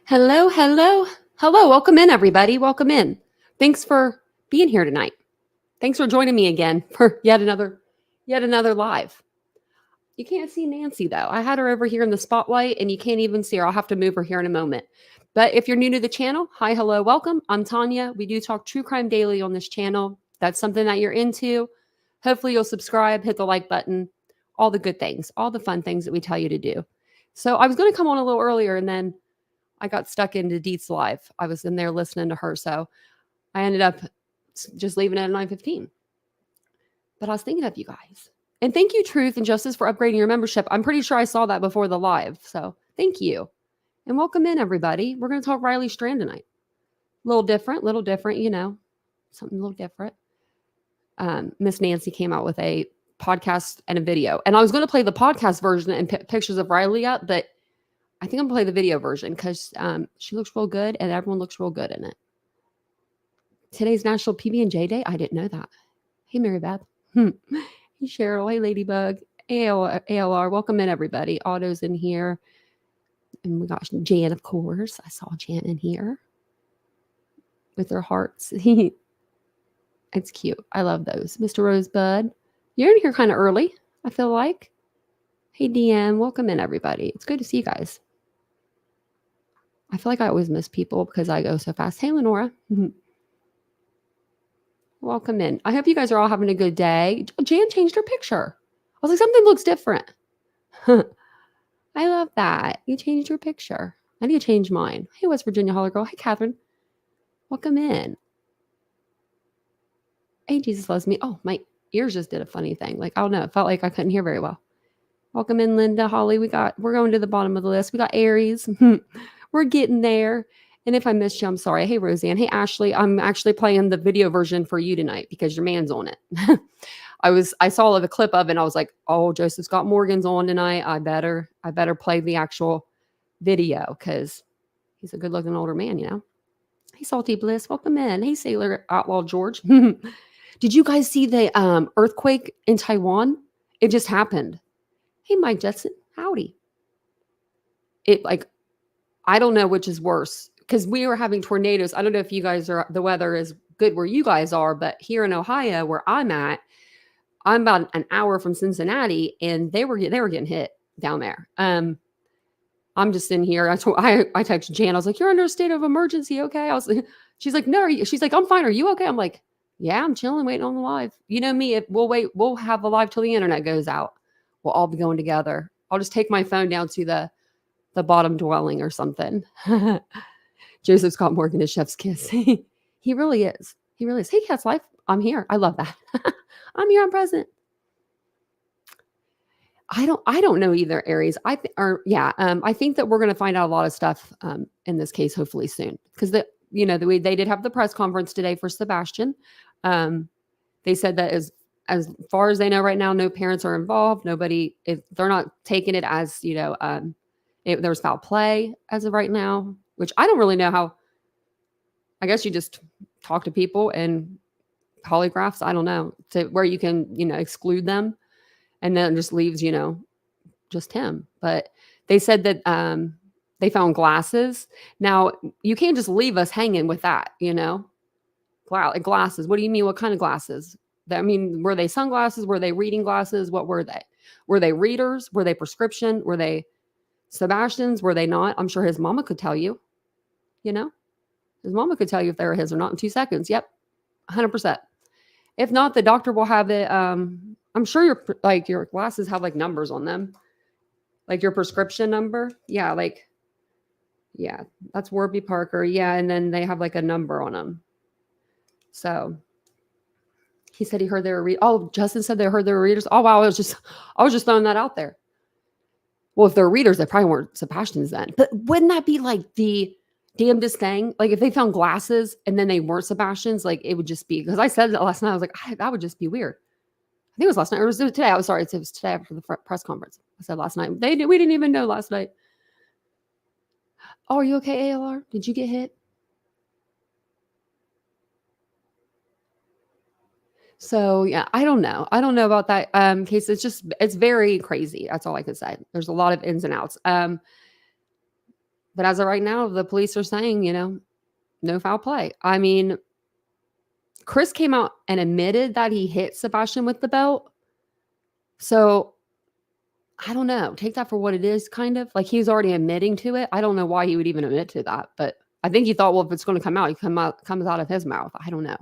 Hello, hello, hello. Welcome in, everybody. Welcome in. Thanks for being here tonight. Thanks for joining me again for yet another live. You can't see Nancy though. I had her over here in the spotlight and you can't even see her. I'll have to move her here in a moment. But if you're new to the channel, hi, hello, welcome. I'm Tanya. We do talk true crime daily on this channel. That's something that you're into. Hopefully you'll subscribe, hit the like button, all the good things, all the fun things that we tell you to do. So I was going to come on a little earlier and then I got stuck into Deet's live. I was in there listening to her. So I ended up just leaving it at 9:15. But I was thinking of you guys. And thank you, Truth and Justice, for upgrading your membership. I'm pretty sure I saw that before the live. So thank you. And welcome in, everybody. We're going to talk Riley Strand tonight. Little different, you know, something a little different. Miss Nancy came out with a podcast and a video. And I was going to play the podcast version and pictures of Riley up, but I think I'm going to play the video version because she looks real good and everyone looks real good in it. Today's National PB&J Day. I didn't know that. Hey, Mary Beth. Hey, Cheryl. Hey, Ladybug. ALR. Welcome in, everybody. Otto's in here. And we got Jan, of course. I saw Jan in here with her hearts. It's cute. I love those. Mr. Rosebud. You're in here kind of early, I feel like. Hey, DM. Welcome in, everybody. It's good to see you guys. I feel like I always miss people because I go so fast. Hey, Lenora. Welcome in. I hope you guys are all having a good day. Jan changed her picture. I was like, something looks different. I love that. You changed your picture. I need to change mine. Hey, West Virginia Holler Girl. Hey, Catherine. Welcome in. Hey, Jesus Loves Me. Oh, my ears just did a funny thing. Like, I don't know. It felt like I couldn't hear very well. Welcome in, Linda, Holly. We're going to the bottom of the list. We got Aries. We're getting there. And if I missed you, I'm sorry. Hey, Roseanne. Hey, Ashley. I'm actually playing the video version for you tonight because your man's on it. I saw the clip of it and I was like, oh, Joseph Scott Morgan's on tonight. I better play the actual video because he's a good looking older man, you know. Hey, Salty Bliss. Welcome in. Hey, Sailor Outlaw George. Did you guys see the earthquake in Taiwan? It just happened. Hey, Mike Jetson. Howdy. I don't know which is worse because we were having tornadoes. I don't know if you guys the weather is good where you guys are, but here in Ohio, where I'm at, I'm about an hour from Cincinnati, and they were getting hit down there. I'm just in here. I texted Jan. I was like, "You're under a state of emergency, okay?" She's like, "No." She's like, "I'm fine. Are you okay?" I'm like, "Yeah, I'm chilling, waiting on the live." You know me. If we'll wait, we'll have the live till the internet goes out. We'll all be going together. I'll just take my phone down to the bottom dwelling or something. Joseph Scott Morgan is chef's kiss. He really is. He really is. Hey, Cat's Life. I'm here. I love that. I'm here. I'm present. I don't know either, Aries. I think that we're going to find out a lot of stuff in this case, hopefully soon, because they did have the press conference today for Sebastian. They said that as far as they know right now, no parents are involved. Nobody, if they're not taking it as there was foul play as of right now, which I don't really know how. I guess you just talk to people and polygraphs. I don't know, to where you can exclude them. And then it just leaves, just him. But they said that they found glasses. Now, you can't just leave us hanging with that, Glasses. What do you mean? What kind of glasses? Were they sunglasses? Were they reading glasses? What were they? Were they readers? Were they prescription? Were they Sebastian's? Were they not? I'm sure his mama could tell you, His mama could tell you if they were his or not in 2 seconds. Yep, 100%. If not, the doctor will have it. I'm sure your glasses have like numbers on them, like your prescription number. Yeah, that's Warby Parker. Yeah, and then they have like a number on them. So he said he heard they were Justin said they heard they were readers. Oh wow, I was just throwing that out there. Well, if they're readers, they probably weren't Sebastian's then. But wouldn't that be like the damnedest thing? Like if they found glasses and then they weren't Sebastian's, like it would just be, because I said it last night. I was like, that would just be weird. I think it was last night, or was it today? I was sorry. It was today after the press conference. I said last night. We didn't even know last night. Oh, are you okay, ALR? Did you get hit? So yeah, I don't know. I don't know about that case. It's very crazy. That's all I can say. There's a lot of ins and outs. But as of right now, the police are saying, no foul play. Chris came out and admitted that he hit Sebastian with the belt. So I don't know. Take that for what it is, kind of. Like he's already admitting to it. I don't know why he would even admit to that. But I think he thought, well, if it's going to come out, it comes out of his mouth. I don't know.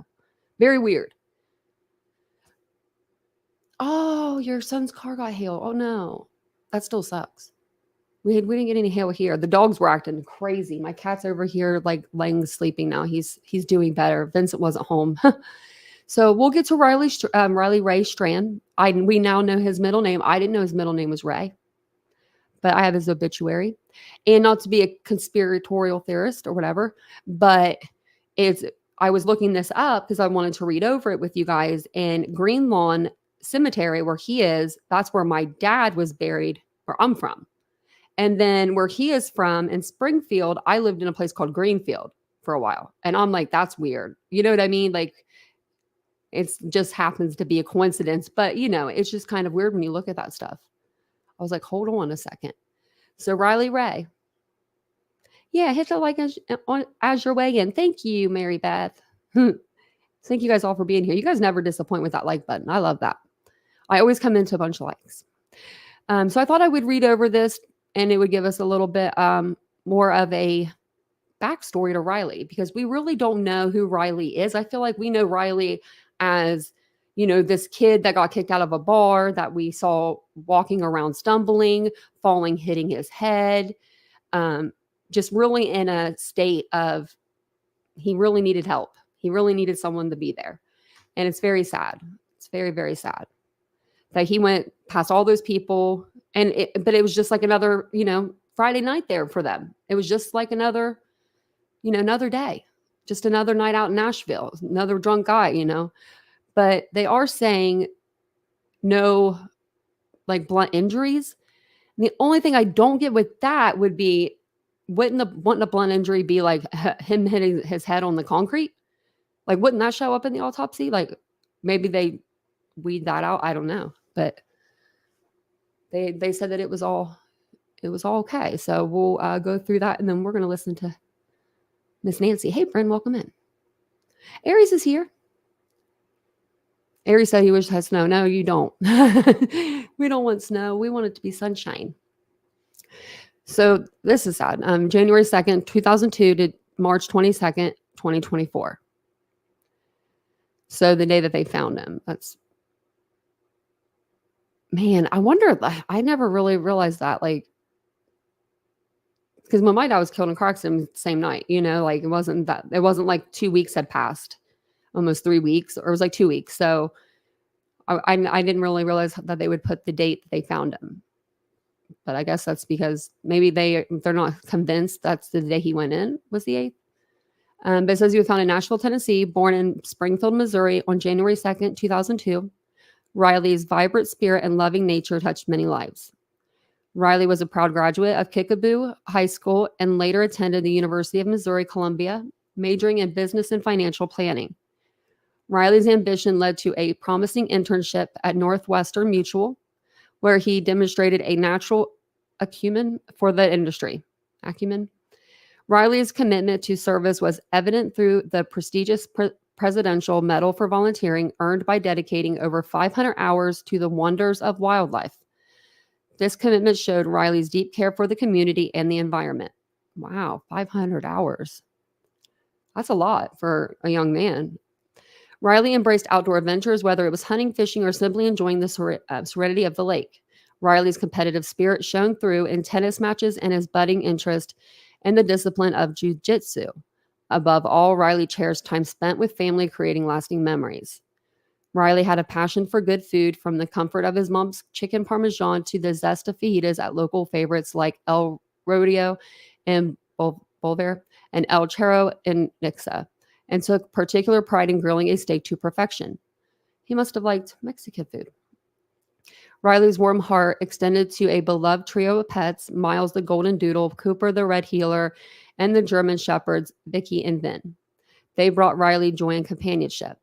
Very weird. Oh, your son's car got hail. Oh, no. That still sucks. We didn't get any hail here. The dogs were acting crazy. My cat's over here, like laying sleeping now. He's doing better. Vincent wasn't home. So we'll get to Riley Ray Strand. We now know his middle name. I didn't know his middle name was Ray, but I have his obituary. And not to be a conspiratorial theorist or whatever, but I was looking this up because I wanted to read over it with you guys. And Green Lawn Cemetery, where he is, that's where my dad was buried, where I'm from. And then where he is from in Springfield, I lived in a place called Greenfield for a while. And I'm like, that's weird. You know what I mean? Like, it just happens to be a coincidence. But, it's just kind of weird when you look at that stuff. I was like, hold on a second. So Riley Ray. Yeah, hit the like as your way in. Thank you, Mary Beth. Thank you guys all for being here. You guys never disappoint with that like button. I love that. I always come into a bunch of likes. So I thought I would read over this, and it would give us a little bit more of a backstory to Riley, because we really don't know who Riley is. I feel like we know Riley as, this kid that got kicked out of a bar that we saw walking around, stumbling, falling, hitting his head, just really in a state of, he really needed help. He really needed someone to be there. And it's very sad. It's very, very sad that he went past all those people. But it was just like another, Friday night there for them. It was just like another day, just another night out in Nashville, another drunk guy, But they are saying no, like, blunt injuries. And the only thing I don't get with that would be, wouldn't a blunt injury be like him hitting his head on the concrete? Like, wouldn't that show up in the autopsy? Like, maybe they weed that out. I don't know. But they said that it was all okay. So we'll go through that, and then we're going to listen to Miss Nancy. Hey, friend, welcome in. Aries is here. Aries said he wished had snow. No, you don't. We don't want snow. We want it to be sunshine. So this is sad. January 2nd, 2002 to March 22nd, 2024. So the day that they found him. That's, man, I wonder, I never really realized that, like, because my dad was killed in a car accident the same night, like it wasn't like 2 weeks had passed, almost 3 weeks, or it was like 2 weeks. So I didn't really realize that they would put the date that they found him. But I guess that's because maybe they're not convinced that's the day he went in was the 8th. But it says he was found in Nashville, Tennessee, born in Springfield, Missouri on January 2nd, 2002. Riley's vibrant spirit and loving nature touched many lives. Riley was a proud graduate of Kickapoo High School and later attended the University of Missouri-Columbia, majoring in business and financial planning. Riley's ambition led to a promising internship at Northwestern Mutual, where he demonstrated a natural acumen for the industry. Riley's commitment to service was evident through the prestigious Presidential Medal for Volunteering earned by dedicating over 500 hours to the wonders of wildlife. This commitment showed Riley's deep care for the community and the environment. Wow, 500 hours. That's a lot for a young man. Riley embraced outdoor adventures, whether it was hunting, fishing, or simply enjoying the serenity of the lake. Riley's competitive spirit shone through in tennis matches and his budding interest in the discipline of jiu-jitsu. Above all, Riley cherished time spent with family, creating lasting memories. Riley had a passion for good food, from the comfort of his mom's chicken parmesan to the zest of fajitas at local favorites like El Rodeo in Boulder and El Chero in Nixa, and took particular pride in grilling a steak to perfection. He must have liked Mexican food. Riley's warm heart extended to a beloved trio of pets, Miles the Golden Doodle, Cooper the Red Heeler, and the German Shepherds, Vicky and Vin. They brought Riley joy and companionship.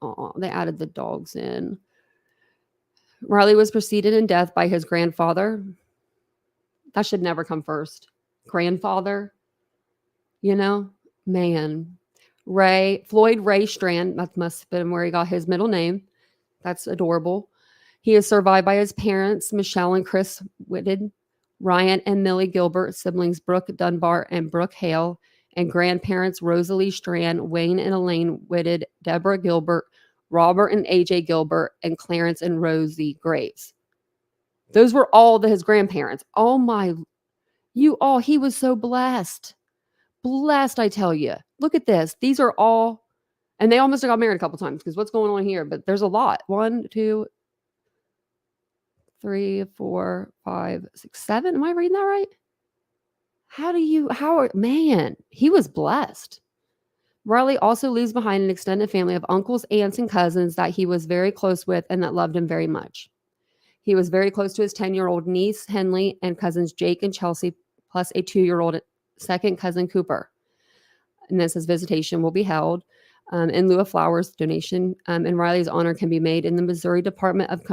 Oh, they added the dogs in. Riley was preceded in death by his grandfather. That should never come first. Grandfather, man. Floyd Ray Strand, that must have been where he got his middle name. That's adorable. He is survived by his parents, Michelle and Chris Whitted, Ryan and Millie Gilbert, siblings Brooke Dunbar and Brooke Hale, and grandparents Rosalie Strand, Wayne and Elaine Whitted, Deborah Gilbert, Robert and AJ Gilbert, and Clarence and Rosie Graves. Those were all his grandparents. Oh my, he was so blessed. Blessed, I tell you. Look at this. These are all, and they almost got married a couple times, because what's going on here? But there's a lot. 1, 2, 3, 4, 5, 6, 7. Am I reading that right? Man, he was blessed. Riley also leaves behind an extended family of uncles, aunts, and cousins that he was very close with and that loved him very much. He was very close to his 10-year-old niece, Henley, and cousins Jake and Chelsea, plus a 2-year-old second cousin, Cooper. And this says visitation will be held in lieu of flowers. Donation in Riley's honor can be made in the Missouri Department of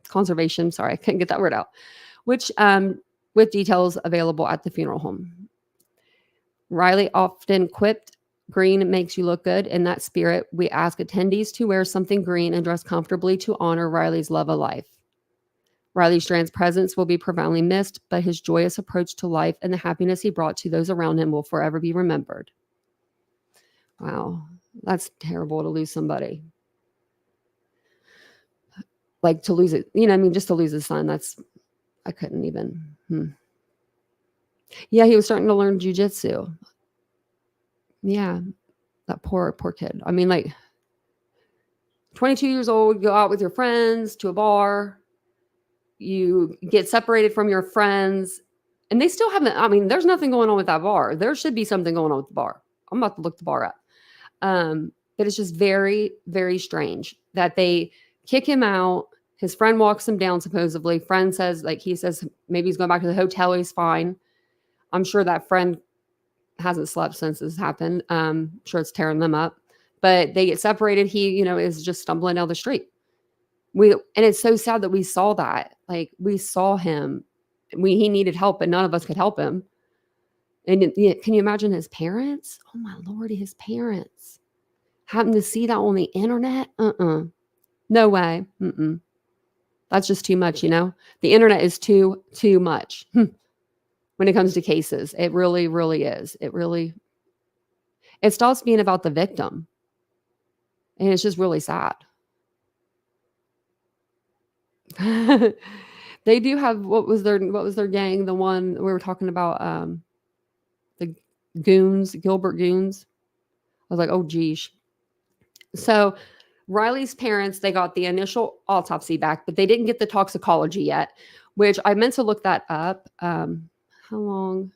Conservation. Sorry, I couldn't get that word out. Which, with details available at the funeral home. Riley often quipped, "Green makes you look good." In that spirit, we ask attendees to wear something green and dress comfortably to honor Riley's love of life. Riley Strand's presence will be profoundly missed, but his joyous approach to life and the happiness he brought to those around him will forever be remembered. Wow, that's terrible to lose somebody. Like to lose it, just to lose his son. I couldn't even. Yeah, he was starting to learn jiu-jitsu. Yeah, that poor kid. I mean, like 22 years old, go out with your friends to a bar. You get separated from your friends, and they still haven't. There's nothing going on with that bar. There should be something going on with the bar. I'm about to look the bar up. But it's just very, very strange that they kick him out. His friend walks him down, supposedly. Friend says, he says maybe he's going back to the hotel. He's fine. I'm sure that friend hasn't slept since this happened. I'm sure it's tearing them up. But they get separated. He, is just stumbling down the street. And it's so sad that we saw that. We saw him. He needed help, and none of us could help him. And can you imagine his parents? Oh my Lord, his parents. Happen to see that on the internet? No way. That's just too much, you know? The internet is too much when it comes to cases. It really, really is. It stops being about the victim. And it's just really sad. They do have, what was their gang? The one we were talking about, the Goons, Gilbert Goons. I was like, oh geez. So Riley's parents, they got the initial autopsy back, but they didn't get the toxicology yet, which I meant to look that up. How long?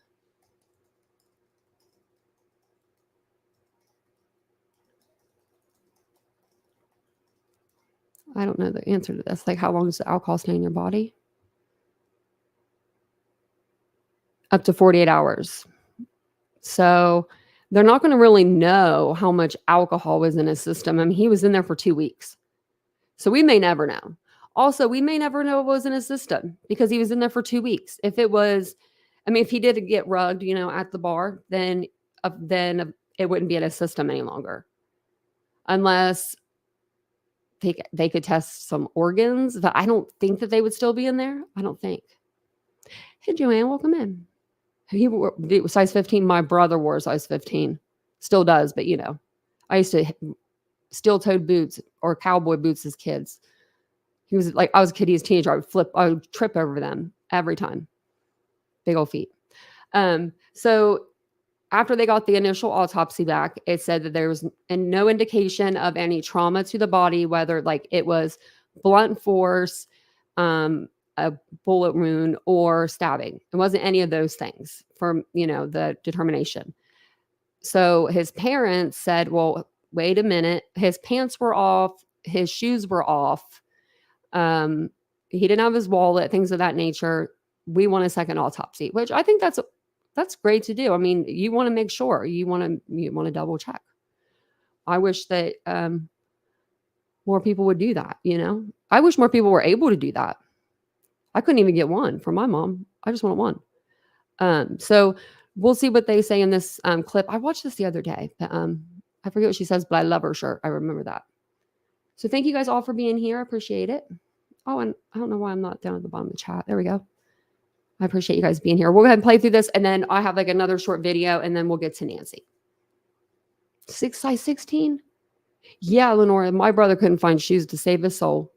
I don't know the answer to this. Like, how long does the alcohol stay in your body? Up to 48 hours. So they're not going to really know how much alcohol was in his system. I mean, he was in there for 2 weeks. So we may never know. Also, we may never know what was in his system because he was in there for 2 weeks. If it was, I mean, if he did get rugged, you know, at the bar, then it wouldn't be in his system any longer. Unless they could test some organs, but I don't think that they would still be in there. I don't think. Hey, Joanne, welcome in. He was size 15. My brother wore size 15. Still does, but you know, I used to steel-toed boots or cowboy boots as kids. He was like, I was a kid, he was a teenager. I would trip over them every time. Big old feet. So after they got the initial autopsy back, it said that there was no indication of any trauma to the body, whether like it was blunt force, a bullet wound, or stabbing. It wasn't any of those things from, you know, the determination. So his parents said, well, wait a minute. His pants were off. His shoes were off. He didn't have his wallet, things of that nature. We want a second autopsy, which I think that's great to do. I mean, you want to make sure you want to double check. I wish that more people would do that. You know, I wish more people were able to do that. I couldn't even get one from my mom. I just wanted one. So we'll see what they say in this clip. I watched this the other day. But, I forget what she says, but I love her shirt. I remember that. So thank you guys all for being here. I appreciate it. Oh, and I don't know why I'm not down at the bottom of the chat. There we go. I appreciate you guys being here. We'll go ahead and play through this, and then I have like another short video, and then we'll get to Nancy. Size 16? Yeah, Lenora, my brother couldn't find shoes to save his soul.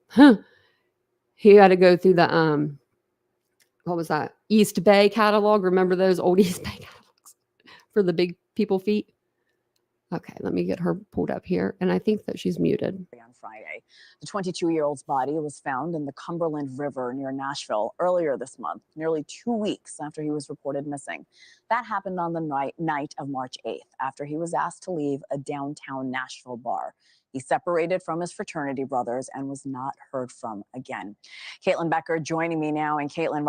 He had to go through the, what was that? East Bay catalog. Remember those old East Bay catalogs for the big people feet? Okay, let me get her pulled up here. And I think that she's muted. On Friday, the 22-year-old's body was found in the Cumberland River near Nashville earlier this month, nearly 2 weeks after he was reported missing. That happened on the night of March 8th, after he was asked to leave a downtown Nashville bar. He separated from his fraternity brothers and was not heard from again. Caitlin Becker joining me now. And Caitlin,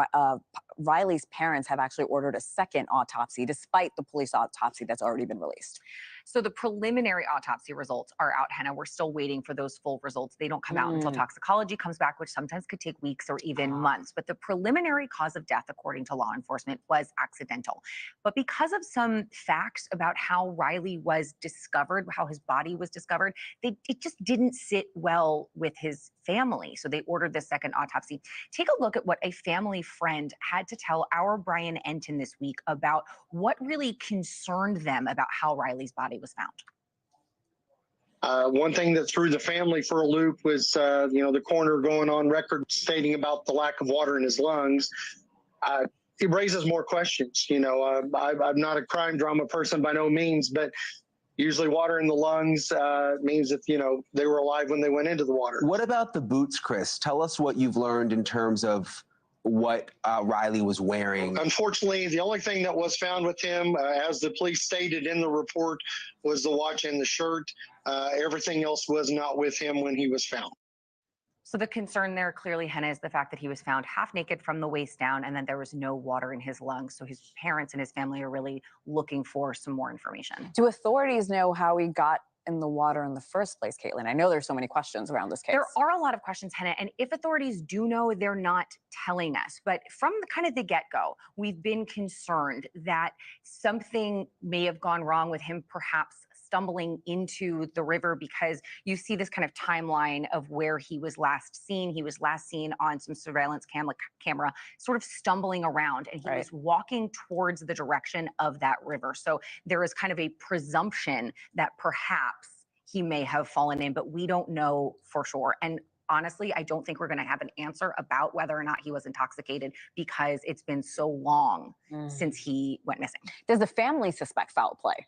Riley's parents have actually ordered a second autopsy, despite the police autopsy that's already been released. So the preliminary autopsy results are out, Hannah. We're still waiting for those full results. They don't come out until toxicology comes back, which sometimes could take weeks or even months. But the preliminary cause of death, according to law enforcement, was accidental. But because of some facts about how Riley was discovered, how his body was discovered, it just didn't sit well with his family. So they ordered the second autopsy. Take a look at what a family friend had to tell our Brian Enton this week about what really concerned them about how Riley's body was found. One thing that threw the family for a loop was, the coroner going on record stating about the lack of water in his lungs. It raises more questions. I'm not a crime drama person by no means, but usually water in the lungs means that, they were alive when they went into the water. What about the boots, Chris? Tell us what you've learned in terms of what Riley was wearing. Unfortunately, the only thing that was found with him, as the police stated in the report, was the watch and the shirt. Everything else was not with him when he was found. So the concern there clearly, Hannah, is the fact that he was found half naked from the waist down and then there was no water in his lungs. So his parents and his family are really looking for some more information. Do authorities know how he got in the water in the first place, Caitlin? I know there's so many questions around this case. There are a lot of questions, Hannah, and if authorities do know, they're not telling us. But from the get-go, we've been concerned that something may have gone wrong with him perhaps stumbling into the river, because you see this kind of timeline of where he was last seen. He was last seen on some surveillance camera, sort of stumbling around, and he was walking towards the direction of that river. So there is kind of a presumption that perhaps he may have fallen in, but we don't know for sure. And honestly, I don't think we're going to have an answer about whether or not he was intoxicated, because it's been so long since he went missing. Does the family suspect foul play?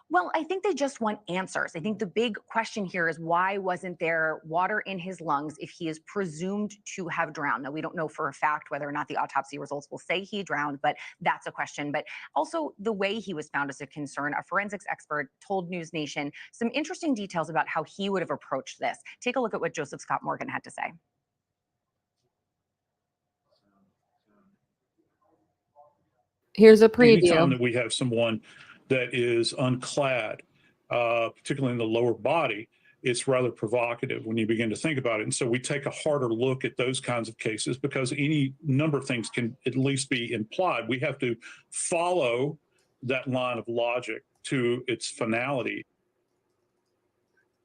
Well, I think they just want answers. I think the big question here is, why wasn't there water in his lungs if he is presumed to have drowned? Now, we don't know for a fact whether or not the autopsy results will say he drowned, but that's a question. But also the way he was found is a concern. A forensics expert told News Nation some interesting details about how he would have approached this. Take a look at what Joseph Scott Morgan had to say. Here's a preview. Anytime that we have someone that is unclad, particularly in the lower body, it's rather provocative when you begin to think about it. And so we take a harder look at those kinds of cases, because any number of things can at least be implied. We have to follow that line of logic to its finality.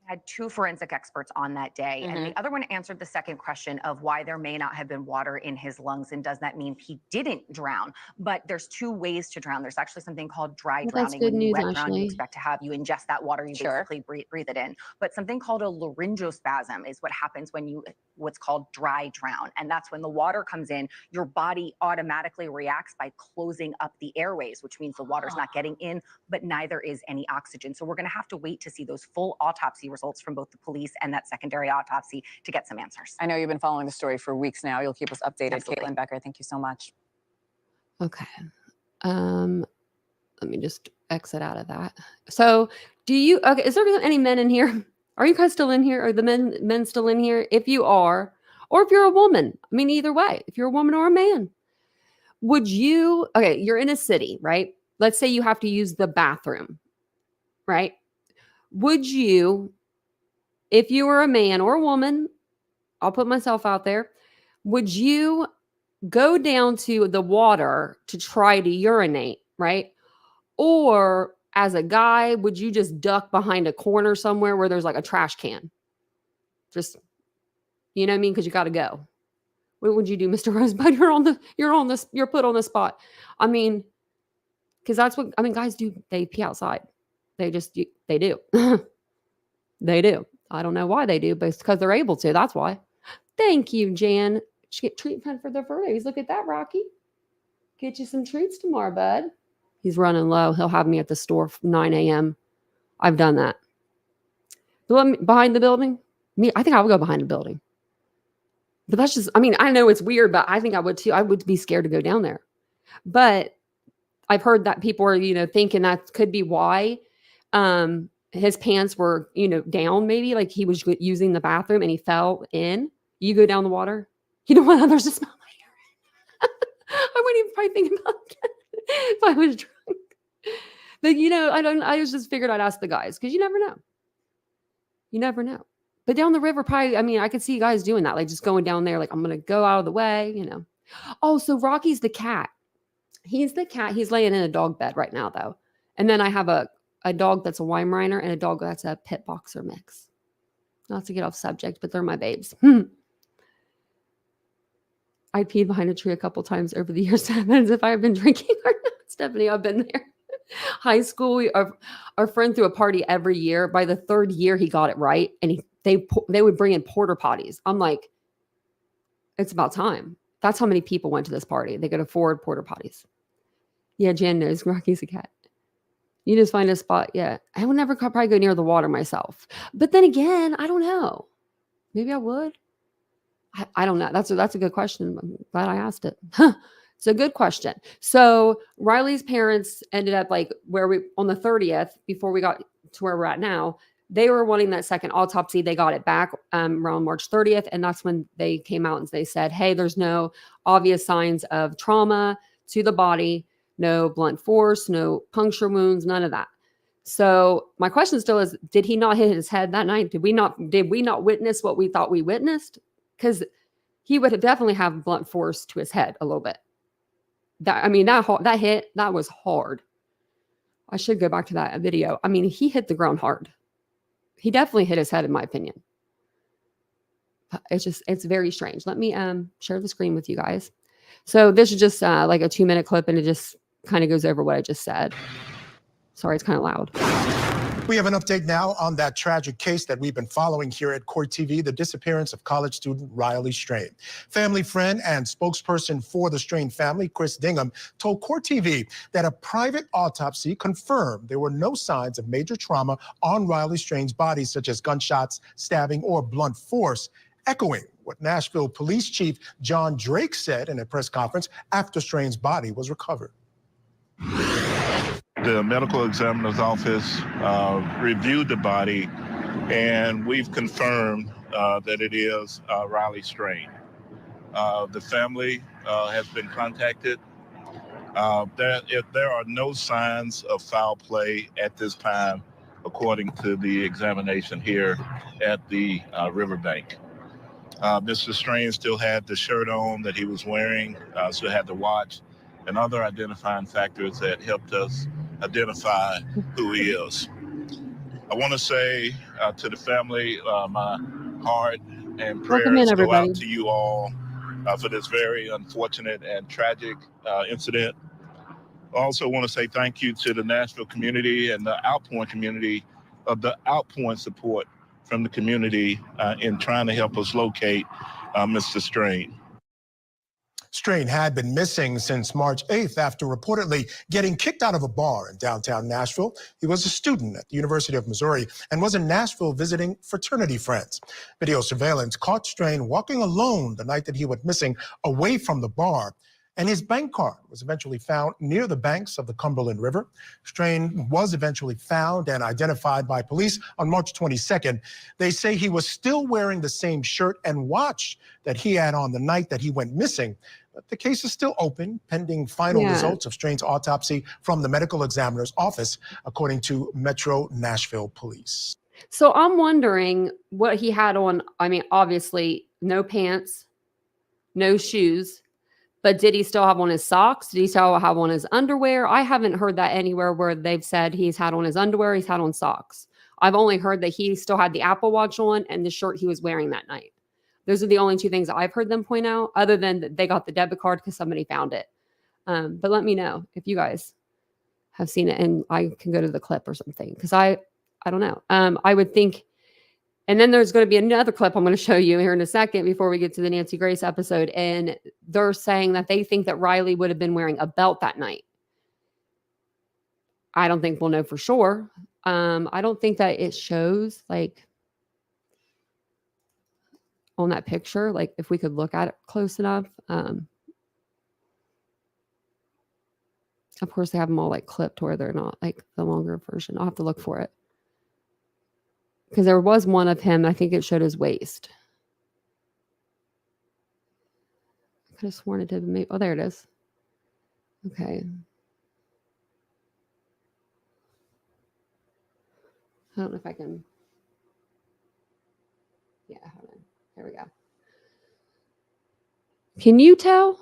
Had two forensic experts on that day, and the other one answered the second question of why there may not have been water in his lungs, and does that mean he didn't drown? But there's two ways to drown. There's actually something called dry drowning. When you wet drown, you expect to have, you ingest that water, you basically breathe it in. But something called a laryngospasm is what happens when you, what's called dry drown. And that's when the water comes in, your body automatically reacts by closing up the airways, which means the water's not getting in, but neither is any oxygen. So we're going to have to wait to see those full autopsy results from both the police and that secondary autopsy to get some answers. I know you've been following the story for weeks now. You'll keep us updated. Absolutely. Caitlin Becker, thank you so much. Okay. Let me just exit out of that. So okay, is there any men in here? Are you guys still in here? Are the men still in here? If you are, or if you're a woman, I mean, either way, if you're a woman or a man, would you, okay, you're in a city, right? Let's say you have to use the bathroom, right? Would you, if you were a man or a woman, I'll put myself out there, would you go down to the water to try to urinate, right? Or as a guy, would you just duck behind a corner somewhere where there's like a trash can? Just, you know what I mean? Because you got to go. What would you do, Mr. Rosebud? You're put on the spot. I mean, because that's what, I mean, guys do, they pee outside. They do. They do. I don't know why they do, but it's because they're able to. That's why. Thank you, Jan. She get treatment for their birthdays. Look at that, Rocky. Get you some treats tomorrow, bud. He's running low. He'll have me at the store 9 a.m. I've done that. The one behind the building? I think I would go behind the building. But that's just, I mean, I know it's weird, but I think I would too. I would be scared to go down there. But I've heard that people are, thinking that could be why his pants were, down, maybe like he was using the bathroom and he fell in. You go down the water. You don't want others to smell my urine. I wouldn't even probably think about that if I was drunk. But I just figured I'd ask the guys, because you never know. You never know. But down the river, probably, I mean, I could see guys doing that, like just going down there, like I'm going to go out of the way, Oh, so Rocky's the cat. He's the cat. He's laying in a dog bed right now, though. And then I have a dog that's a Weimaraner and a dog that's a pit boxer mix. Not to get off subject, but they're my babes. I peed behind a tree a couple times over the years. As if I've been drinking or not. Stephanie, I've been there. High school, our friend threw a party every year. By the third year, he got it right. And they would bring in porta potties. I'm like, it's about time. That's how many people went to this party. They could afford porta potties. Yeah, Jan knows Rocky's a cat. You just find a spot. Yeah. I would never probably go near the water myself. But then again, I don't know. Maybe I would. I don't know. That's a good question. I'm glad I asked it. It's a good question. So Riley's parents ended up like on the 30th, before we got to where we're at now, they were wanting that second autopsy. They got it back around March 30th. And that's when they came out and they said, hey, there's no obvious signs of trauma to the body, no blunt force, no puncture wounds, none of that. So my question still is, did he not hit his head that night? Did we not witness what we thought we witnessed? Because he would definitely have blunt force to his head a little bit. That hit, that was hard. I should go back to that video. I mean, he hit the ground hard. He definitely hit his head, in my opinion. It's very strange. Let me share the screen with you guys. So this is just like a 2-minute clip, and it just kind of goes over what I just said. Sorry, it's kind of loud. We have an update now on that tragic case that we've been following here at Court TV, the disappearance of college student Riley Strain. Family friend and spokesperson for the Strain family, Chris Dingham, told Court TV that a private autopsy confirmed there were no signs of major trauma on Riley Strain's body, such as gunshots, stabbing, or blunt force, echoing what Nashville Police Chief John Drake said in a press conference after Strain's body was recovered. The medical examiner's office reviewed the body, and we've confirmed that it is Riley Strain. The family has been contacted. There are no signs of foul play at this time, according to the examination here at the riverbank. Mr. Strain still had the shirt on that he was wearing, still had the watch, and other identifying factors that helped us identify who he is. I want to say to the family, my heart and prayers go out to you all for this very unfortunate and tragic incident. I also want to say thank you to the Nashville community and the outpouring community of the outpouring support from the community in trying to help us locate Mr. Strain. Strain had been missing since March 8th after reportedly getting kicked out of a bar in downtown Nashville. He was a student at the University of Missouri and was in Nashville visiting fraternity friends. Video surveillance caught Strain walking alone the night that he went missing away from the bar. And his bank card was eventually found near the banks of the Cumberland River. Strain was eventually found and identified by police on March 22nd. They say he was still wearing the same shirt and watch that he had on the night that he went missing. But the case is still open, pending final results of Strain's autopsy from the medical examiner's office, according to Metro Nashville Police. So I'm wondering what he had on. I mean, obviously, no pants, no shoes. But did he still have on his socks? Did he still have on his underwear? I haven't heard that anywhere where they've said he's had on his underwear, he's had on socks. I've only heard that he still had the Apple Watch on and the shirt he was wearing that night. Those are the only two things I've heard them point out, other than that they got the debit card because somebody found it. But let me know if you guys have seen it, and I can go to the clip or something, because I don't know. I would think. And then there's going to be another clip I'm going to show you here in a second before we get to the Nancy Grace episode. And they're saying that they think that Riley would have been wearing a belt that night. I don't think we'll know for sure. I don't think that it shows, like, on that picture, like if we could look at it close enough. Of course, they have them all like clipped where they're not like the longer version. I'll have to look for it. Because there was one of him, I think it showed his waist. I could have sworn it did. Maybe, oh, there it is. Okay. I don't know if I can. Yeah, hold on. There we go. Can you tell?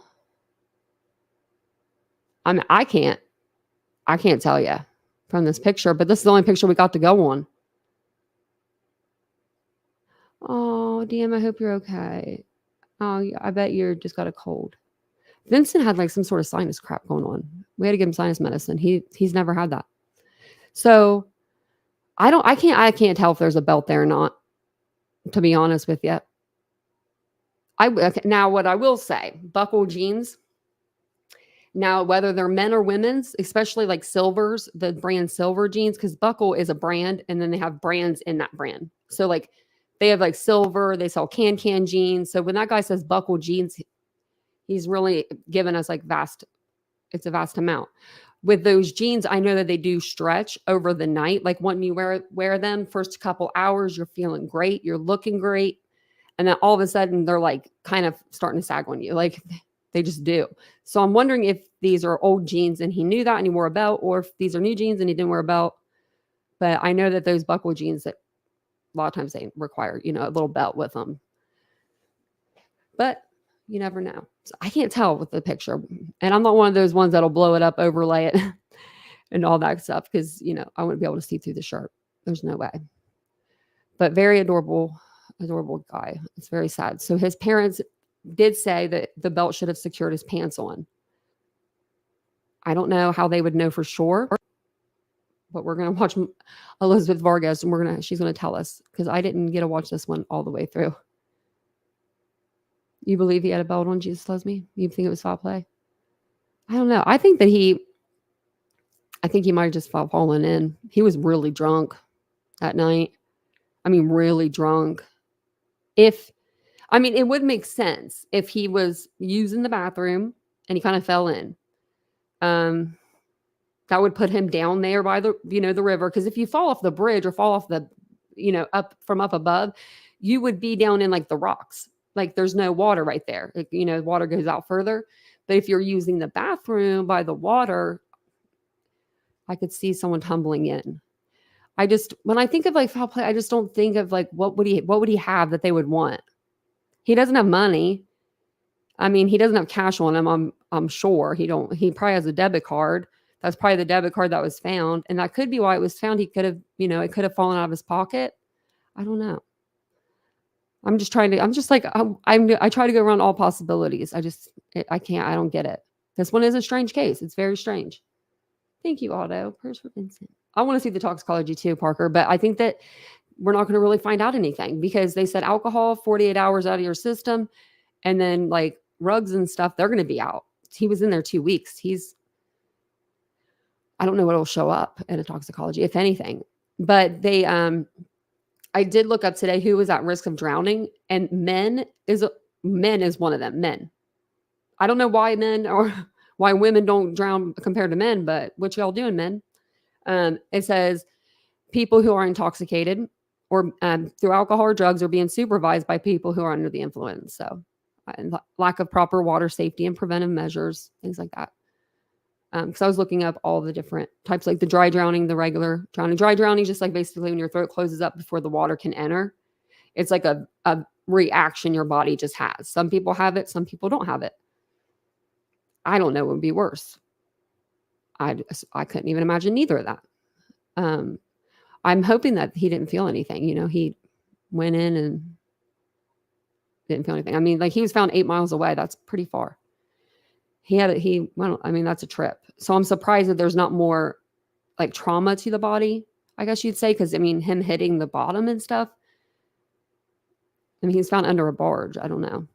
I mean, I can't tell you from this picture, but this is the only picture we got to go on. Oh, DM, I hope you're okay. Oh, I bet you just got a cold. Vincent had like some sort of sinus crap going on. We had to give him sinus medicine. He's never had that. So I can't tell if there's a belt there or not, to be honest with you. Now what I will say, buckle jeans. Now, whether they're men or women's, especially like Silvers, the brand Silver jeans, because Buckle is a brand and then they have brands in that brand. So like they have like Silver, they sell can jeans. So when that guy says Buckle jeans, he's really given us like it's a vast amount. With those jeans, I know that they do stretch over the night. Like when you wear them first couple hours, you're feeling great, you're looking great. And then all of a sudden they're like kind of starting to sag on you. Like they just do. So I'm wondering if these are old jeans and he knew that and he wore a belt, or if these are new jeans and he didn't wear a belt. But I know that those Buckle jeans, that a lot of times they require, a little belt with them. But you never know. So I can't tell with the picture. And I'm not one of those ones that'll blow it up, overlay it. and all that stuff because, I wouldn't be able to see through the shirt. There's no way. But very adorable, adorable guy. It's very sad. So his parents did say that the belt should have secured his pants on. I don't know how they would know for sure, but we're going to watch Elizabeth Vargas and she's going to tell us because I didn't get to watch this one all the way through. You believe he had a belt on, Jesus Loves Me? You think it was foul play? I don't know. I think he might have just fallen in. He was really drunk that night. I mean, really drunk. It would make sense if he was using the bathroom and he kind of fell in. That would put him down there by the river. Because if you fall off the bridge or fall off the, up from up above, you would be down in like the rocks. Like there's no water right there. Like, water goes out further. But if you're using the bathroom by the water, I could see someone tumbling in. When I think of like foul play, I just don't think of like, what would he have that they would want? He doesn't have money. I mean, he doesn't have cash on him. I'm sure he probably has a debit card. That's probably the debit card that was found. And that could be why it was found. He could have, it could have fallen out of his pocket. I don't know. I try to go around all possibilities. I can't, I don't get it. This one is a strange case. It's very strange. Thank you, Otto. Prayers for Vincent. I want to see the toxicology too, Parker, but I think that we're not going to really find out anything because they said alcohol, 48 hours out of your system. And then like rugs and stuff, they're going to be out. He was in there 2 weeks. I don't know what will show up in a toxicology, if anything, but I did look up today who was at risk of drowning, and men is one of them. Men. I don't know why men or why women don't drown compared to men, but what y'all doing, men? It says people who are intoxicated or through alcohol or drugs are being supervised by people who are under the influence. So lack of proper water safety and preventive measures, things like that. Because I was looking up all the different types, like the dry drowning, the regular drowning. Dry drowning is just like basically when your throat closes up before the water can enter. It's like a reaction your body just has. Some people have it, some people don't have it. I don't know what would be worse. I couldn't even imagine neither of that. I'm hoping that he didn't feel anything. He went in and didn't feel anything. I mean, like he was found 8 miles away. That's pretty far. That's a trip. So I'm surprised that there's not more like trauma to the body, I guess you'd say. Cause him hitting the bottom and stuff. He's found under a barge. I don't know.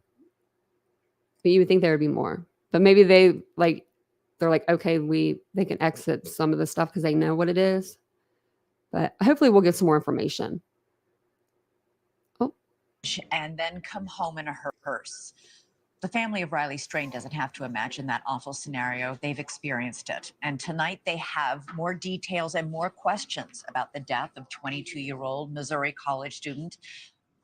But you would think there would be more, but maybe they're like, okay, they can exit some of the stuff because they know what it is, but hopefully we'll get some more information. And then come home in a hearse. The family of Riley Strain doesn't have to imagine that awful scenario. They've experienced it. And tonight they have more details and more questions about the death of 22-year-old Missouri college student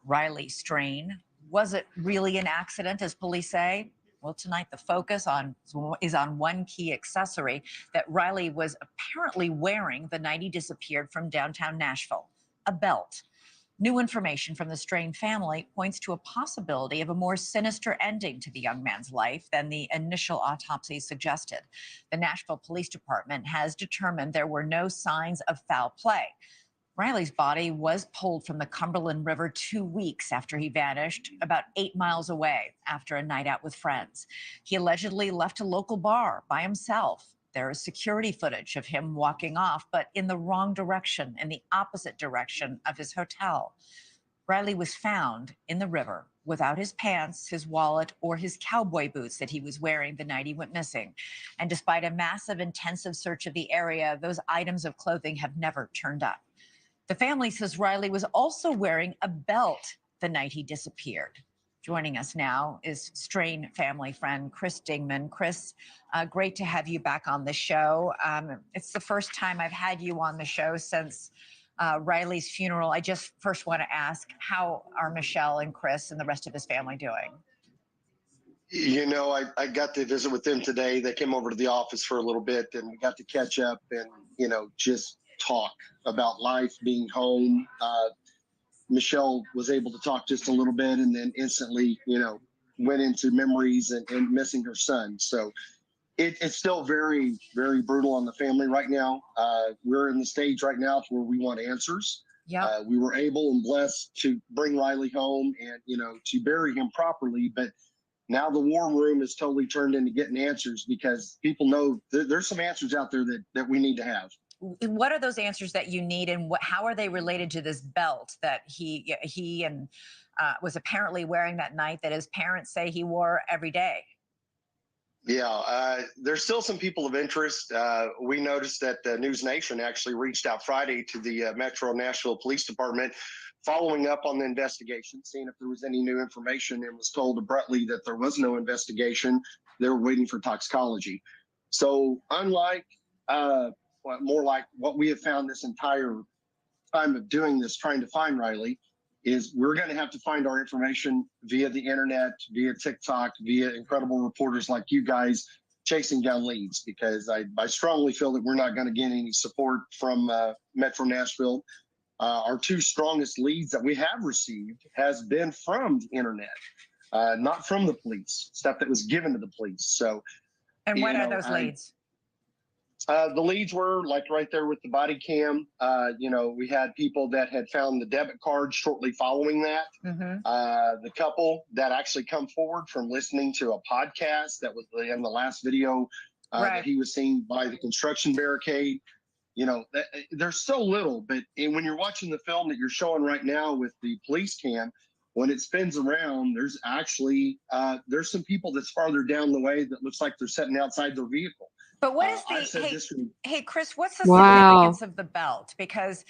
Riley Strain. Was it really an accident, as police say? Well, tonight the focus is on one key accessory that Riley was apparently wearing the night he disappeared from downtown Nashville, a belt. New information from the Strain family points to a possibility of a more sinister ending to the young man's life than the initial autopsy suggested. The Nashville Police Department has determined there were no signs of foul play. Riley's body was pulled from the Cumberland River 2 weeks after he vanished, about 8 miles away after a night out with friends. He allegedly left a local bar by himself. There is security footage of him walking off, but in the wrong direction, in the opposite direction of his hotel. Riley was found in the river without his pants, his wallet, or his cowboy boots that he was wearing the night he went missing. And despite a massive, intensive search of the area, those items of clothing have never turned up. The family says Riley was also wearing a belt the night he disappeared. Joining us now is Strain family friend Chris Dingman. Chris, great to have you back on the show. It's the first time I've had you on the show since Riley's funeral. I just first want to ask, how are Michelle and Chris and the rest of his family doing? I got to visit with them today. They came over to the office for a little bit and we got to catch up and, just talk about life, being home. Michelle was able to talk just a little bit and then instantly, went into memories and missing her son. So It's still very, very brutal on the family right now. We're in the stage right now where we want answers. Yeah. We were able and blessed to bring Riley home and, to bury him properly. But now the war room is totally turned into getting answers, because people know there's some answers out there that we need to have. What are those answers that you need, and how are they related to this belt that he and was apparently wearing that night, that his parents say he wore every day? Yeah, there's still some people of interest. We noticed that News Nation actually reached out Friday to the Metro Nashville Police Department, following up on the investigation, seeing if there was any new information, and was told abruptly that there was no investigation. They were waiting for toxicology. So unlike, more like what we have found this entire time of doing this, trying to find Riley, is we're going to have to find our information via the internet, via TikTok, via incredible reporters like you guys chasing down leads, because I strongly feel that we're not going to get any support from Metro Nashville. Our two strongest leads that we have received has been from the internet, not from the police, stuff that was given to the police. So, and what are those leads? The leads were like right there with the body cam. We had people that had found the debit card shortly following that. The couple that actually come forward from listening to a podcast that was in the last video that he was seen by the construction barricade. There's so little, but when you're watching the film that you're showing right now with the police cam, when it spins around, there's actually there's some people that's farther down the way that looks like they're sitting outside their vehicle. But what is hey, Chris, what's the Wow. significance of the belt? Because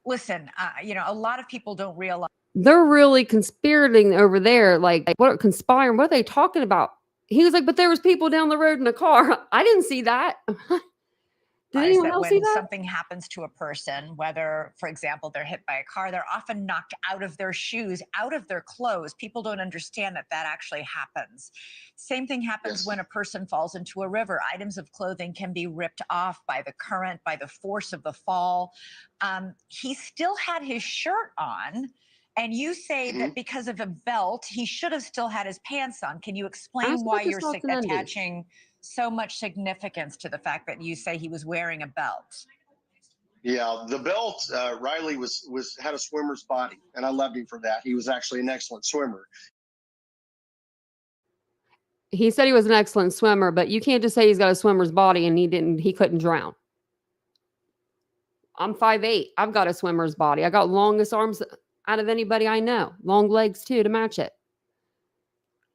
listen, a lot of people don't realize They're really conspirating over there. Like, what conspiring? What are they talking about? He was like, but there was people down the road in a car. I didn't see that. Did anyone that else when see that? something happens to a person, whether, for example, they're hit by a car, they're often knocked out of their shoes, out of their clothes. People don't understand that actually happens. Same thing happens when a person falls into a river. Items of clothing can be ripped off by the current, by the force of the fall. He still had his shirt on. And you say that because of a belt, he should have still had his pants on. Can you explain why you're attaching so much significance to the fact that you say he was wearing a belt? Yeah, the belt, Riley had a swimmer's body, and I loved him for that. He was actually an excellent swimmer. He said he was an excellent swimmer, but you can't just say he's got a swimmer's body and he couldn't drown. I'm 5'8". I've got a swimmer's body. I got longest arms out of anybody I know. Long legs too to match it.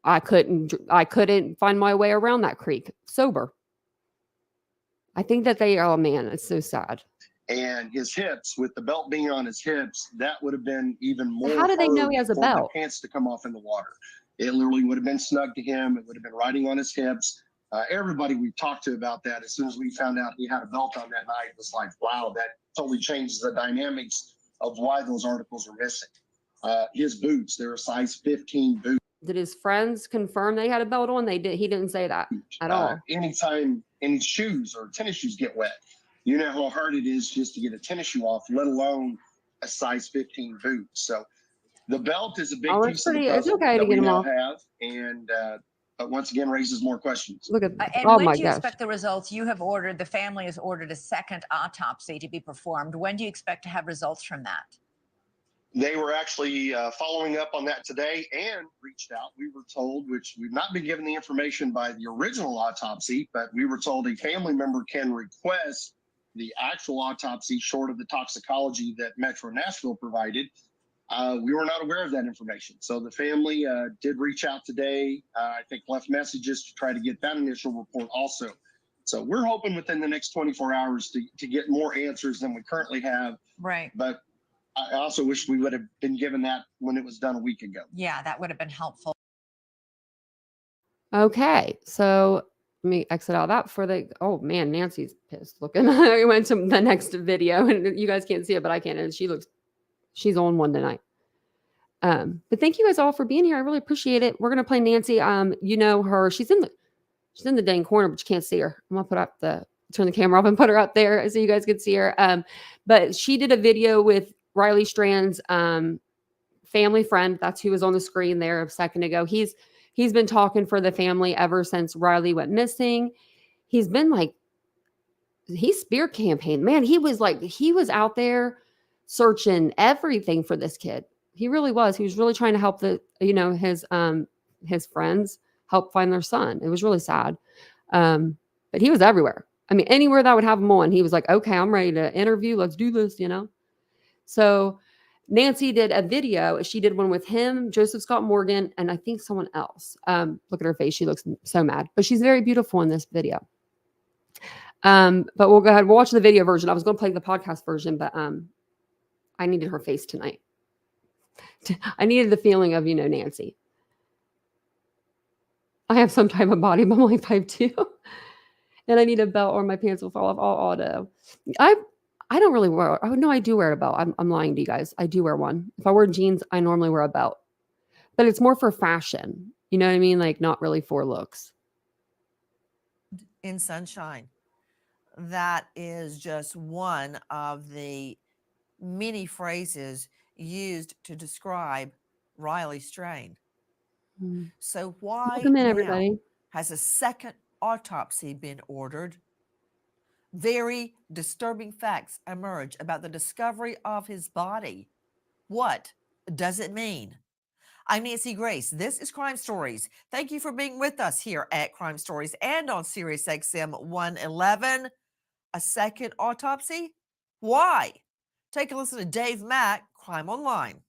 I couldn't find my way around that creek sober. I think that oh man, it's so sad. And his hips, with the belt being on his hips, that would have been even more. How do they know he has a belt? The pants to come off in the water. It literally would have been snug to him. It would have been riding on his hips. Everybody we've talked to about that, as soon as we found out he had a belt on that night, was like, wow, that totally changes the dynamics of why those articles are missing. His boots, they're a size 15 boot. Did his friends confirm they had a belt on? He didn't say that at all. Anytime any shoes or tennis shoes get wet, you know how hard it is just to get a tennis shoe off, let alone a size 15 boot. So the belt is a big piece of the puzzle that we now have, and but once again raises more questions. Look at and when do you expect the results? You have ordered, the family has ordered a second autopsy to be performed. When do you expect to have results from that? They were actually following up on that today and reached out. We were told, which we've not been given the information by the original autopsy, but we were told a family member can request the actual autopsy short of the toxicology that Metro Nashville provided. We were not aware of that information. So the family did reach out today, I think left messages to try to get that initial report also. So we're hoping within the next 24 hours to get more answers than we currently have. Right. But I also wish we would have been given that when it was done a week ago. Yeah, that would have been helpful. Okay, so let me exit out that for the, oh man, Nancy's pissed looking. I went to the next video and you guys can't see it, but I can. And she's on one tonight. But thank you guys all for being here. I really appreciate it. We're going to play Nancy. You know her, she's in the dang corner, but you can't see her. I'm going to turn the camera off and put her up there so you guys can see her. But she did a video with Riley Strand's family friend. That's who was on the screen there a second ago. He's been talking for the family ever since Riley went missing. he's been like, he's spear campaign. Man, he was out there searching everything for this kid. He really was. He was really trying to help his friends help find their son. It was really sad. But he was everywhere. I mean, anywhere that would have him on, he was like, okay, I'm ready to interview. Let's do this, So Nancy did a video. She did one with him, Joseph Scott Morgan, and I think someone else. Look at her face. She looks so mad, but she's very beautiful in this video. But we'll go ahead. We'll watch the video version. I was going to play the podcast version, but I needed her face tonight. I needed the feeling of, Nancy. I have some type of body, but I'm only 5'2". And I need a belt or my pants will fall off. All auto. I don't really wear. Oh no, I do wear a belt. I'm lying to you guys. I do wear one. If I wear jeans, I normally wear a belt, but it's more for fashion. You know what I mean? Like not really for looks. In sunshine, that is just one of the many phrases used to describe Riley Strain. So why Welcome in, now everybody. has a second autopsy been ordered? Very disturbing facts emerge about the discovery of his body. What does it mean? I'm Nancy Grace. This is Crime Stories. Thank you for being with us here at Crime Stories and on Sirius XM 111. A second autopsy? Why? Take a listen to Dave Mack, Crime Online.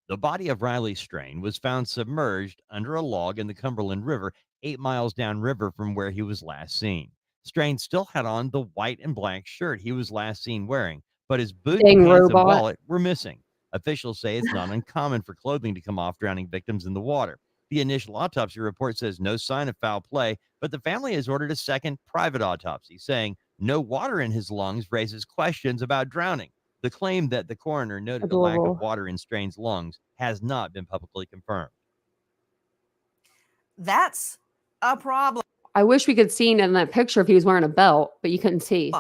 The body of Riley Strain was found submerged under a log in the Cumberland River, 8 miles downriver from where he was last seen. Strain still had on the white and black shirt he was last seen wearing, but his boots, Dang pants, robot. and wallet were missing. Officials say it's not uncommon for clothing to come off drowning victims in the water. The initial autopsy report says no sign of foul play, but the family has ordered a second private autopsy, saying no water in his lungs raises questions about drowning. The claim that the coroner noted the lack Adorable. of water in Strain's lungs has not been publicly confirmed. That's a problem. I wish we could see in that picture if he was wearing a belt, but you couldn't see.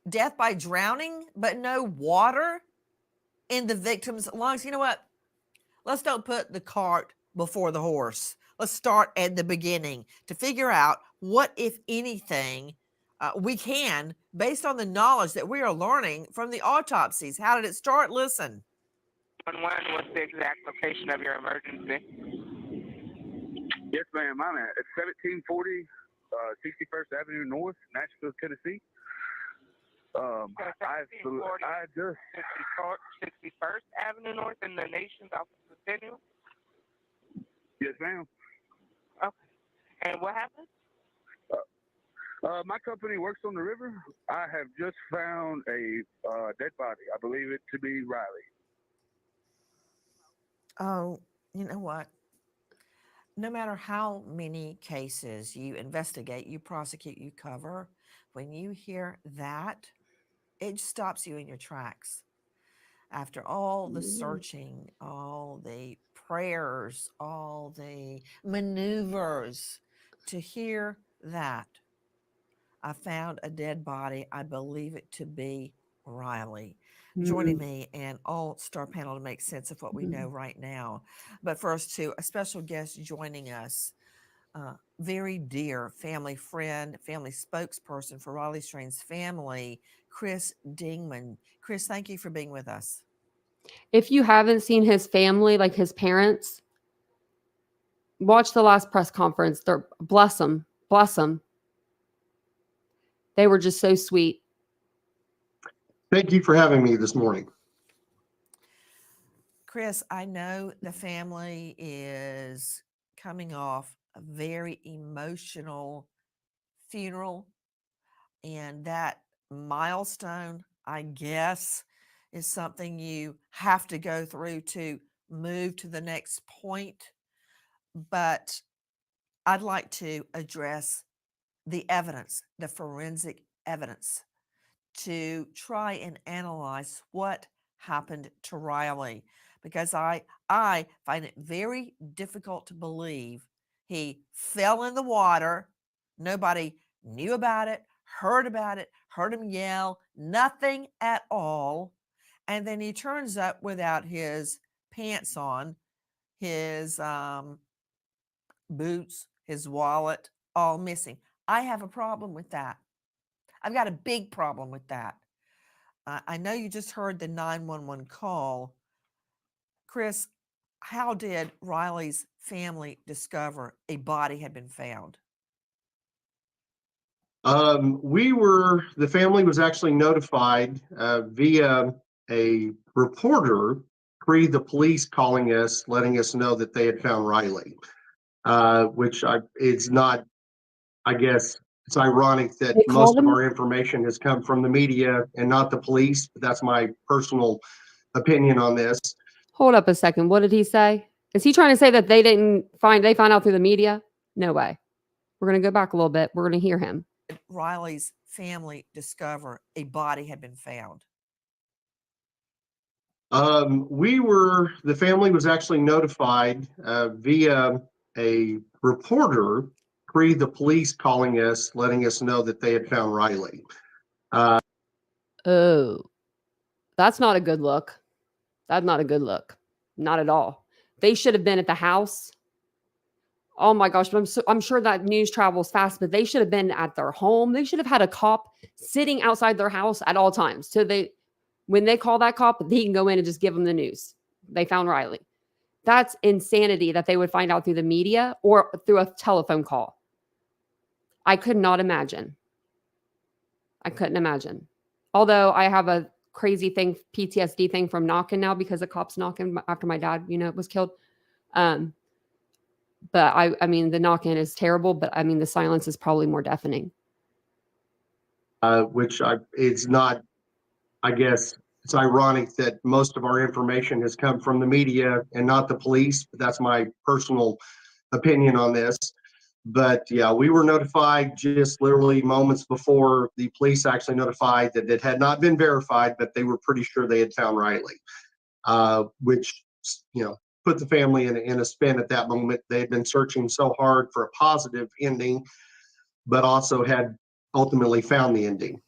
Death by drowning, but no water in the victim's lungs. You know what? Let's don't put the cart before the horse. Let's start at the beginning to figure out what, if anything, we can, based on the knowledge that we are learning from the autopsies. How did it start? Listen. What's the exact location of your emergency? Yes, ma'am. I'm at 1740 61st Avenue North, Nashville, Tennessee. I just 61st Avenue North in the nation's office of Centennial? Yes, ma'am. Okay. And what happened? My company works on the river. I have just found a dead body. I believe it to be Riley. Oh, you know what? No matter how many cases you investigate, you prosecute, you cover, when you hear that, it stops you in your tracks. After all the searching, all the prayers, all the maneuvers, to hear that, I found a dead body. I believe it to be Riley. Joining me and all-star panel to make sense of what we know right now. But first, to a special guest joining us, very dear family friend, family spokesperson for Riley Strain's family, Chris Dingman. Chris, thank you for being with us. If you haven't seen his family, like his parents, watch the last press conference. They're bless them. They were just so sweet. Thank you for having me this morning. Chris, I know the family is coming off a very emotional funeral, and that milestone, I guess, is something you have to go through to move to the next point. But I'd like to address the evidence, the forensic evidence, to try and analyze what happened to Riley, because I find it very difficult to believe he fell in the water. Nobody knew about it, heard him yell, nothing at all. And then he turns up without his pants on, his boots, his wallet, all missing. I have a problem with that. I've got a big problem with that. I know you just heard the 911 call. Chris, how did Riley's family discover a body had been found? The family was actually notified via a reporter pre the police calling us, letting us know that they had found Riley, it's not, I guess it's ironic that They most called of him. our information has come from the media and not the police, but that's my personal opinion on this. Hold up a second. What did he say? Is he trying to say that they found out through the media? No way. We're going to go back a little bit. We're going to hear him. Riley's family discover a body had been found? The family was actually notified via a reporter pre the police calling us, letting us know that they had found Riley. Oh, that's not a good look. That's not a good look. Not at all. They should have been at the house. Oh my gosh, but I'm sure that news travels fast, but they should have been at their home. They should have had a cop sitting outside their house at all times. So when they call that cop, he can go in and just give them the news. They found Riley. That's insanity that they would find out through the media or through a telephone call. I could not imagine. I couldn't imagine. Although I have a crazy thing, PTSD thing from knocking now because the cops knocking after my dad, was killed. But I mean, the knock-in is terrible, but I mean, the silence is probably more deafening. It's not, I guess it's ironic that most of our information has come from the media and not the police, but that's my personal opinion on this. But yeah, we were notified just literally moments before the police actually notified that it had not been verified, but they were pretty sure they had found Riley, which, put the family in a spin at that moment. They had been searching so hard for a positive ending, but also had ultimately found the ending.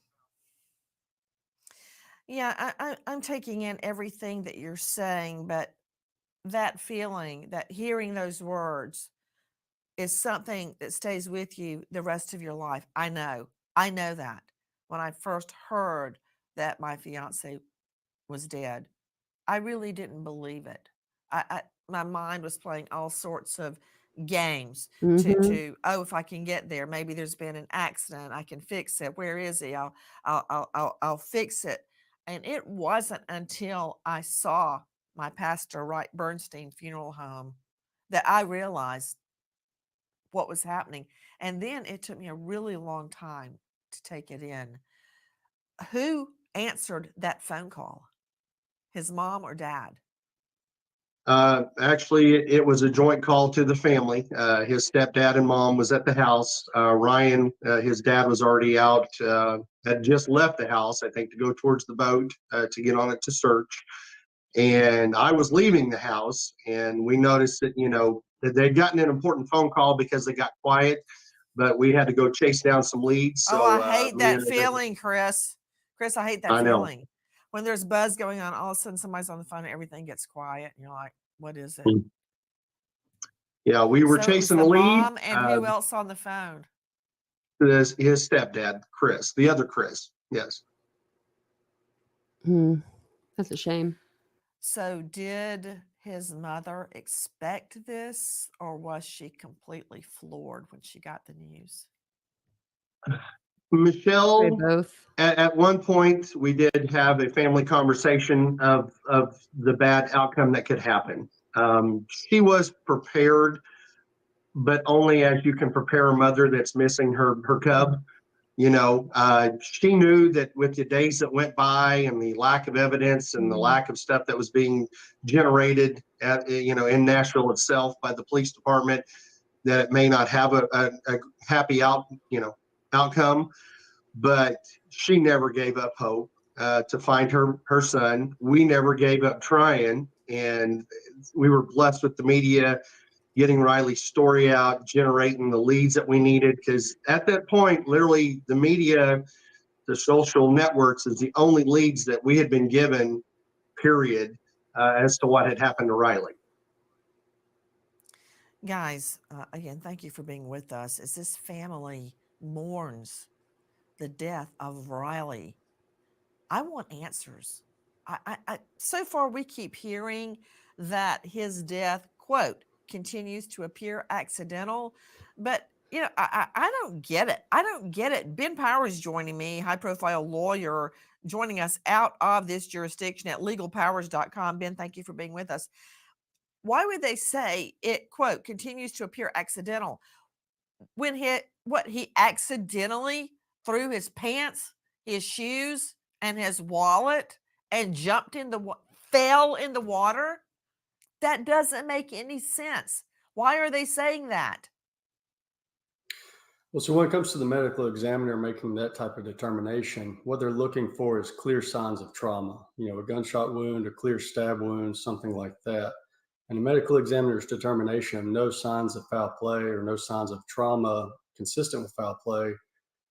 Yeah, I'm taking in everything that you're saying, but that feeling, that hearing those words is something that stays with you the rest of your life. I know that. When I first heard that my fiance was dead, I really didn't believe it. My mind was playing all sorts of games if I can get there, maybe there's been an accident, I can fix it. Where is he? I'll fix it. And it wasn't until I saw my pastor Wright Bernstein funeral home that I realized what was happening. And then it took me a really long time to take it in. Who answered that phone call? His mom or dad? Actually, it was a joint call to the family. His stepdad and mom was at the house. Ryan, his dad, was already out, had just left the house, I think, to go towards the boat to get on it to search. And I was leaving the house, and we noticed that, that they'd gotten an important phone call because they got quiet, but we had to go chase down some leads. So, I hate that feeling, Chris. Chris, I hate that feeling. When there's buzz going on, all of a sudden somebody's on the phone and everything gets quiet, and you're like, what is it? Yeah, we were chasing the lead. Mom and who else on the phone? His stepdad, Chris, the other Chris. Yes. That's a shame. So did his mother expect this, or was she completely floored when she got the news? Michelle, both. At one point, we did have a family conversation of the bad outcome that could happen. She was prepared, but only as you can prepare a mother that's missing her cub. She knew that with the days that went by and the lack of evidence and the lack of stuff that was being generated in Nashville itself by the police department, that it may not have a happy outcome. But she never gave up hope to find her son. We never gave up trying, and we were blessed with the media getting Riley's story out, generating the leads that we needed. Because at that point, literally, the media, the social networks, is the only leads that we had been given, period, as to what had happened to Riley. Guys, again, thank you for being with us. As this family mourns the death of Riley. I want answers. So far, we keep hearing that his death, quote, continues to appear accidental. But, you know, I don't get it. I don't get it. Ben Powers joining me, high profile lawyer, joining us out of this jurisdiction at legalpowers.com. Ben, thank you for being with us. Why would they say it, quote, continues to appear accidental when he accidentally threw his pants, his shoes, and his wallet and fell in the water? That doesn't make any sense. Why are they saying that? Well, so when it comes to the medical examiner making that type of determination, what they're looking for is clear signs of trauma, you know, a gunshot wound, a clear stab wound, something like that. And the medical examiner's determination of no signs of foul play or no signs of trauma consistent with foul play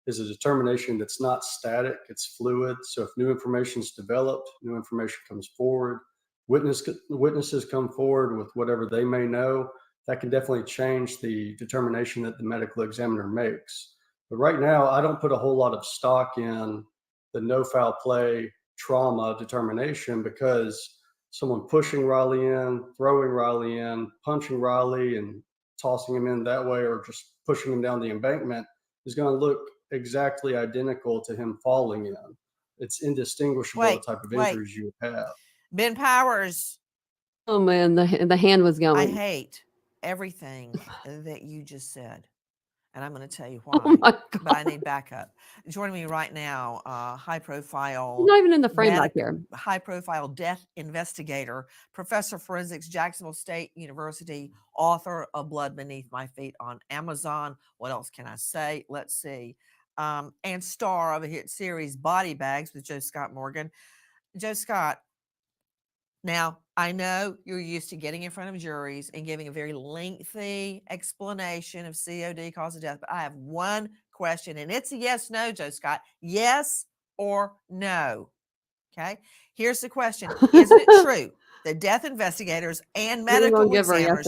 is a determination that's not static, it's fluid. So if new information is developed, new information comes forward, witnesses come forward with whatever they may know, that can definitely change the determination that the medical examiner makes. But right now, I don't put a whole lot of stock in the no foul play trauma determination, because someone pushing Riley in, throwing Riley in, punching Riley and tossing him in that way, or just pushing him down the embankment is going to look exactly identical to him falling in. It's indistinguishable the type of injuries you would have. Ben Powers. Oh man, the hand was going. I hate everything that you just said, and I'm going to tell you why. Oh my God. But I need backup. Joining me right now, high profile. He's not even in the frame back here. High profile death investigator, professor of forensics, Jacksonville State University, author of Blood Beneath My Feet on Amazon. What else can I say? Let's see. And star of a hit series, Body Bags, with Joe Scott Morgan. Joe Scott, now, I know you're used to getting in front of juries and giving a very lengthy explanation of COD, cause of death, but I have one question, and it's a yes, no, Joe Scott. Yes or no? Okay. Here's the question. Isn't it true that death investigators and medical examiners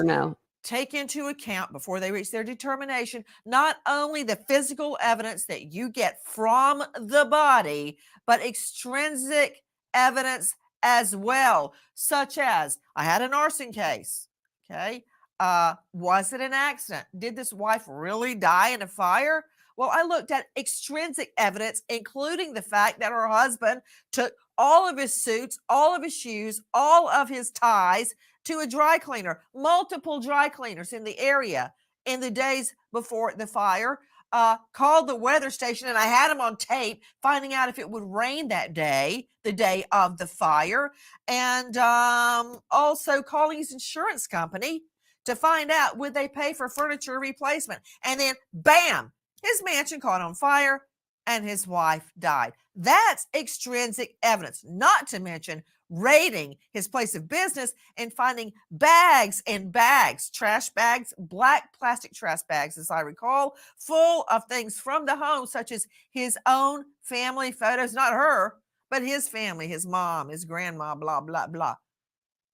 take into account, before they reach their determination, not only the physical evidence that you get from the body, but extrinsic evidence as well, such as, I had an arson case. Okay. Was it an accident? Did this wife really die in a fire? Well, I looked at extrinsic evidence, including the fact that her husband took all of his suits, all of his shoes, all of his ties to a dry cleaner, multiple dry cleaners in the area in the days before the fire. Called the weather station, and I had him on tape, finding out if it would rain that day, the day of the fire, and also calling his insurance company to find out would they pay for furniture replacement. And then, bam, his mansion caught on fire, and his wife died. That's extrinsic evidence, not to mention raiding his place of business and finding bags and bags, trash bags, black plastic trash bags, as I recall, full of things from the home, such as his own family photos, not her, but his family, his mom, his grandma, blah, blah, blah.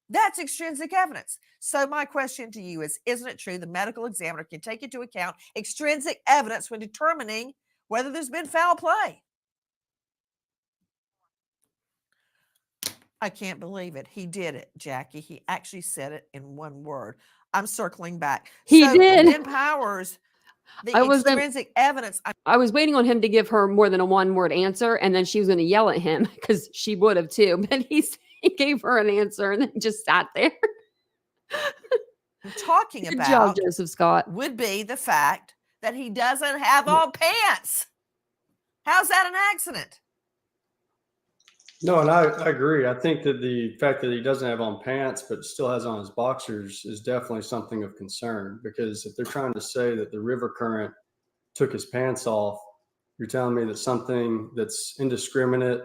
That's extrinsic evidence. So my question to you is, isn't it true the medical examiner can take into account extrinsic evidence when determining whether there's been foul play? I can't believe it. He did it, Jackie. He actually said it in one word. I'm circling back. He did. Ben Powers, the extrinsic evidence. I was waiting on him to give her more than a one-word answer, and then she was going to yell at him because she would have too. But he gave her an answer and then just sat there. I'm talking Good about job, Joseph Scott. Would be the fact that he doesn't have on pants. How's that an accident? No, and I agree. I think that the fact that he doesn't have on pants but still has on his boxers is definitely something of concern, because if they're trying to say that the river current took his pants off, you're telling me that something that's indiscriminate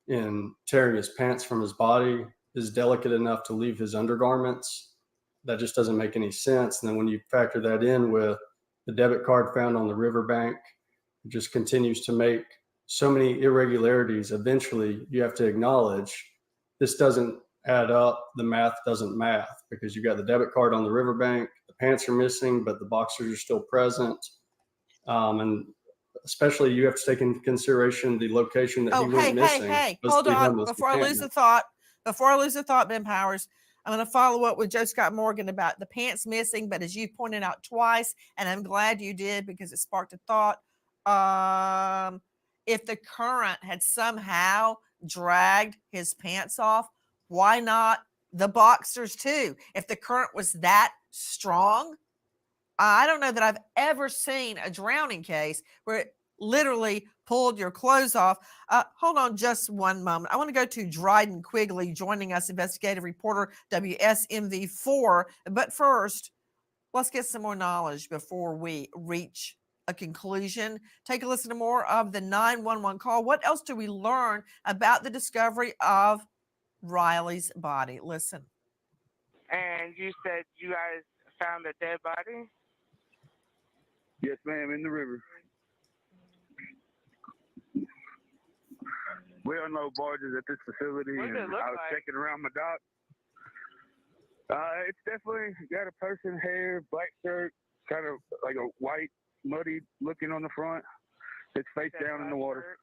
in tearing his pants from his body is delicate enough to leave his undergarments. That just doesn't make any sense. And then when you factor that in with the debit card found on the riverbank, it just continues to make so many irregularities. Eventually you have to acknowledge this doesn't add up. The math doesn't math, because you got the debit card on the riverbank, the pants are missing, but the boxers are still present. And especially you have to take into consideration the location that he Oh, went hey, missing. hey, was hold the on. homeless Before I lose the encampment. thought, Ben Powers, I'm going to follow up with Joe Scott Morgan about the pants missing, but as you pointed out twice, and I'm glad you did because it sparked a thought. If the current had somehow dragged his pants off, why not the boxers too? If the current was that strong, I don't know that I've ever seen a drowning case where it literally pulled your clothes off. Hold on just one moment. I want to go to Dryden Quigley joining us, investigative reporter, WSMV4. But first, let's get some more knowledge before we reach a conclusion. Take a listen to more of the 911 call. What else do we learn about the discovery of Riley's body? Listen. And you said you guys found a dead body? Yes, ma'am, in the river. We unload barges at this facility, What does it and look I was like? checking around my dock. It's definitely got a person, hair, black shirt, kind of like a white, muddy looking on the front. It's face down in the water.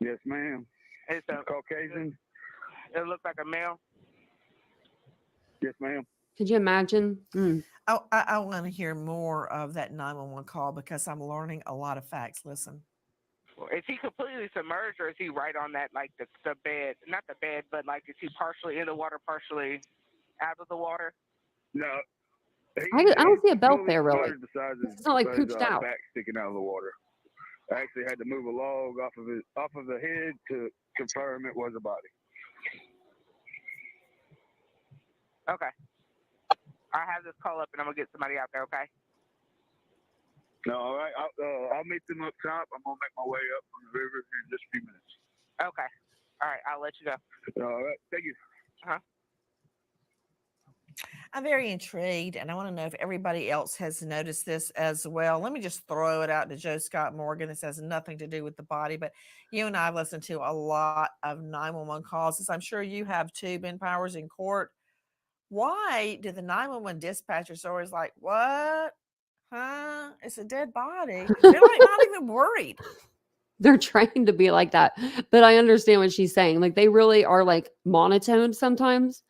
Shirt? Yes, ma'am. It's a Caucasian. It looked like a male. Yes, ma'am. Could you imagine? I want to hear more of that 911 call because I'm learning a lot of facts. Listen. Is he completely submerged, or is he right on that, like the bed? Not the bed, but like is he partially in the water, partially out of the water? No. I don't see a belt fully there, really. submerged besides his- It's not like besides, pooched out. back sticking out of the water. I actually had to move a log off of the head to confirm it was a body. Okay. I have this call up, and I'm gonna get somebody out there. Okay. No, all right. I'll meet them up top. I'm gonna make my way up from the river in just a few minutes. Okay. All right. I'll let you go. All right. Thank you. I'm very intrigued, and I want to know if everybody else has noticed this as well. Let me just throw it out to Joe Scott Morgan. This has nothing to do with the body, but you and I have listened to a lot of 911 calls, as I'm sure you have too, Ben Powers, in court. Why do the 911 dispatchers always like, what? Huh? It's a dead body. They're like not even worried. They're trained to be like that. But I understand what she's saying. Like they really are like monotone sometimes.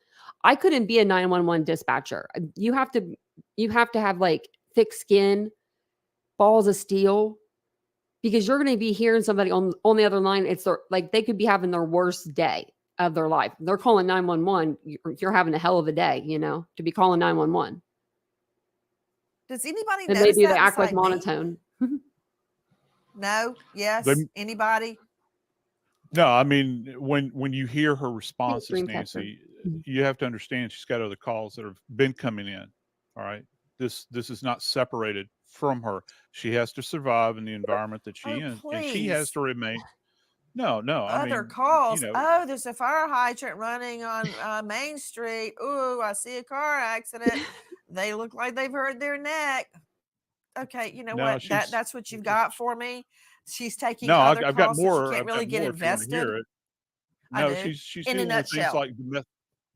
I couldn't be a 911 dispatcher. You have to have like thick skin, balls of steel, because you're going to be hearing somebody on the other line. It's like they could be having their worst day of their life. They're calling 911. You're having a hell of a day, to be calling 911. Does anybody And notice maybe that they act like beside me? monotone. No? Yes? They- Anybody? No, I mean, when you hear her responses, Dreamcatcher. Nancy, you have to understand she's got other calls that have been coming in. All right. This is not separated from her. She has to survive in the environment that she's in, and she has Please. to remain. No, I Other mean, calls. Oh, there's a fire hydrant running on Main Street. Ooh, I see a car accident. They look like they've hurt their neck. Okay, you know No, what? she's- That's what you've got for me. She's taking no, other I've got calls, so more. she can't I've really got get more if you want to invested. hear it. I No, do. she's In a dealing with things nutshell. like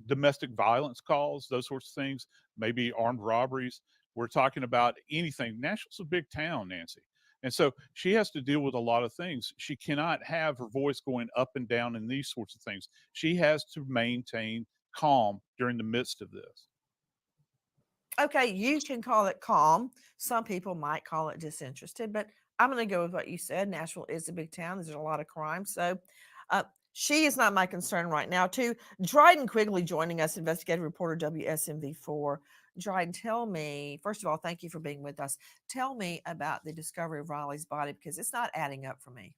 domestic violence calls, those sorts of things, maybe armed robberies. We're talking about anything. Nashville's a big town, Nancy. And so she has to deal with a lot of things. She cannot have her voice going up and down in these sorts of things. She has to maintain calm during the midst of this. Okay, you can call it calm. Some people might call it disinterested, but I'm going to go with what you said. Nashville is a big town. There's a lot of crime. So she is not my concern right now. Too, Dryden Quigley joining us, investigative reporter, WSMV4. Dryden, tell me, first of all, thank you for being with us. Tell me about the discovery of Riley's body because it's not adding up for me.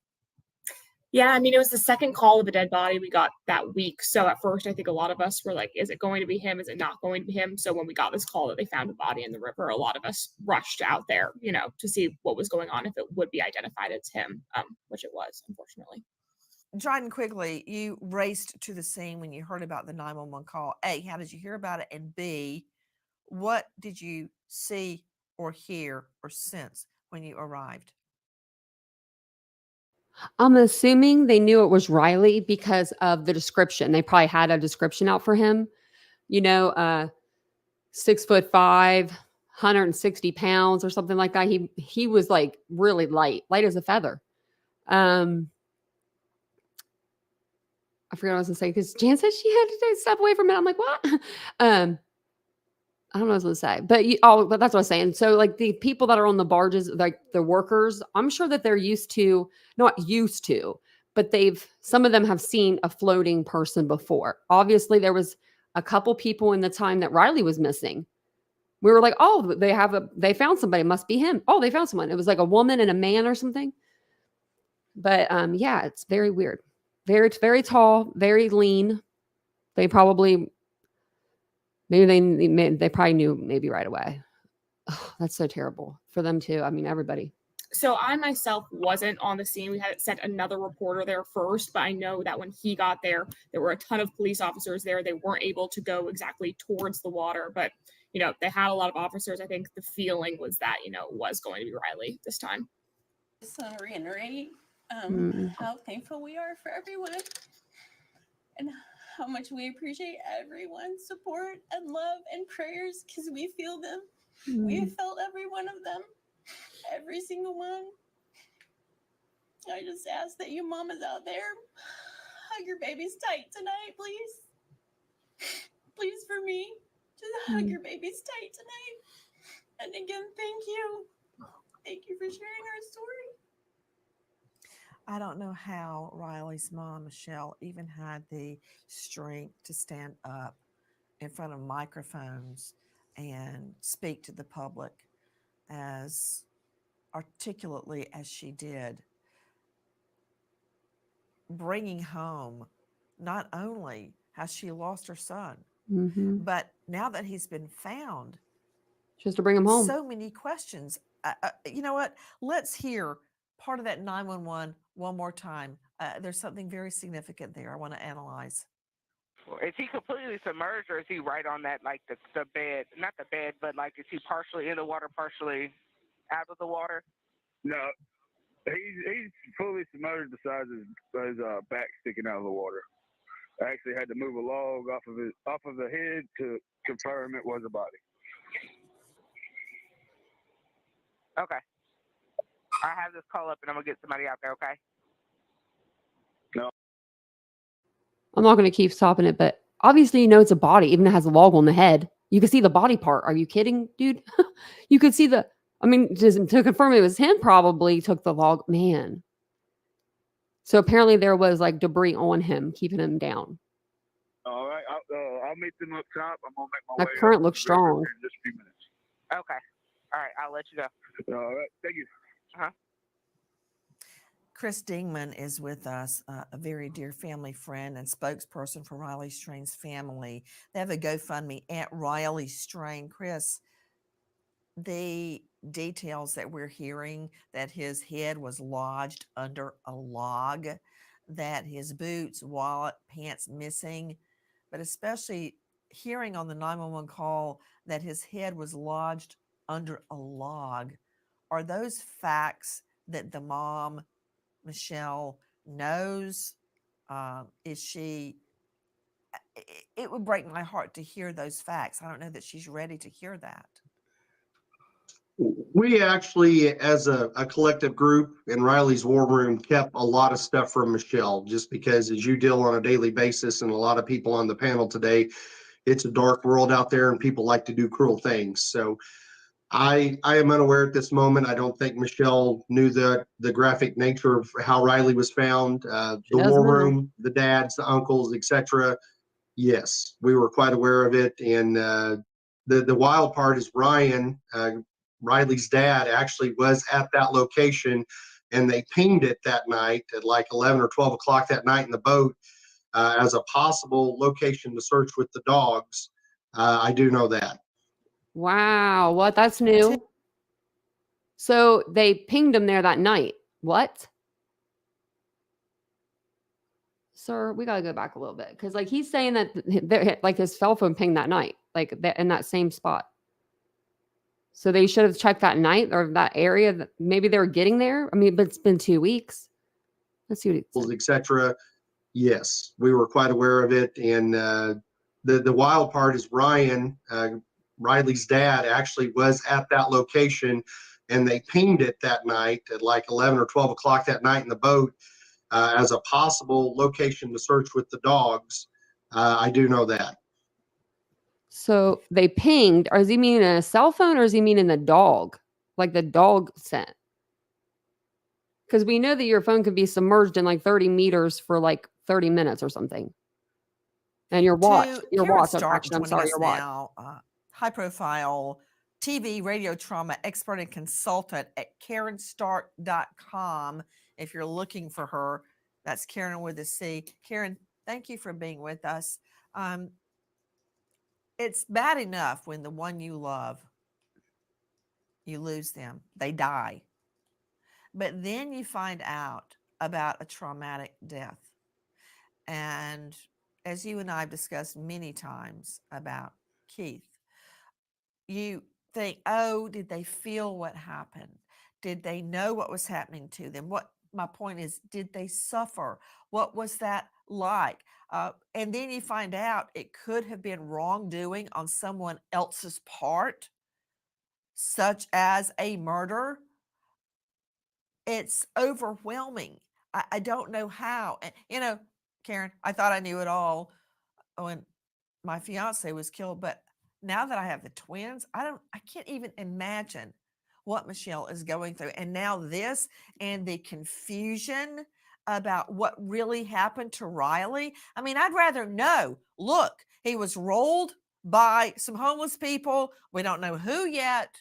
Yeah, I mean, it was the second call of a dead body we got that week. So at first, I think a lot of us were like, is it going to be him? Is it not going to be him? So when we got this call that they found a body in the river, a lot of us rushed out there, to see what was going on, if it would be identified as him, which it was, unfortunately. Dryden Quigley, you raced to the scene when you heard about the 911 call. A, how did you hear about it? And B, what did you see or hear or sense when you arrived? I'm assuming they knew it was Riley because of the description. They probably had a description out for him. 6'5", 160 pounds or something like that. He was like really light as a feather. I forgot what I was gonna say because Jan said she had to step away from it. I'm like, what? I don't know what I was gonna say, but that's what I was saying. So like the people that are on the barges, like the workers, I'm sure that they're not used to, but some of them have seen a floating person before. Obviously, there was a couple people in the time that Riley was missing. We were like, oh, they found somebody. It must be him. Oh, they found someone. It was like a woman and a man or something. But yeah, it's very weird. Very, very tall, very lean. They probably. Maybe they probably knew maybe right away. Oh, that's so terrible for them too. I mean, everybody. So I myself wasn't on the scene. We had sent another reporter there first, but I know that when he got there were a ton of police officers there. They weren't able to go exactly towards the water, but they had a lot of officers. I think the feeling was that, it was going to be Riley this time. Just want to reiterate how thankful we are for everyone and how much we appreciate everyone's support and love and prayers because we feel them. We felt every one of them, every single one. I just ask that you mamas out there hug your babies tight tonight, please. Please, for me, just hug your babies tight tonight. And again, thank you. Thank you for sharing our story. I don't know how Riley's mom, Michelle, even had the strength to stand up in front of microphones and speak to the public as articulately as she did, bringing home not only has she lost her son, but now that he's been found, just to bring him home. So many questions. You know what? Let's hear part of that 911 one more time. There's something very significant there I want to analyze. Is he completely submerged, or is he right on that, like the bed? Not the bed, but like is he partially in the water, partially out of the water? No, he's fully submerged besides his back sticking out of the water. I actually had to move a log off of the head to confirm it was a body. Okay. I have this call up, and I'm gonna get somebody out there. Okay. No. I'm not going to keep stopping it, but obviously, it's a body, even if it has a log on the head. You can see the body part. Are you kidding, dude? You could see just to confirm it was him, probably took the log. Man. So apparently there was like debris on him, keeping him down. All right. I'll meet them up top. I'm going to make my way That current up looks the river strong. in just a few minutes. Okay. All right. I'll let you go. All right. Thank you. Chris Dingman is with us, a very dear family friend and spokesperson for Riley Strain's family. They have a GoFundMe at Riley Strain. Chris, the details that we're hearing, that his head was lodged under a log, that his boots, wallet, pants missing, but especially hearing on the 911 call that his head was lodged under a log. Are those facts that the mom, Michelle, knows? Is she? It would break my heart to hear those facts. I don't know that she's ready to hear that. We actually, as a collective group in Riley's War Room, kept a lot of stuff from Michelle, just because as you deal on a daily basis, and a lot of people on the panel today, it's a dark world out there and people like to do cruel things. So I am unaware at this moment. I don't think Michelle knew the graphic nature of how Riley was found. The War Room, the dads, the uncles, etc. Yes, we were quite aware of it. And the wild part is Ryan, Riley's dad, actually was at that location, and they pinged it that night at like 11 or 12 o'clock that night in the boat as a possible location to search with the dogs. I do know that. Wow. What? That's new. So they pinged him there that night. What? Sir, we got to go back a little bit. Because like he's saying that like his cell phone pinged that night, like in that same spot. So they should have checked that night or that area that maybe they were getting there. I mean, but it's been 2 weeks. Let's see what it says. Etc. Yes, we were quite aware of it. And the wild part is Ryan, Riley's dad actually was at that location, and they pinged it that night at like 11 or 12 o'clock that night in the boat as a possible location to search with the dogs. I do know that. So they pinged. Or is he meaning a cell phone, or is he meaning the dog? Like the dog sent? Because we know that your phone could be submerged in like 30 meters for like 30 minutes or something. And your watch, Karen Stark actually, I'm joining sorry, us your watch. now, high-profile TV, radio trauma expert and consultant at KarenStark.com. If you're looking for her, that's Karen with a C. Karen, thank you for being with us. It's bad enough when the one you love, you lose them, they die. But then you find out about a traumatic death. And as you and I have discussed many times about Keith, you think, oh, did they feel what happened? Did they know what was happening to them? What my point is, did they suffer? What was that like? And then you find out it could have been wrongdoing on someone else's part, such as a murder. It's overwhelming. I don't know how. And, Karen, I thought I knew it all when my fiance was killed, but now that I have the twins, I can't even imagine what Michelle is going through. And now this and the confusion about what really happened to Riley. I mean, I'd rather know, look, he was rolled by some homeless people. We don't know who yet,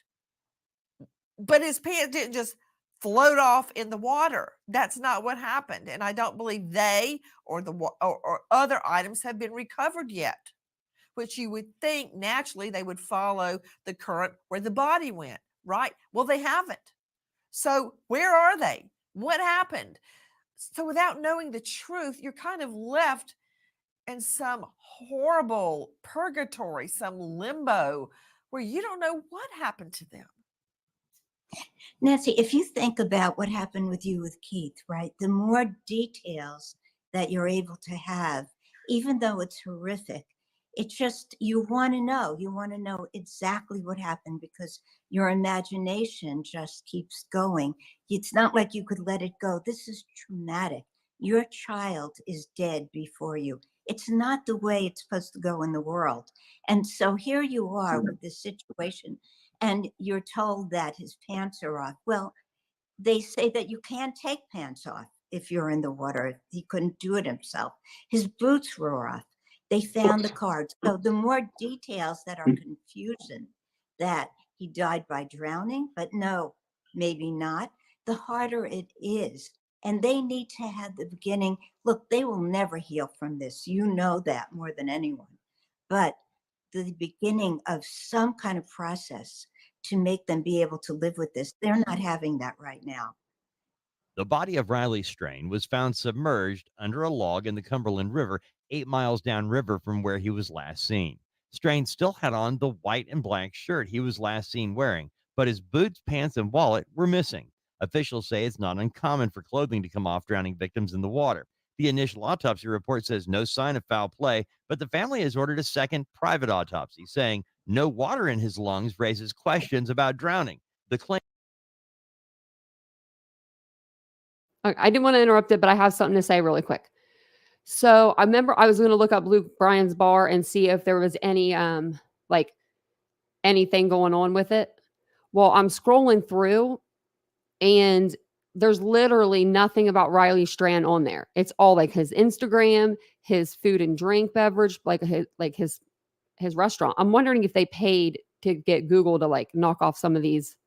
but his pants didn't just float off in the water. That's not what happened. And I don't believe they or or other items have been recovered yet, which you would think naturally they would follow the current where the body went, right? Well, they haven't. So where are they? What happened? So without knowing the truth, you're kind of left in some horrible purgatory, some limbo where you don't know what happened to them. Nancy, if you think about what happened with you with Keith, right, the more details that you're able to have, even though it's horrific, it's just, you want to know exactly what happened, because your imagination just keeps going. It's not like you could let it go. This is traumatic. Your child is dead before you. It's not the way it's supposed to go in the world. And so here you are with this situation, and you're told that his pants are off. Well, they say that you can't take pants off if you're in the water. He couldn't do it himself. His boots were off. They found the cards. So the more details that are confusion, that he died by drowning, but no, maybe not, the harder it is. And they need to have the beginning. Look, they will never heal from this. You know that more than anyone. But the beginning of some kind of process to make them be able to live with this, they're not having that right now. The body of Riley Strain was found submerged under a log in the Cumberland River, 8 miles downriver from where he was last seen. Strain still had on the white and black shirt he was last seen wearing, but his boots, pants, and wallet were missing. Officials say it's not uncommon for clothing to come off drowning victims in the water. The initial autopsy report says no sign of foul play, but the family has ordered a second private autopsy, saying no water in his lungs raises questions about drowning. The claim. I didn't want to interrupt it, but I have something to say really quick. So I remember I was going to look up Luke Bryan's bar and see if there was any, like anything going on with it. Well, I'm scrolling through and there's literally nothing about Riley Strand on there. It's all like his Instagram, his food and drink beverage, like his restaurant. I'm wondering if they paid to get Google to like knock off some of these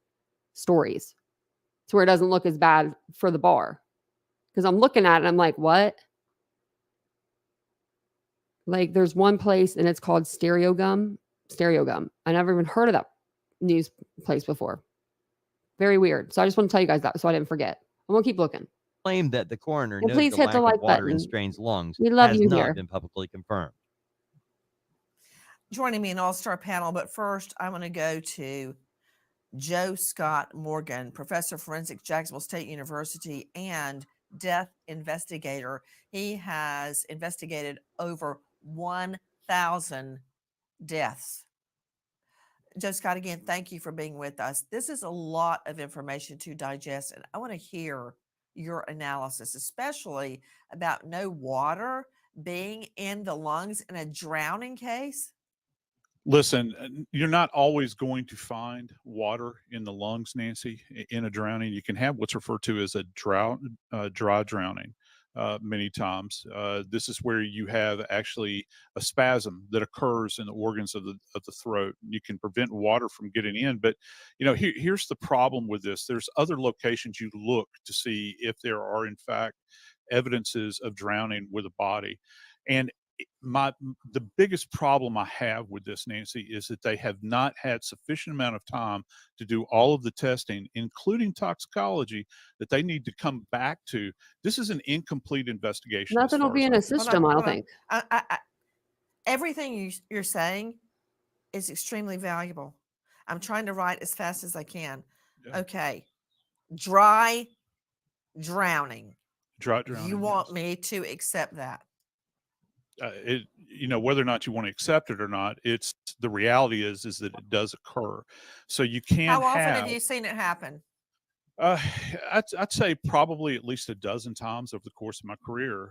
stories to where it doesn't look as bad for the bar. Because I'm looking at it and I'm like, what? Like there's one place and it's called Stereo Gum. I never even heard of that news place before. Very weird. So I just want to tell you guys that so I didn't forget. I'm going to keep looking. Claim that the coroner And noted please the hit lack the of like water in button. Strain's lungs We love has you not here. been publicly confirmed. Joining me an all-star panel, but first I want to go to Joe Scott Morgan, professor of forensics, Jacksonville State University, and death investigator. He has investigated over 1,000 deaths. Joe Scott, again, thank you for being with us. This is a lot of information to digest, and I want to hear your analysis, especially about no water being in the lungs in a drowning case. Listen, you're not always going to find water in the lungs, Nancy, in a drowning. You can have what's referred to as a dry drowning many times. This is where you have actually a spasm that occurs in the organs of the throat. You can prevent water from getting in. But, here's the problem with this. There's other locations you look to see if there are, in fact, evidences of drowning with a body. And the biggest problem I have with this, Nancy, is that they have not had sufficient amount of time to do all of the testing, including toxicology, that they need to come back to. This is an incomplete investigation. Nothing will be in a system, I don't think. Everything you're saying is extremely valuable. I'm trying to write as fast as I can. Yeah. Okay. Dry drowning. Dry drowning. You want me to accept that? Whether or not you want to accept it or not, it's the reality is that it does occur. So you can't. How often have you seen it happen? I'd say probably at least a dozen times over the course of my career.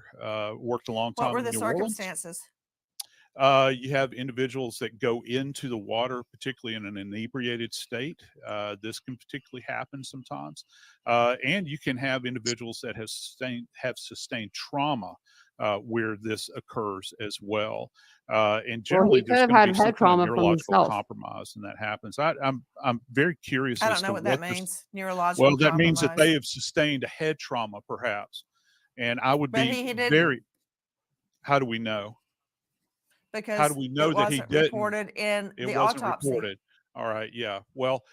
Worked a long time. What were the in New Orleans. circumstances? You have individuals that go into the water, particularly in an inebriated state. This can particularly happen sometimes. And you can have individuals that have sustained trauma where this occurs as well. And generally, well, he could have had head trauma from himself. Compromise, and that happens. I'm very curious. I don't as know to what that means. Neurological. Well, that means that they have sustained a head trauma, perhaps. And I would be he didn't. very. How do we know? Because how do we know that he didn't? Reported in it the wasn't autopsy. Reported. All right. Yeah. Well,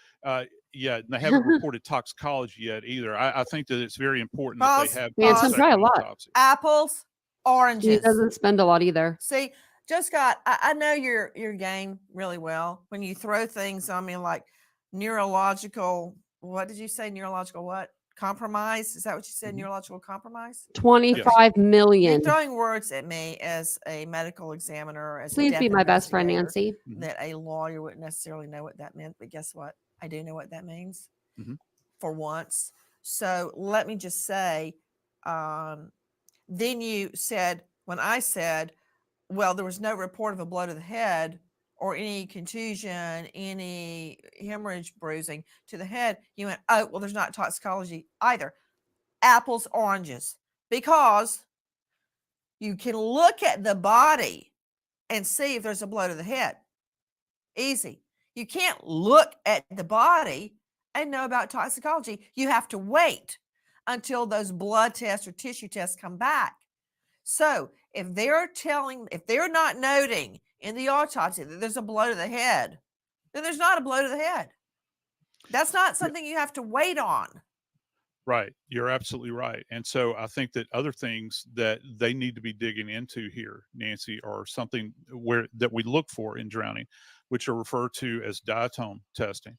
yeah, they haven't reported toxicology yet either. I think that it's very important that they have. Nancy, try a lot. Autopsy. Apples, oranges. He doesn't spend a lot either. See, Joe Scott, I know your game really well. When you throw things on me like neurological, what did you say? Neurological what? Compromise? Is that what you said? Neurological compromise? 25 million. You're throwing words at me as a medical examiner. As Please a be my best friend, Nancy. That a lawyer wouldn't necessarily know what that meant, but guess what? I do know what that means for once. So let me just say, then you said, when I said, well, there was no report of a blow to the head or any contusion, any hemorrhage, bruising to the head, you went, oh, well, there's not toxicology either. Apples, oranges, because you can look at the body and see if there's a blow to the head. Easy. You can't look at the body and know about toxicology. You have to wait until those blood tests or tissue tests come back. So if they're not noting in the autopsy that there's a blow to the head, then there's not a blow to the head. That's not something you have to wait on. Right. You're absolutely right. And so I think that other things that they need to be digging into here, Nancy, are something that we look for in drowning, which are referred to as diatom testing,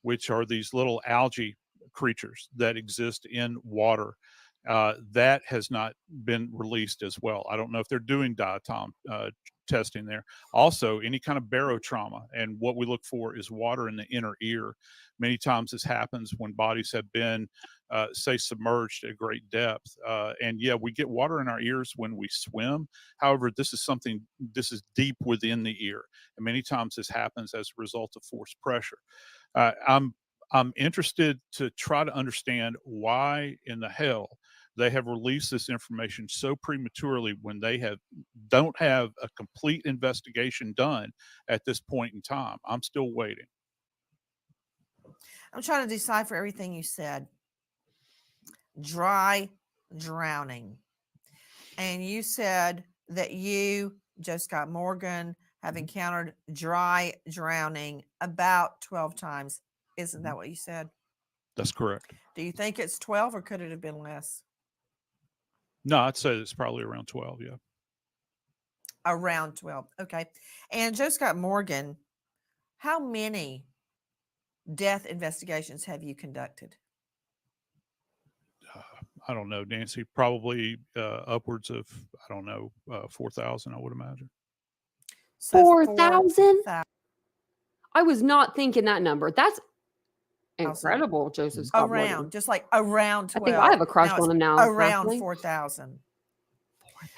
which are these little algae creatures that exist in water. That has not been released as well. I don't know if they're doing diatom testing there. Also, any kind of barotrauma, and what we look for is water in the inner ear. Many times this happens when bodies have been, say, submerged at great depth. And yeah, we get water in our ears when we swim. However, this is deep within the ear. And many times this happens as a result of forced pressure. I'm interested to try to understand why in the hell they have released this information so prematurely when they don't have a complete investigation done at this point in time. I'm still waiting. I'm trying to decipher everything you said. Dry drowning. And you said that you, Joe Scott Morgan, have encountered dry drowning about 12 times. Isn't that what you said? That's correct. Do you think it's 12 or could it have been less? No, I'd say it's probably around 12, yeah. Around 12, okay. And Joe Scott Morgan, how many death investigations have you conducted? I don't know, Nancy, probably upwards of, 4,000, I would imagine. So 4,000? I was not thinking that number. That's I'll say incredible, Joseph Scott around, Morgan. just like around 12. I think I have a crush Now on it's him now. around Actually. 4,000.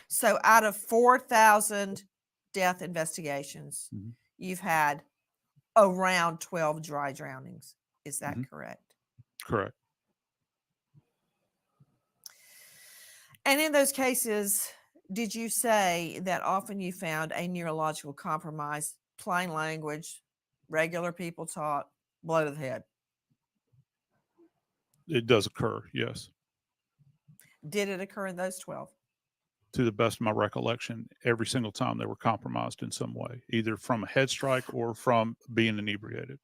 So out of 4,000 death investigations, you've had around 12 dry drownings. Is that correct? Correct. And in those cases, did you say that often you found a neurological compromise, plain language, regular people talk, blow to the head? It does occur, yes. Did it occur in those 12? To the best of my recollection, every single time they were compromised in some way, either from a head strike or from being inebriated.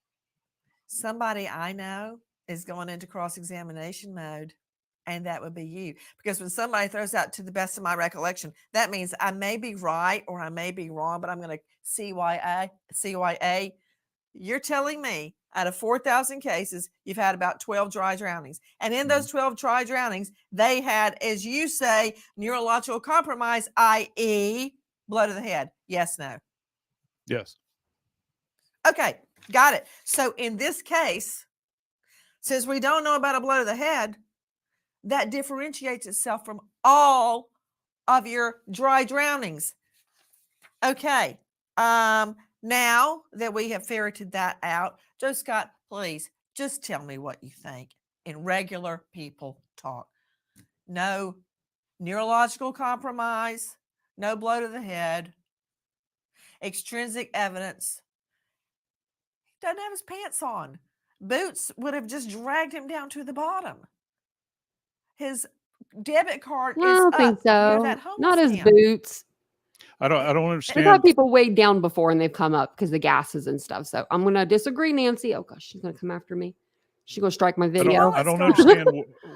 Somebody I know is going into cross-examination mode, and that would be you. Because when somebody throws out to the best of my recollection, that means I may be right or I may be wrong, but I'm going to CYA. You're telling me out of 4,000 cases, you've had about 12 dry drownings. And in those 12 dry drownings, they had, as you say, neurological compromise, i.e. blow to the head. Yes, no? Yes. Okay, got it. So in this case, since we don't know about a blow to the head, that differentiates itself from all of your dry drownings. Okay. Now that we have ferreted that out, Joe Scott, please just tell me what you think in regular people talk. No neurological compromise, no blow to the head, extrinsic evidence. He doesn't have his pants on. Boots would have just dragged him down to the bottom. His debit card I is don't up think near so. that homeless Not his man. boots. I don't They've understand. had people weighed down before and they've come up because the gases and stuff. So I'm going to disagree, Nancy. Oh gosh, she's going to come after me. She's going to strike my video. I don't understand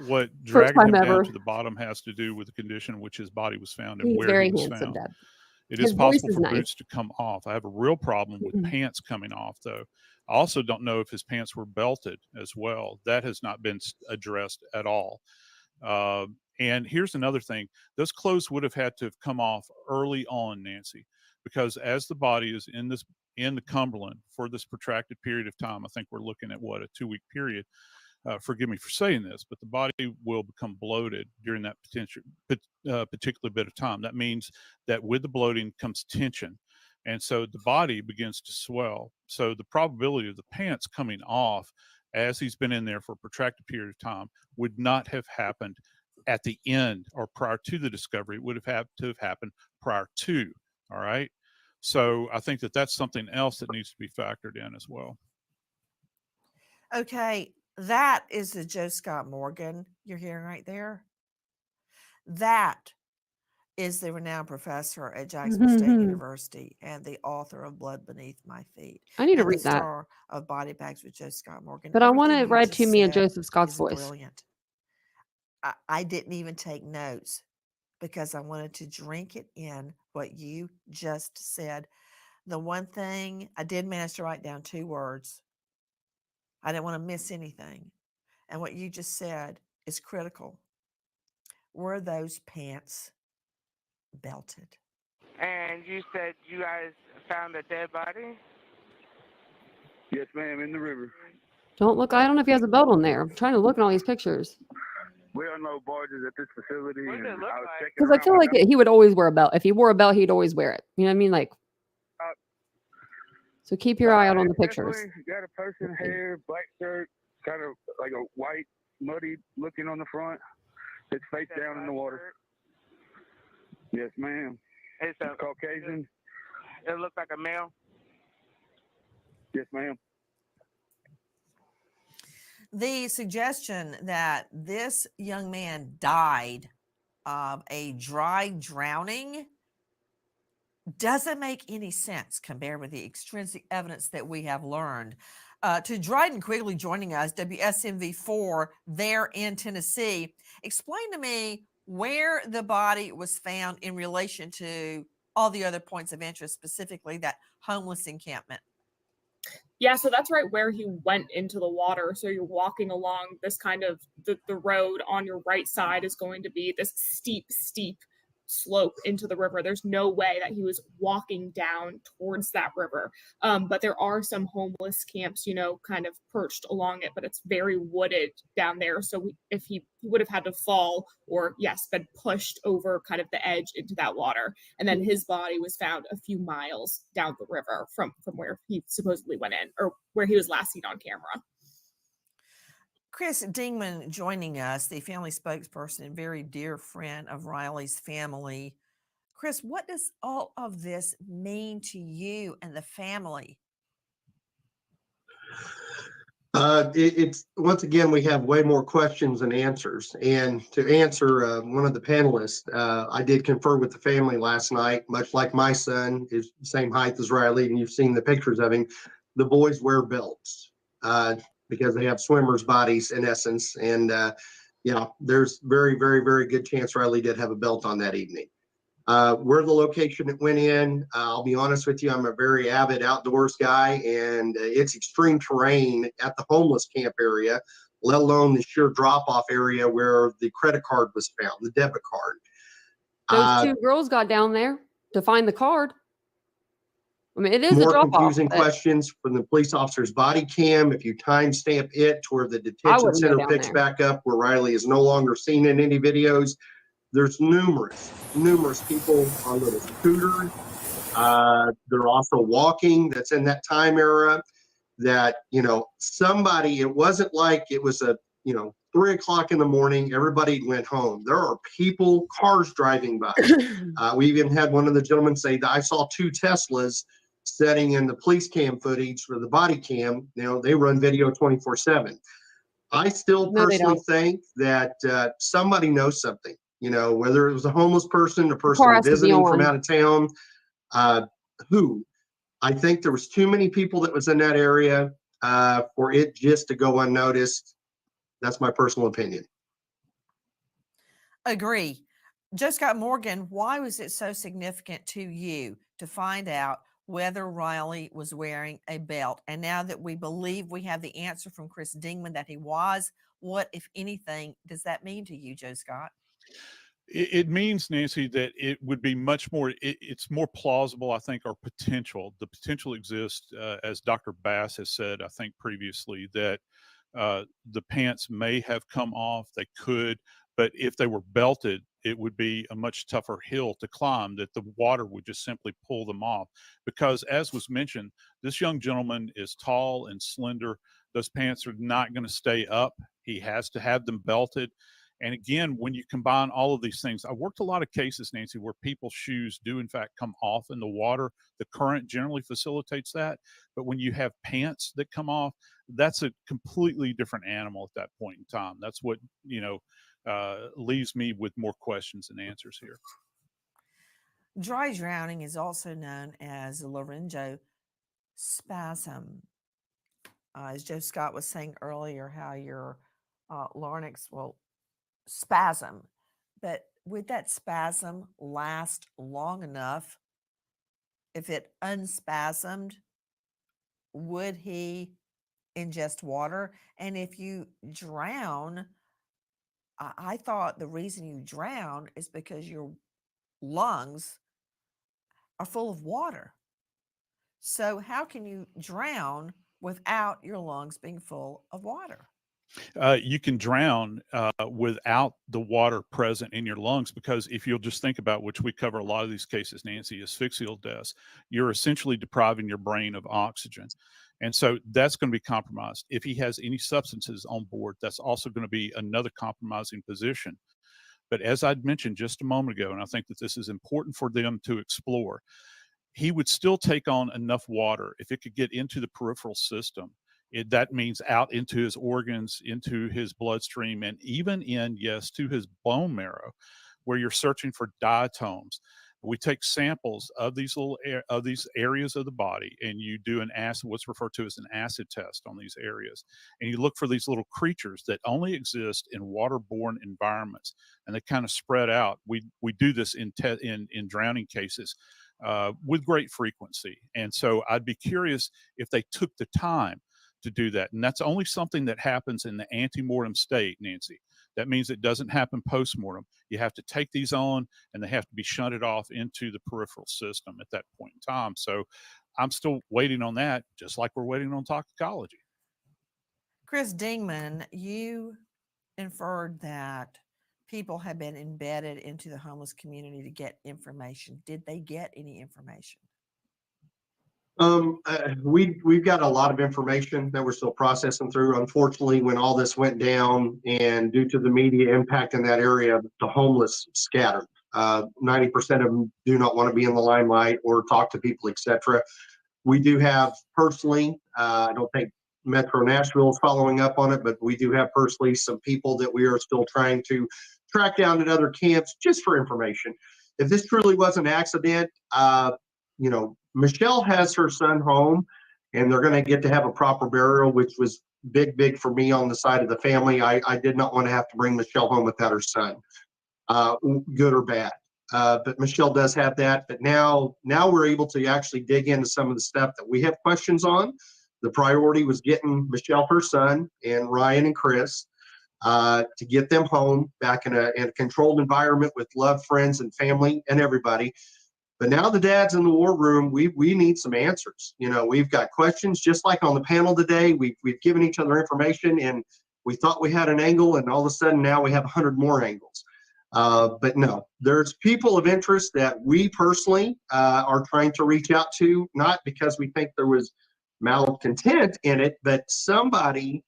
what First dragging time him ever. down to the bottom has to do with the condition in which his body was found and He's where very he was handsome, found. Deb. It His is voice possible is for nice. boots to come off. I have a real problem with pants coming off, though. I also don't know if his pants were belted as well. That has not been addressed at all. And here's another thing. Those clothes would have had to have come off early on, Nancy, because as the body is in the Cumberland for this protracted period of time, I think we're looking at a 2-week period. Forgive me for saying this, but the body will become bloated during that particular bit of time. That means that with the bloating comes tension. And so the body begins to swell. So the probability of the pants coming off as he's been in there for a protracted period of time would not have happened at the end or prior to the discovery. It would have had to have happened prior to. All right. So I think that that's something else that needs to be factored in as well. Okay, that is the Joe Scott Morgan you're hearing right there. That is the renowned professor at Jacksonville State University and the author of Blood Beneath My Feet. I need to and read the that. star of Body Bags with Joe Scott Morgan. But I want Everything it you read just to me in said Joseph Scott's is voice. brilliant. I didn't even take notes because I wanted to drink it in what you just said. The one thing I did manage to write down 2 words. I didn't want to miss anything. And what you just said is critical. Were those pants belted? And you said you guys found a dead body? Yes, ma'am, in the river. Don't look. I don't know if he has a belt on there. I'm trying to look at all these pictures We are no barges at this facility. What does it look like? because I feel like he would always wear a belt. If he wore a belt, he'd always wear it. You know what I mean? Like, so keep your eye out on the pictures. Got a person, hair, black shirt, kind of like a white, muddy looking on the front. It's face down in the water. Yes, ma'am. It's a Caucasian. It looks like a male. Yes, ma'am. The suggestion that this young man died of a dry drowning doesn't make any sense compared with the extrinsic evidence that we have learned. To Dryden Quigley joining us, WSMV4 there in Tennessee, explain to me where the body was found in relation to all the other points of interest, specifically that homeless encampment. Yeah, so that's right where he went into the water. So you're walking along this kind of the road on your right side is going to be this steep slope into the river. There's no way that he was walking down towards that river. But there are some homeless camps, kind of perched along it, but it's very wooded down there. So if he would have had to fall or, yes, been pushed over kind of the edge into that water. And then his body was found a few miles down the river from where he supposedly went in, or where he was last seen on camera. Chris Dingman joining us, the family spokesperson and very dear friend of Riley's family. Chris, what does all of this mean to you and the family? It's once again, we have way more questions than answers. And to answer one of the panelists, I did confer with the family last night. Much like my son is the same height as Riley, and you've seen the pictures of him. The boys wear belts because they have swimmers' bodies in essence. And there's very, very, very good chance Riley did have a belt on that evening. Where the location it went in, I'll be honest with you, I'm a very avid outdoors guy, and it's extreme terrain at the homeless camp area, let alone the sheer drop-off area where the credit card was found, the debit card. Those two girls got down there to find the card. I mean, it is more a drop-off. confusing questions from the police officer's body cam. If you timestamp it to where the detention center picks back up, where Riley is no longer seen in any videos, there's numerous people on little scooters. They're also walking. That's in that time era that, somebody, it wasn't like it was 3 o'clock in the morning, everybody went home. There are people, cars driving by. We even had one of the gentlemen say that I saw 2 Teslas setting in the police cam footage for the body cam. They run video 24/7. I still personally think that somebody knows something. Whether it was a homeless person, a person visiting from out of town, who. I think there was too many people that was in that area for it just to go unnoticed. That's my personal opinion. Agree. Joe Scott Morgan, why was it so significant to you to find out whether Riley was wearing a belt? And now that we believe we have the answer from Chris Dingman that he was, what, if anything, does that mean to you, Joe Scott? It means, Nancy, that it would be much more, it's more plausible, I think, the potential exists, as Dr. Bass has said, I think previously, that the pants may have come off, they could, but if they were belted, it would be a much tougher hill to climb, that the water would just simply pull them off. Because as was mentioned, this young gentleman is tall and slender. Those pants are not going to stay up. He has to have them belted. And again, when you combine all of these things, I worked a lot of cases, Nancy, where people's shoes do in fact come off in the water. The current generally facilitates that. But when you have pants that come off, that's a completely different animal at that point in time. That's what, leaves me with more questions than answers here. Dry drowning is also known as laryngospasm. As Joe Scott was saying earlier, how your larynx will spasm, but would that spasm last long enough? If it unspasmed, would he ingest water? And if you drown, I thought the reason you drown is because your lungs are full of water. So how can you drown without your lungs being full of water? You can drown without the water present in your lungs, because if you'll just think about, which we cover a lot of these cases, Nancy, asphyxial deaths, you're essentially depriving your brain of oxygen. And so that's going to be compromised. If he has any substances on board, that's also going to be another compromising position. But as I'd mentioned just a moment ago, and I think that this is important for them to explore, he would still take on enough water if it could get into the peripheral system. That means out into his organs, into his bloodstream, and even in, yes, to his bone marrow, where you're searching for diatoms. We take samples of these areas of the body, and you do an acid, what's referred to as an acid test on these areas, and you look for these little creatures that only exist in waterborne environments, and they kind of spread out. We do this in drowning cases with great frequency, and so I'd be curious if they took the time to do that. And that's only something that happens in the antemortem state, Nancy. That means it doesn't happen post-mortem. You have to take these on, and they have to be shunted off into the peripheral system at that point in time. So I'm still waiting on that, just like we're waiting on toxicology. Chris Dingman, you inferred that people have been embedded into the homeless community to get information. Did they get any information? We've got a lot of information that we're still processing through. Unfortunately, when all this went down and due to the media impact in that area, the homeless scattered. 90% of them do not want to be in the limelight or talk to people, etc. We do have personally, I don't think Metro Nashville is following up on it, but we do have personally some people that we are still trying to track down at other camps just for information. If this truly was an accident, Michelle has her son home, and they're going to get to have a proper burial, which was big for me on the side of the family. I did not want to have to bring Michelle home without her son, good or bad. But Michelle does have that. But now we're able to actually dig into some of the stuff that we have questions on. The priority was getting Michelle, her son, and Ryan and Chris to get them home back in a controlled environment with loved friends and family and everybody. But now the dad's in the war room. We need some answers. We've got questions, just like on the panel today. We've given each other information, and we thought we had an angle, and all of a sudden now we have 100 more angles. But no, there's people of interest that we personally are trying to reach out to, not because we think there was malcontent in it, but somebody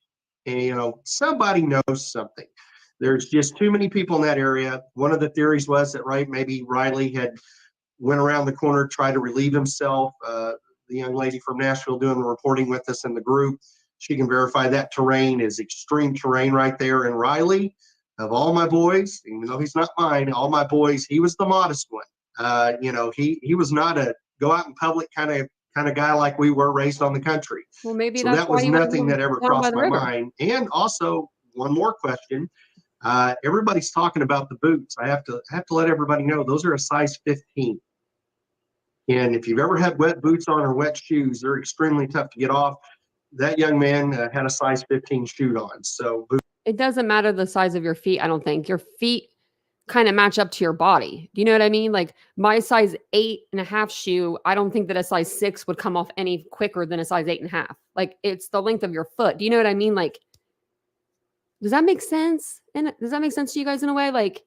knows something. There's just too many people in that area. One of the theories was that maybe Riley had went around the corner, tried to relieve himself. The young lady from Nashville doing the reporting with us in the group, she can verify that terrain is extreme terrain right there. And Riley, of all my boys, even though he's not mine, all my boys, he was the modest one. He was not a go out in public kind of guy like we were raised on the country. Well, maybe So that's that why was he went nothing that ever down by crossed the my river. mind. And also, one more question. Everybody's talking about the boots. I have to let everybody know those are a size 15. And if you've ever had wet boots on or wet shoes, they're extremely tough to get off. That young man had a size 15 shoe on. So It doesn't matter the size of your feet, I don't think. Your feet kind of match up to your body. Do you know what I mean? Like my size 8.5 shoe, I don't think that a size 6 would come off any quicker than a size 8.5. Like it's the length of your foot. Do you know what I mean? Like, does that make sense? And does that make sense to you guys in a way? Like,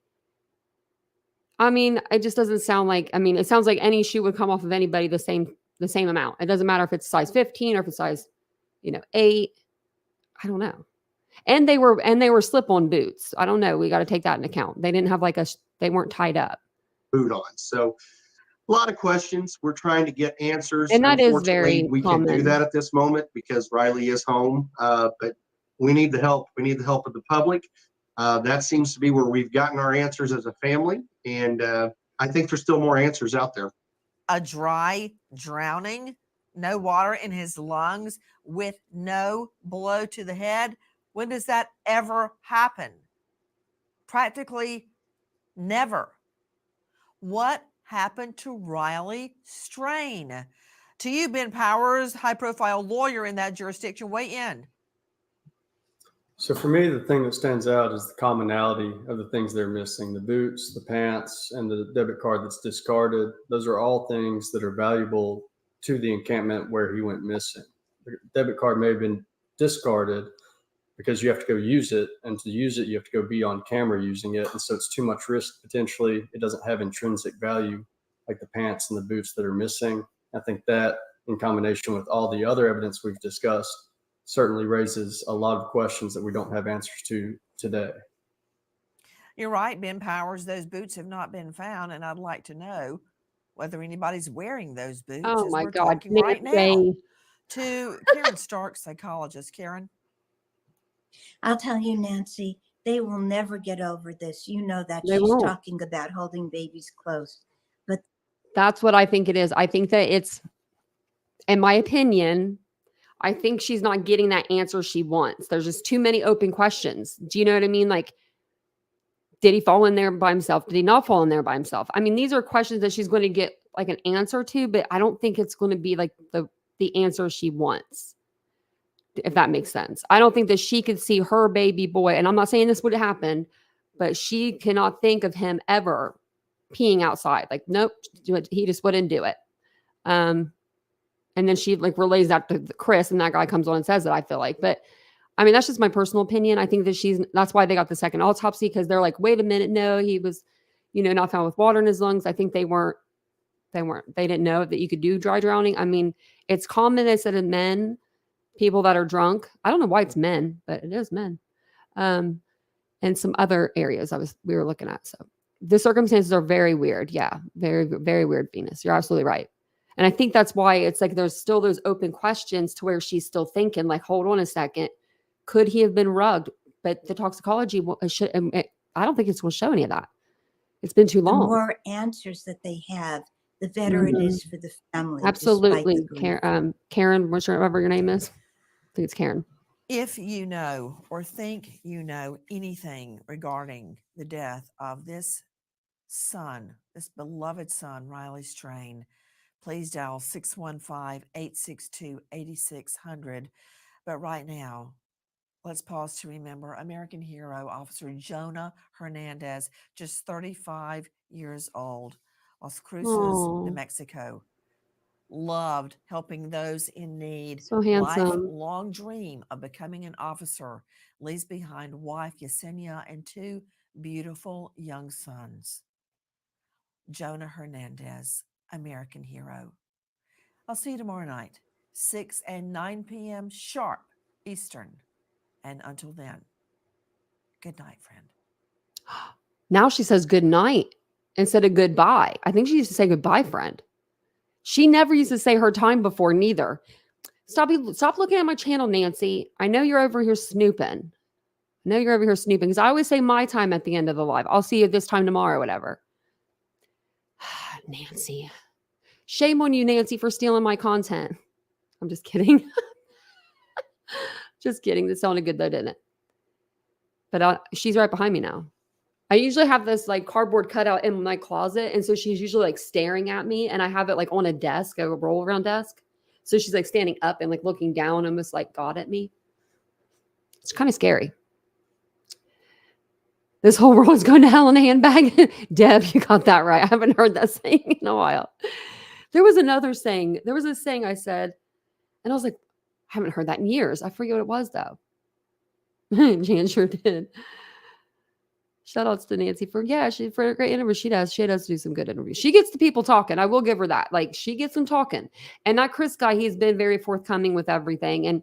it just doesn't sound like, it sounds like any shoe would come off of anybody the same amount. It doesn't matter if it's size 15 or if it's size, 8. I don't know. And they were slip-on boots. I don't know. We got to take that into account. They didn't have they weren't tied up. Boot on. So a lot of questions. We're trying to get answers. And that is Unfortunately, very we common. can't do that at this moment because Riley is home. But we need the help. We need the help of the public. That seems to be where we've gotten our answers as a family. And I think there's still more answers out there. A dry drowning, no water in his lungs with no blow to the head. When does that ever happen? Practically never. What happened to Riley Strain? To you, Ben Powers, high-profile lawyer in that jurisdiction, weigh in. So for me, the thing that stands out is the commonality of the things they're missing: the boots, the pants, and the debit card that's discarded. Those are all things that are valuable to the encampment where he went missing. The debit card may have been discarded because you have to go use it, and to use it, you have to go be on camera using it. And so it's too much risk potentially. It doesn't have intrinsic value like the pants and the boots that are missing. I think that in combination with all the other evidence we've discussed certainly raises a lot of questions that we don't have answers to today. You're right, Ben Powers. Those boots have not been found, and I'd like to know whether anybody's wearing those boots. Oh as my we're God, talking right now. Nancy. To Karen Stark, psychologist. Karen? I'll tell you, Nancy, they will never get over this. You know that. They She's won't. talking about holding babies close. But That's what I think it is. I think that it's, in my opinion, I think she's not getting that answer she wants. There's just too many open questions. Do you know what I mean? Like, did he fall in there by himself? Did he not fall in there by himself? These are questions that she's going to get like an answer to, but I don't think it's going to be like the answer she wants. if that makes sense. I don't think that she could see her baby boy, and I'm not saying this would happen, but she cannot think of him ever peeing outside. Like, nope, he just wouldn't do it. And then she like relays that to Chris, and that guy comes on and says it, I feel like. But I mean, that's just my personal opinion. I think that that's why they got the second autopsy, because they're like, wait a minute, no, he was, not found with water in his lungs. I think they didn't know that you could do dry drowning. I mean, it's common, they said, in men, people that are drunk. I don't know why it's men, but it is men. And some other areas we were looking at. So the circumstances are very weird. Yeah. Very, very weird, Venus. You're absolutely right. And I think that's why it's like there's still those open questions to where she's still thinking, like, hold on a second. Could he have been rugged? But the toxicology I don't think it's going to show any of that. It's been too The long. more answers that they have, the better it is for the family. Absolutely. despite the grief. Karen, whatever your name is. I think it's Karen. If you know or think you know anything regarding the death of this son, this beloved son, Riley Strain, please dial 615-862-8600. But right now, let's pause to remember American hero Officer Jonah Hernandez, just 35 years old, Las Cruces, New Aw. Mexico. Loved helping those in need. So handsome. Lifelong dream of becoming an officer. Leaves behind wife Yesenia and 2 beautiful young sons. Jonah Hernandez, American hero. I'll see you tomorrow night, 6 and 9 p.m. sharp Eastern. And until then, good night, friend. Now she says good night instead of goodbye. I think she used to say goodbye, friend. She never used to say her time before, neither. Stop looking at my channel, Nancy. I know you're over here snooping. Because I always say my time at the end of the live. I'll see you this time tomorrow, whatever. Nancy. Shame on you, Nancy, for stealing my content. I'm just kidding. Just kidding. This sounded good though, didn't it? But she's right behind me now. I usually have this like cardboard cutout in my closet. And so she's usually like staring at me, and I have it like on a desk, a roll around desk. So she's like standing up and like looking down, almost like God at me. It's kind of scary. This whole world is going to hell in a handbag. Deb, you got that right. I haven't heard that saying in a while. There was another saying. There was a saying I said, and I was like, I haven't heard that in years. I forget what it was though. Jan sure did. Shout outs to Nancy for a great interview. She does do some good interviews. She gets the people talking. I will give her that. Like, she gets them talking. And that Chris guy, he's been very forthcoming with everything. And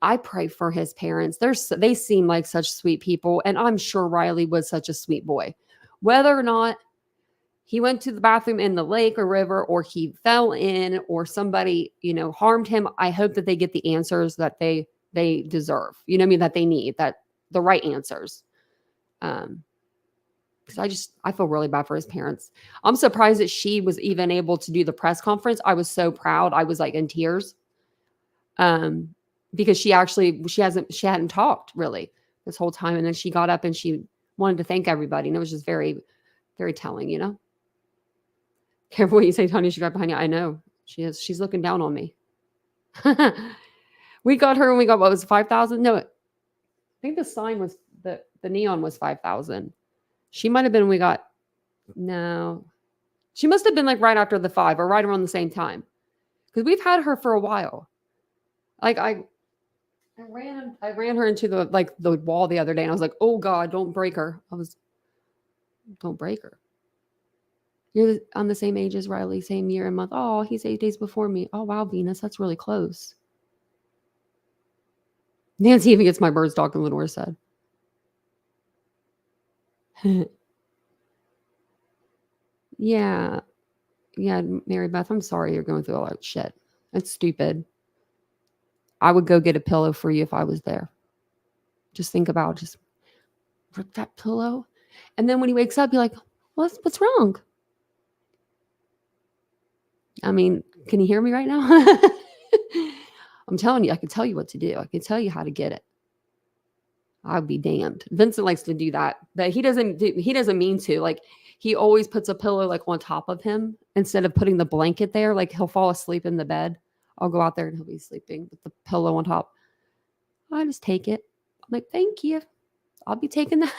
I pray for his parents. They seem like such sweet people. And I'm sure Riley was such a sweet boy. Whether or not he went to the bathroom in the lake or river, or he fell in, or somebody, harmed him, I hope that they get the answers that they deserve. You know what I mean? That they need, that the right answers. Because I feel really bad for his parents. I'm surprised that she was even able to do the press conference. I was so proud. I was like in tears. Because she hadn't talked really this whole time. And then she got up and she wanted to thank everybody. And it was just very, very telling, Careful what you say, Tanya. She's right behind you. I know she is. She's looking down on me. We got her when we got, what was it, 5,000? No, I think the sign was the neon was 5,000. She might have been, no, she must have been like right after the 5 or right around the same time. Because we've had her for a while. Like I ran her into the wall the other day, and I was like, oh God, don't break her. Don't break her. You're on the same age as Riley, same year and month. Oh, he's 8 days before me. Oh, wow, Venus, that's really close. Nancy even gets my birds talking, Lenore said. Yeah, Mary Beth, I'm sorry you're going through all that shit. That's stupid. I would go get a pillow for you if I was there. Just think about rip that pillow. And then when he wakes up, you're like, what's wrong? I mean, can you hear me right now? I'm telling you, I can tell you what to do. I can tell you how to get it. I'd be damned. Vincent likes to do that, but he doesn't mean to. Like, he always puts a pillow like on top of him instead of putting the blanket there. Like, he'll fall asleep in the bed. I'll go out there and he'll be sleeping with the pillow on top. I just take it. I'm like, thank you. I'll be taking that.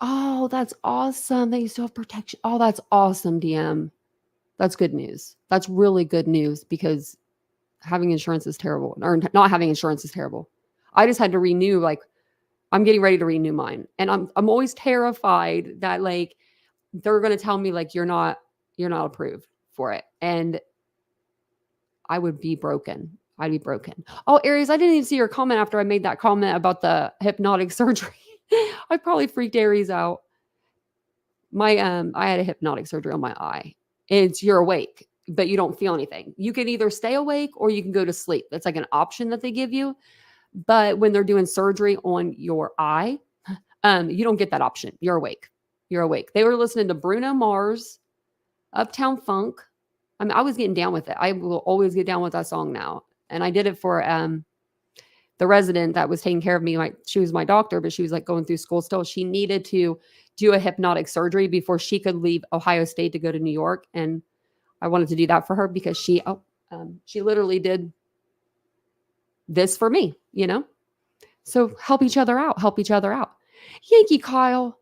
Oh, that's awesome. They still have protection. Oh, that's awesome, DM. That's good news. That's really good news because having insurance is terrible, or not having insurance is terrible. I just had to renew, like, I'm getting ready to renew mine. And I'm always terrified that like they're gonna tell me like you're not approved for it. And I would be broken. I'd be broken. Oh, Aries, I didn't even see your comment after I made that comment about the hypnotic surgery. I probably freaked Aries out. I had a hypnotic surgery on my eye. You're awake, but you don't feel anything. You can either stay awake or you can go to sleep. That's like an option that they give you. But when they're doing surgery on your eye, you don't get that option. You're awake. You're awake. They were listening to Bruno Mars, Uptown Funk. I mean, I was getting down with it. I will always get down with that song now. And I did it for the resident that was taking care of me. She was my doctor, but she was like going through school still. She needed to do a hypnotic surgery before she could leave Ohio State to go to New York. And I wanted to do that for her because she literally did this for me, you know? So help each other out. Help each other out. Yankee Kyle,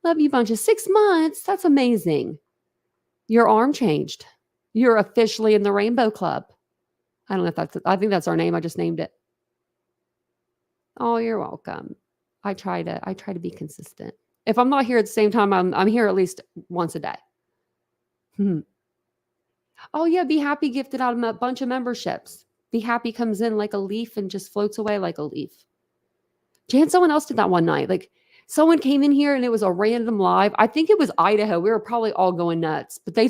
love you bunch of 6 months. That's amazing. Your arm changed. You're officially in the Rainbow Club. I don't know if I think that's our name. I just named it. Oh, you're welcome. I try to be consistent. If I'm not here at the same time, I'm here at least once a day. Oh yeah, Be Happy gifted out a bunch of memberships. Be Happy comes in like a leaf and just floats away like a leaf. Jan, someone else did that one night. Like someone came in here and it was a random live. I think it was Idaho. We were probably all going nuts, but they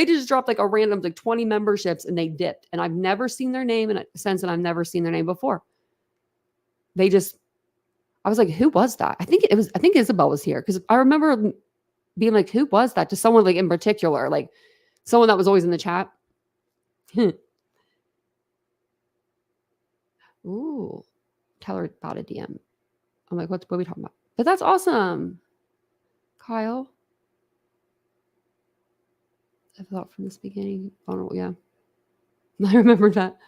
just dropped like a random like 20 memberships and they dipped. And I've never seen their name since, and I've never seen their name before. I was like, who was that? I think Isabel was here because I remember being like, who was that? To someone like in particular, like someone that was always in the chat. Ooh, tell her about a DM. I'm like, what are we talking about? But that's awesome, Kyle. I thought from this beginning. Oh yeah, I remember that.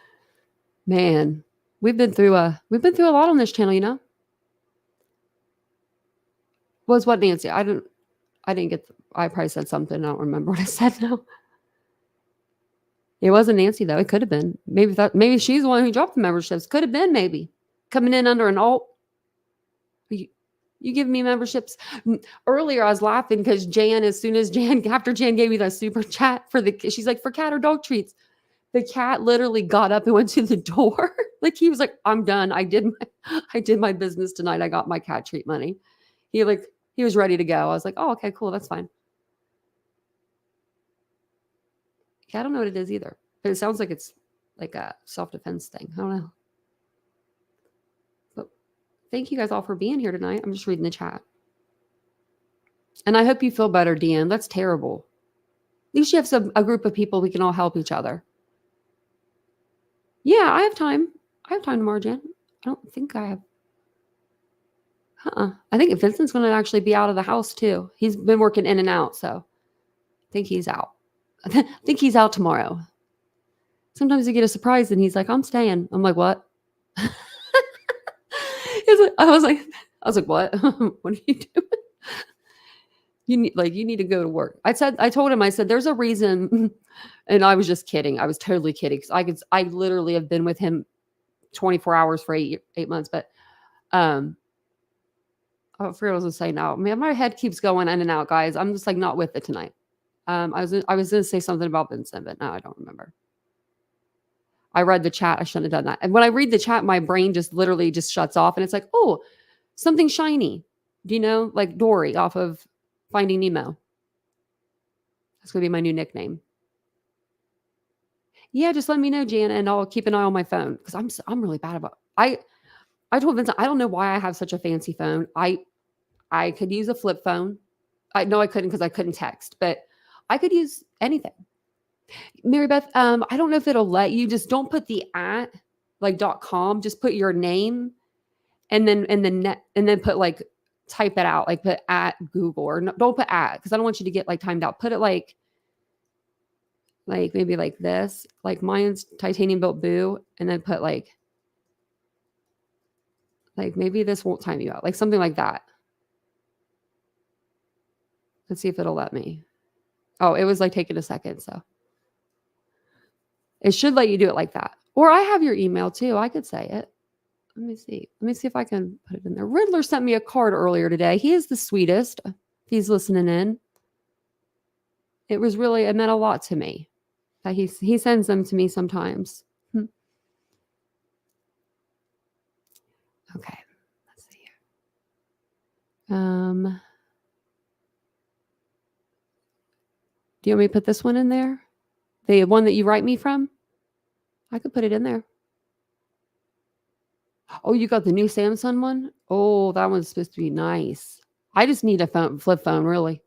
Man, we've been through a lot on this channel, you know. Was what, Nancy? I didn't get. I probably said something. I don't remember what I said now. It wasn't Nancy though. It could have been. Maybe she's the one who dropped the memberships. Could have been maybe coming in under an alt. You give me memberships. Earlier, I was laughing because after Jan gave me that super chat she's like, for cat or dog treats. The cat literally got up and went to the door. Like he was like, I'm done. I did my business tonight. I got my cat treat money. He was ready to go. I was like, oh, okay, cool. That's fine. Yeah, I don't know what it is either. But it sounds like it's like a self-defense thing. I don't know. But thank you guys all for being here tonight. I'm just reading the chat. And I hope you feel better, Deanne. That's terrible. At least you have a group of people we can all help each other. Yeah, I have time. I have time tomorrow, Jan. I don't think I have. I think Vincent's going to actually be out of the house too. He's been working in and out, so I think he's out. I think he's out tomorrow. Sometimes you get a surprise and he's like, I'm staying. I'm like, what? I was like, what? What are you doing? You need to go to work. I told him, I said, there's a reason. And I was just kidding. I was totally kidding. Because I literally have been with him 24 hours for 8 months. But I forget what I was going to say now. Man, my head keeps going in and out, guys. I'm just like not with it tonight. I was going to say something about Vincent, but now I don't remember. I read the chat. I shouldn't have done that. And when I read the chat, my brain just literally just shuts off. And it's like, oh, something shiny. Do you know? Like Dory off of Finding Nemo. That's going to be my new nickname. Yeah, just let me know, Jana, and I'll keep an eye on my phone. Because I'm really bad about it. I told Vincent, I don't know why I have such a fancy phone. I could use a flip phone. I know I couldn't because I couldn't text, but I could use anything. Mary Beth, I don't know if it'll let you. Just don't put the @ like .com. Just put your name and then put like type it out, like put @ Google or no, don't put @ because I don't want you to get like timed out. Put it like like maybe like this. Like mine's TitaniumBuilt Boo, and then put like maybe this won't time you out, like something like that. Let's see if it'll let me. Oh, it was like taking a second, so it should let you do it like that. Or I have your email too. I could say it. Let me see. Let me see if I can put it in there. Riddler sent me a card earlier today. He is the sweetest. If he's listening in. It meant a lot to me. That he sends them to me sometimes. Okay. Let's see here. Do you want me to put this one in there? The one that you write me from? I could put it in there. Oh, you got the new Samsung one? Oh, that one's supposed to be nice. I just need a flip phone, really.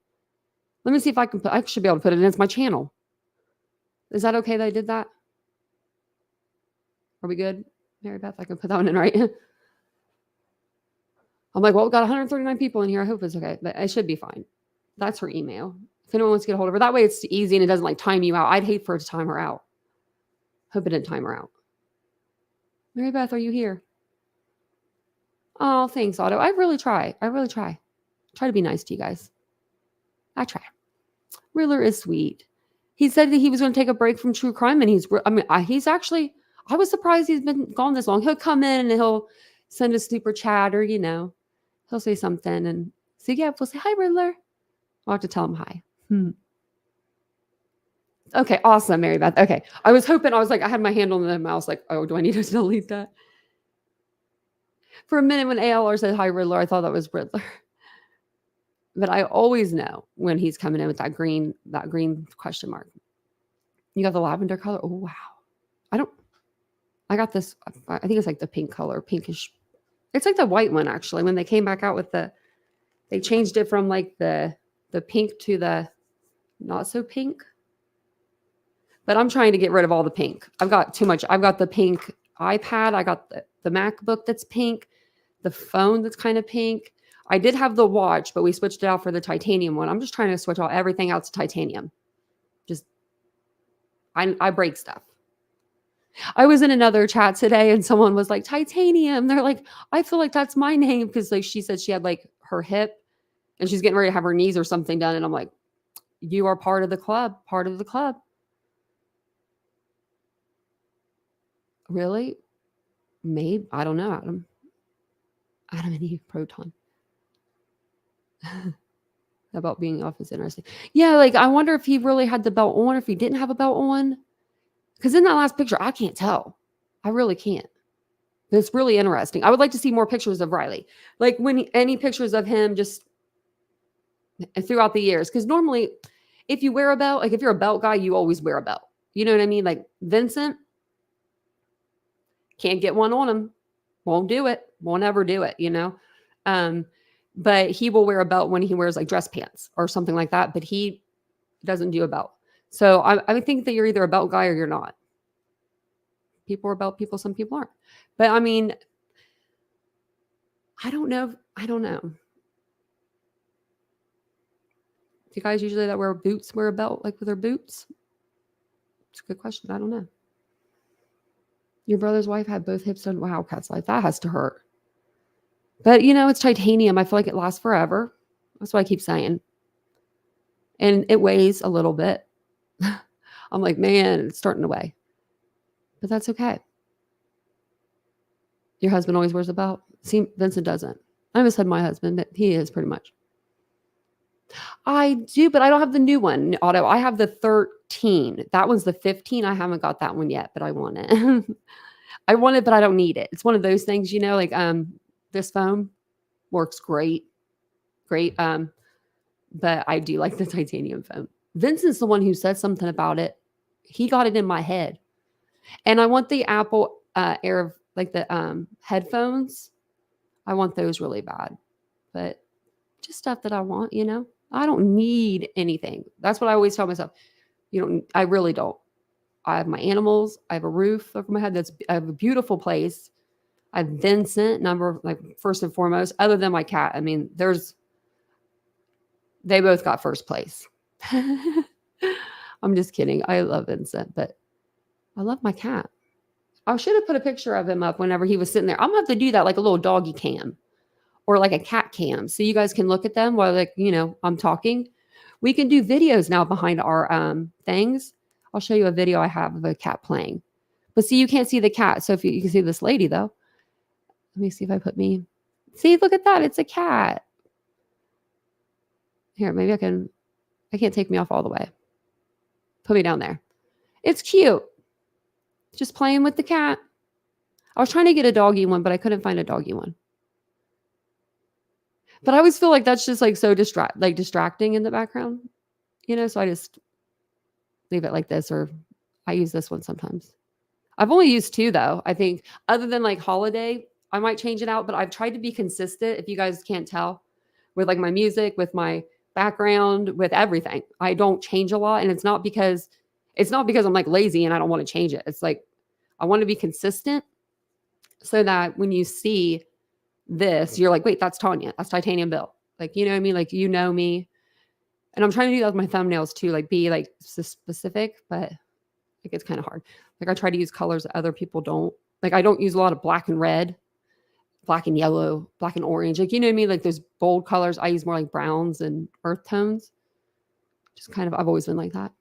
Let me see if I can I should be able to put it in. It's my channel. Is that okay that I did that? Are we good? Mary Beth, I can put that one in, right? I'm like, well, we've got 139 people in here. I hope it's okay. But it should be fine. That's her email. If anyone wants to get a hold of her. That way it's easy and it doesn't like time you out. I'd hate for it to time her out. Hope it didn't time her out. Mary Beth, are you here? Oh, thanks, Otto. I really try. Try to be nice to you guys. I try. Riddler is sweet. He said that he was going to take a break from true crime, and he's actually, I was surprised he's been gone this long. He'll come in and he'll send a super chat or, he'll say something. And so, yeah, we'll say, hi, Riddler. I'll have to tell him hi. Okay, awesome, Mary Beth. Okay. I was like, I had my hand on the mouse, like, oh, do I need to delete that? For a minute when ALR said hi, Riddler, I thought that was Riddler. But I always know when he's coming in with that green question mark. You got the lavender color. Oh, wow. I got this. I think it's like the pink color, pinkish. It's like the white one, actually. When they came back out with they changed it from like the pink to the not so pink. But I'm trying to get rid of all the pink. I've got too much. I've got the pink iPad. I got the MacBook that's pink. The phone that's kind of pink. I did have the watch, but we switched it out for the titanium one. I'm just trying to switch everything out to titanium. I break stuff. I was in another chat today and someone was like, titanium. They're like, I feel like that's my name because like she said she had like her hip and she's getting ready to have her knees or something done. And I'm like, you are part of the club. Really? Maybe. I don't know, Adam. Adam and Eve Proton. About being off is interesting. Yeah, like I wonder if he really had the belt on or if he didn't have a belt on. Because in that last picture, I can't tell. I really can't. It's really interesting. I would like to see more pictures of Riley. Like any pictures of him just throughout the years. Because normally, if you wear a belt, like if you're a belt guy, you always wear a belt. You know what I mean? Like Vincent, can't get one on him. Won't do it. Won't ever do it, But he will wear a belt when he wears like dress pants or something like that. But he doesn't do a belt. So I would think that you're either a belt guy or you're not. People are belt people. Some people aren't. But I mean, I don't know. Do you guys usually that wear boots wear a belt like with their boots? It's a good question. I don't know. Your brother's wife had both hips done. Wow, Cat's life. That has to hurt. But, it's titanium. I feel like it lasts forever. That's what I keep saying. And it weighs a little bit. I'm like, man, it's starting to weigh. But that's okay. Your husband always wears a belt? See, Vincent doesn't. I almost said my husband, but he is pretty much. I do, but I don't have the new one, Otto. I have the 13. That one's the 15. I haven't got that one yet, but I want it. I want it, but I don't need it. It's one of those things, like this phone works great. But I do like the titanium phone. Vincent's the one who said something about it. He got it in my head. And I want the Apple Air, like the headphones. I want those really bad. But just stuff that I want, I don't need anything. That's what I always tell myself. I really don't. I have my animals. I have a roof over my head. I have a beautiful place. I have Vincent, first and foremost, other than my cat. I mean, they both got first place. I'm just kidding. I love Vincent, but I love my cat. I should have put a picture of him up whenever he was sitting there. I'm gonna have to do that like a little doggy cam or like a cat cam, so you guys can look at them while, like, I'm talking. We can do videos now behind our things. I'll show you a video I have of a cat playing. But see, you can't see the cat. So if you can see this lady though. Let me see if I put me. See, look at that. It's a cat. Here, maybe I can't take me off all the way. Put me down there. It's cute. Just playing with the cat. I was trying to get a doggy one, but I couldn't find a doggy one. But I always feel like that's just like so distracting in the background, so I just leave it like this, or I use this one sometimes. I've only used 2 though. I think other than like holiday, I might change it out, but I've tried to be consistent. If you guys can't tell, with like my music, with my background, with everything, I don't change a lot. And it's not because I'm like lazy and I don't want to change it. It's like, I want to be consistent so that when you see this, you're like, wait, that's Tanya. That's TitaniumBuilt. Like, you know what I mean? Like, me. And I'm trying to do that with my thumbnails too, like be like specific, but like it's kind of hard. Like I try to use colors that other people don't. Like I don't use a lot of black and red, black and yellow, black and orange. Like, you know what I mean? Like those bold colors. I use more like browns and earth tones. Just kind of, I've always been like that.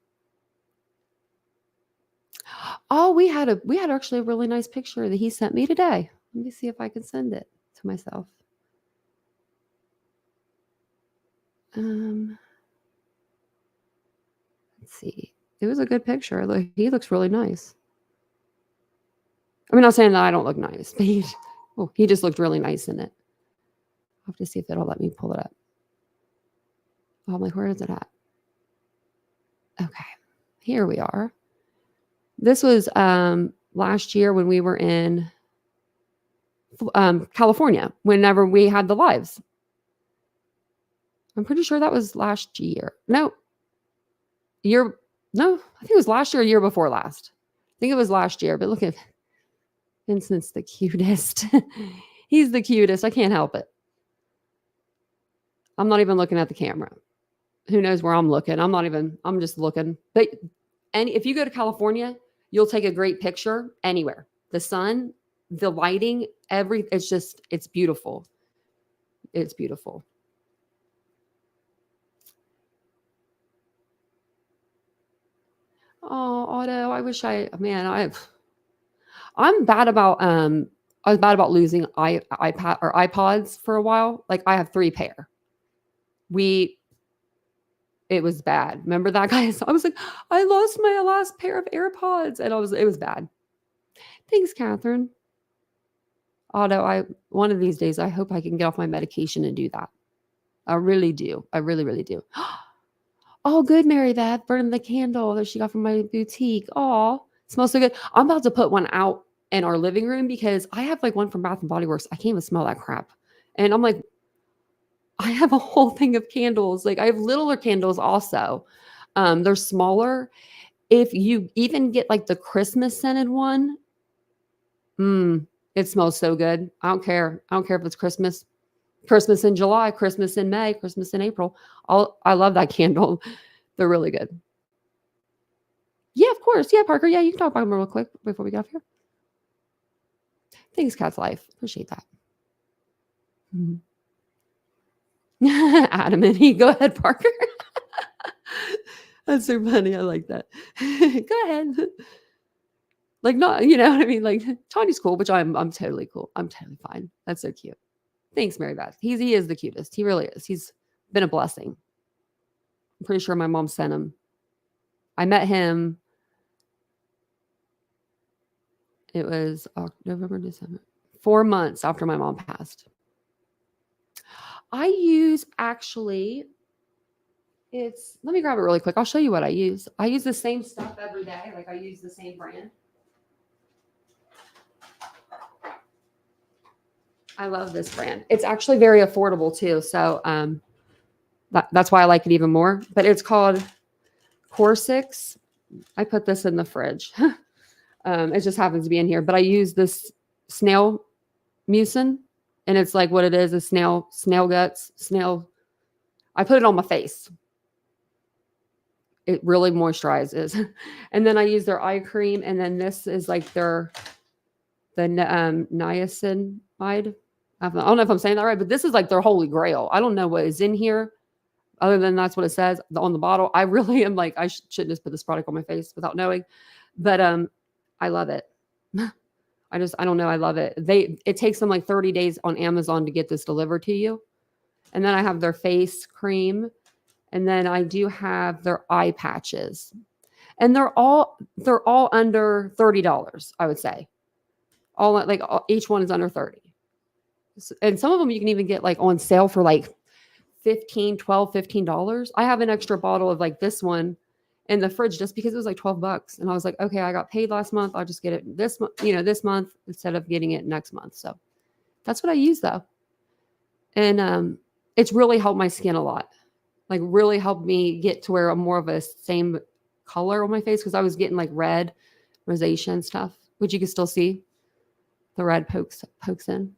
Oh, we had actually a really nice picture that he sent me today. Let me see if I can send it to myself. Let's see. It was a good picture. Look, he looks really nice. I'm not saying that I don't look nice, but he just looked really nice in it. I'll have to see if it'll let me pull it up. Oh, I'm like, where is it at? Okay, here we are. This was last year when we were in California, whenever we had the lives. I'm pretty sure that was last year. No, I think it was last year or year before last. I think it was last year, but look at Vincent's the cutest. He's the cutest. I can't help it. I'm not even looking at the camera. Who knows where I'm looking? I'm just looking. But if you go to California, you'll take a great picture anywhere. The sun, the lighting, it's beautiful. It's beautiful. Oh, Otto, I wish I'm bad about, I was bad about losing iPad or iPods for a while. Like I have 3 pair. It was bad. Remember that, guys? I was like, I lost my last pair of AirPods, and it was bad. Thanks, Catherine. Otto, one of these days, I hope I can get off my medication and do that. I really do. I really, really do. Oh, good, Mary Beth, burning the candle that she got from my boutique. Oh, smells so good. I'm about to put one out in our living room because I have like one from Bath and Body Works. I can't even smell that crap. And I'm like, I have a whole thing of candles. Like I have littler candles also. They're smaller. If you even get like the Christmas scented one, it smells so good. I don't care. I don't care if it's Christmas in July, Christmas in May, Christmas in April. I love that candle. They're really good. Yeah, of course. Yeah, Parker. Yeah, you can talk about them real quick before we get off here. Thanks, Cat's Life. Appreciate that. Adam and he. Go ahead, Parker. That's so funny. I like that. Go ahead. Like, not, you know what I mean? Like, Tanya's cool, which I'm totally cool. I'm totally fine. That's so cute. Thanks, Mary Beth. He is the cutest. He really is. He's been a blessing. I'm pretty sure my mom sent him. I met him. It was November, December. 4 months after my mom passed. I use let me grab it really quick. I'll show you what I use. I use the same stuff every day. Like I use the same brand. I love this brand. It's actually very affordable too. So that's why I like it even more. But it's called Corsix. I put this in the fridge. It just happens to be in here. But I use this snail mucin. And it's like what it is snail guts, snail. I put it on my face. It really moisturizes. And then I use their eye cream. And then this is like the niacinamide. I don't know if I'm saying that right, but this is like their holy grail. I don't know what is in here other than that's what it says on the bottle. I really am like, I shouldn't just put this product on my face without knowing, but I love it. I don't know. I love it. It takes them like 30 days on Amazon to get this delivered to you. And then I have their face cream. And then I do have their eye patches. And they're all under $30, I would say. Each one is under 30. And some of them you can even get like on sale for like $15. I have an extra bottle of like this one in the fridge just because it was like $12. And I was like, okay, I got paid last month. I'll just get it this month instead of getting it next month. So that's what I use though. And it's really helped my skin a lot. Like really helped me get to where I'm more of a same color on my face because I was getting like red rosacea and stuff, which you can still see. The red pokes in.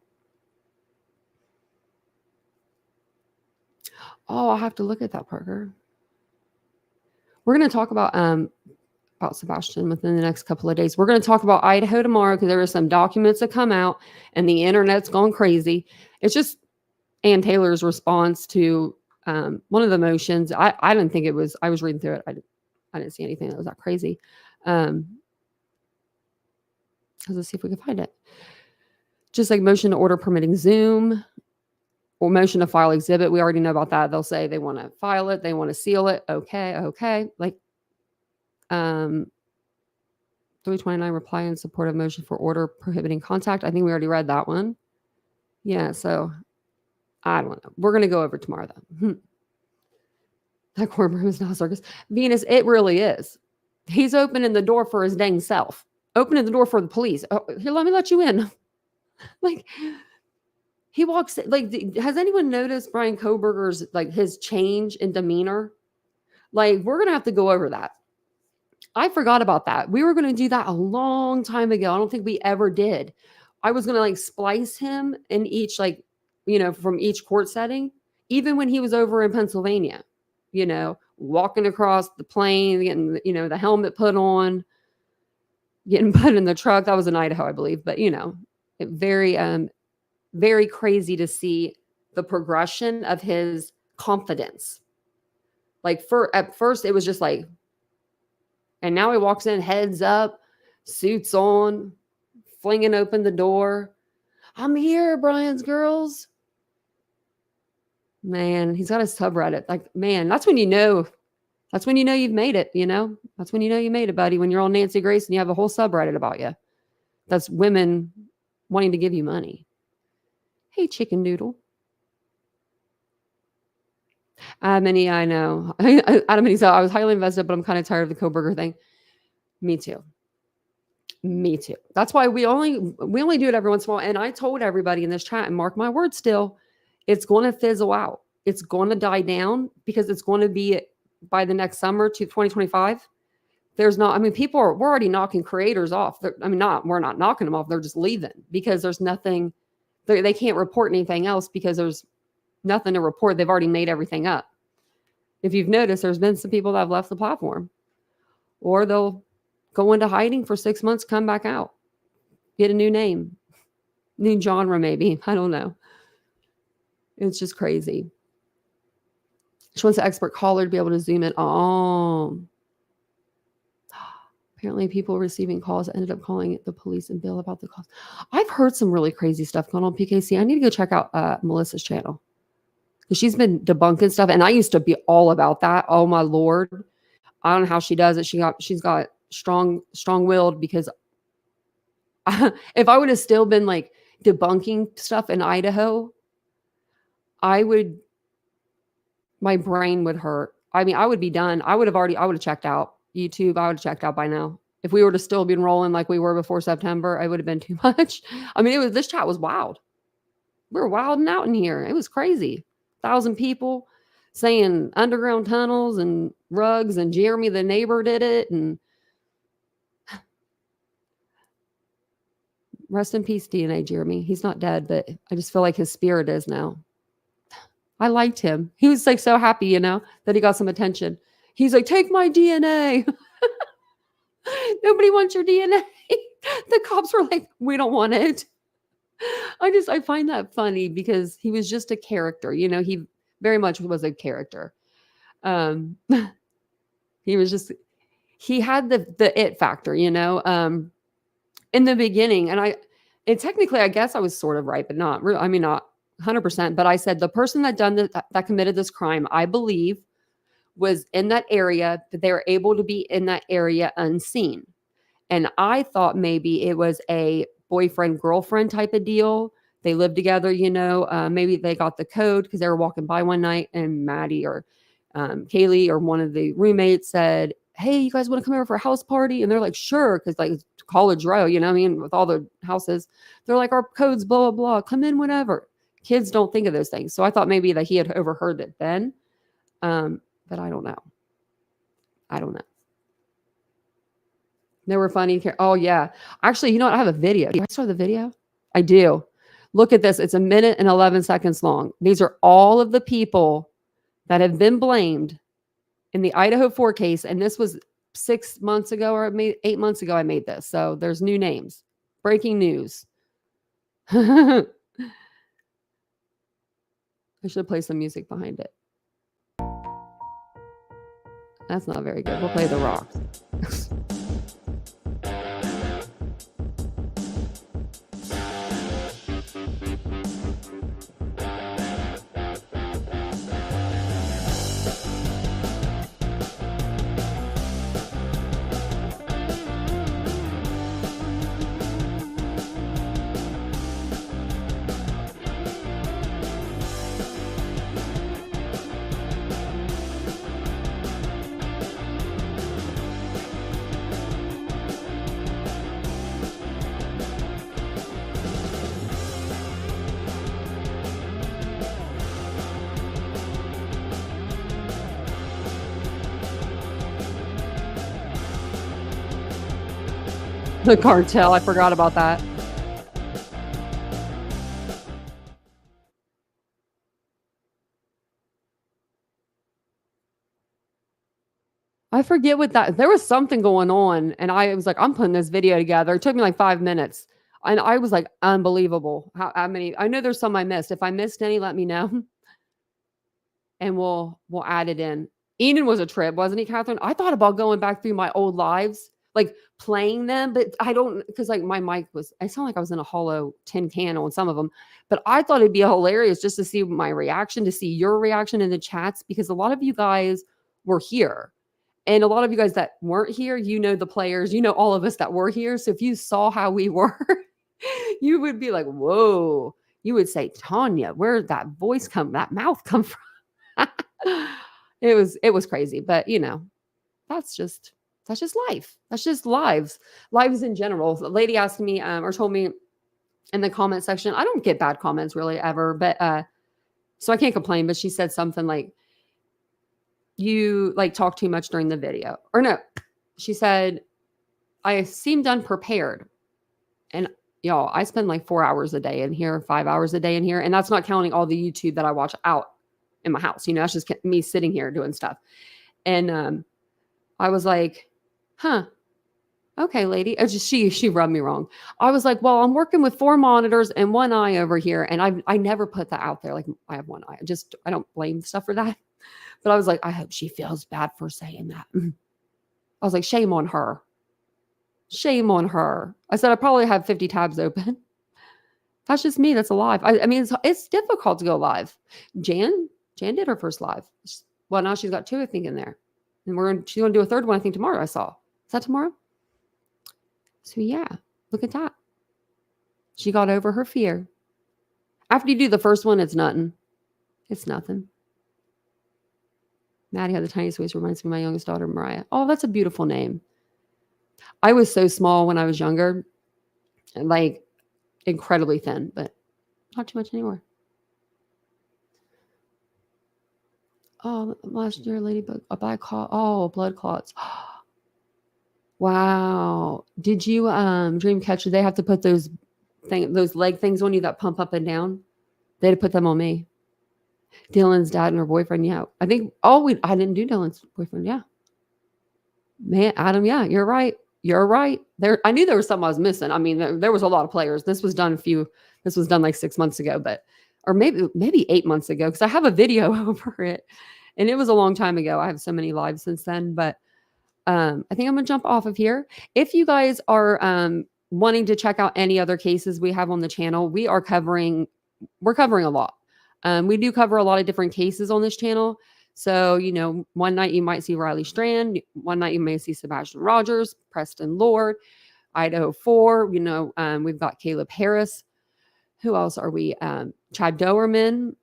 Oh, I'll have to look at that, Parker. We're going to talk about Sebastian within the next couple of days. We're going to talk about Idaho tomorrow because there are some documents that come out and the internet's gone crazy. It's just Ann Taylor's response to one of the motions. I didn't think it was, I was reading through it. I didn't see anything that was that crazy. Let's see if we can find it. Just like motion to order permitting Zoom or motion to file exhibit. We already know about that. They'll say they want to file it. They want to seal it. Okay. Like 329 reply in support of motion for order prohibiting contact. I think we already read that one. Yeah. So I don't know. We're going to go over tomorrow though. That courtroom is not a circus. Venus, it really is. He's opening the door for his dang self. Opening the door for the police. Oh, here, let me let you in. Like he walks, like, has anyone noticed Brian Kohberger's, like his change in demeanor? Like we're going to have to go over that. I forgot about that. We were going to do that a long time ago. I don't think we ever did. I was going to like splice him in each, like, from each court setting, even when he was over in Pennsylvania, walking across the plain, getting, the helmet put on, getting put in the truck. That was in Idaho, I believe. But, very, very crazy to see the progression of his confidence. Like at first it was just like, and now he walks in, heads up, suits on, flinging open the door. I'm here, Brian's girls. Man, he's got a subreddit. Like, man, that's when you know you've made it, That's when you know you made it, buddy. When you're on Nancy Grace and you have a whole subreddit about you. That's women wanting to give you money. Hey, chicken doodle. I know. Adam and I was highly invested, but I'm kind of tired of the Kohberger thing. Me too. That's why we only do it every once in a while. And I told everybody in this chat, and mark my words still, it's going to fizzle out. It's going to die down because it's going to be by the next summer to 2025. We're already knocking creators off. We're not knocking them off. They're just leaving because there's nothing, they can't report anything else because there's nothing to report. They've already made everything up. If you've noticed, there's been some people that have left the platform, or they'll go into hiding for 6 months, come back out, get a new name, new genre, maybe. I don't know. It's just crazy. She wants an expert caller to be able to zoom in. Oh, apparently people receiving calls ended up calling the police and Bill about the calls. I've heard some really crazy stuff going on PKC. I need to go check out Melissa's channel. She's been debunking stuff, and I used to be all about that. Oh my Lord. I don't know how she does it. She's got strong-willed because if I would have still been like debunking stuff in Idaho, my brain would hurt. I would be done. I would have checked out YouTube. I would have checked out by now. If we were to still be rolling like we were before September, it would have been too much. This chat was wild. We were wilding out in here. It was crazy. 1,000 people saying underground tunnels and rugs, and Jeremy the neighbor did it. And rest in peace, DNA Jeremy. He's not dead, but I just feel like his spirit is now. I liked him. He was like so happy, that he got some attention. He's like, take my DNA. Nobody wants your DNA. The cops were like, we don't want it. I find that funny because he was just a character. You know, he very much was a character. He was just, he had the it factor, you know, in the beginning. And technically, I guess I was sort of right, but not really. I mean, not 100%. But I said the person that committed this crime, I believe, was in that area, that they were able to be in that area unseen. And I thought maybe it was a boyfriend, girlfriend type of deal. They lived together, you know, maybe they got the code because they were walking by one night and Maddie or Kaylee or one of the roommates said, hey, you guys want to come over for a house party? And they're like, sure. Cause like it's College Row, you know what I mean? With all the houses, they're like, our code's blah, blah, blah. Come in whenever. Kids don't think of those things. So I thought maybe that he had overheard it then. But I don't know. They were funny. Oh, yeah. Actually, you know what? I have a video. Do I saw the video? I do. Look at this. It's 1 minute and 11 seconds long. These are all of the people that have been blamed in the Idaho 4 case. And this was 6 months ago or 8 months ago I made this. So there's new names. Breaking news. I should play some music behind it. That's not very good. We'll play The Rock. The cartel. I forgot about that. I forget what that, there was something going on and I was like, I'm putting this video together. It took me like 5 minutes and I was like, unbelievable. How many, I know there's some I missed. If I missed any, let me know and we'll add it in. Eden was a trip, wasn't he, Catherine? I thought about going back through my old lives, like playing them, but I don't, because like my mic was, I sound like I was in a hollow tin can on some of them, but I thought it'd be hilarious just to see my reaction, to see your reaction in the chats, because a lot of you guys were here. And a lot of you guys that weren't here, you know the players, you know all of us that were here. So if you saw how we were, you would be like, whoa. You would say, Tanya, where did that voice come, that mouth come from? It was crazy. But you know, that's just life. That's just lives in general. The lady asked me or told me in the comment section, I don't get bad comments really ever, but so I can't complain, but she said something like, you like talk too much during the video. Or no, she said, I seemed unprepared. And y'all, I spend like 4 hours a day in here, 5 hours a day in here. And that's not counting all the YouTube that I watch out in my house. You know, that's just me sitting here doing stuff. And I was like, huh, okay, lady. It's just, she rubbed me wrong. I was like, well, I'm working with 4 monitors and 1 eye over here. And I never put that out there. Like I have 1 eye. I don't blame stuff for that. But I was like, I hope she feels bad for saying that. I was like, shame on her. Shame on her. I said, I probably have 50 tabs open. That's just me. That's a live. I mean, it's difficult to go live. Jan did her first live. Well, now she's got 2, I think, in there. And she's going to do a 3rd one, I think, tomorrow. I saw. Is that tomorrow? So yeah, look at that. She got over her fear. After you do the first one, it's nothing. It's nothing. Maddie had the tiniest voice, reminds me of my youngest daughter, Mariah. Oh, that's a beautiful name. I was so small when I was younger, and like incredibly thin, but not too much anymore. Oh, last year, ladybug, a black clot. Oh, blood clots. Wow. Did you dream catcher? They have to put those leg things on you that pump up and down. They had to put them on me. Dylan's dad and her boyfriend. Yeah. I think, I didn't do Dylan's boyfriend. Yeah. Man, Adam, yeah, you're right. You're right. I knew there was something I was missing. I mean, there was a lot of players. This was done like 6 months ago, or maybe 8 months ago, because I have a video over it. And it was a long time ago. I have so many lives since then, but I think I'm gonna jump off of here. If you guys are wanting to check out any other cases we have on the channel, we're covering a lot. We do cover a lot of different cases on this channel. So, one night you might see Riley Strand. One night you may see Sebastian Rogers, Preston Lord, Idaho 4. We've got Caleb Harris. Who else are we? Chad Doerman.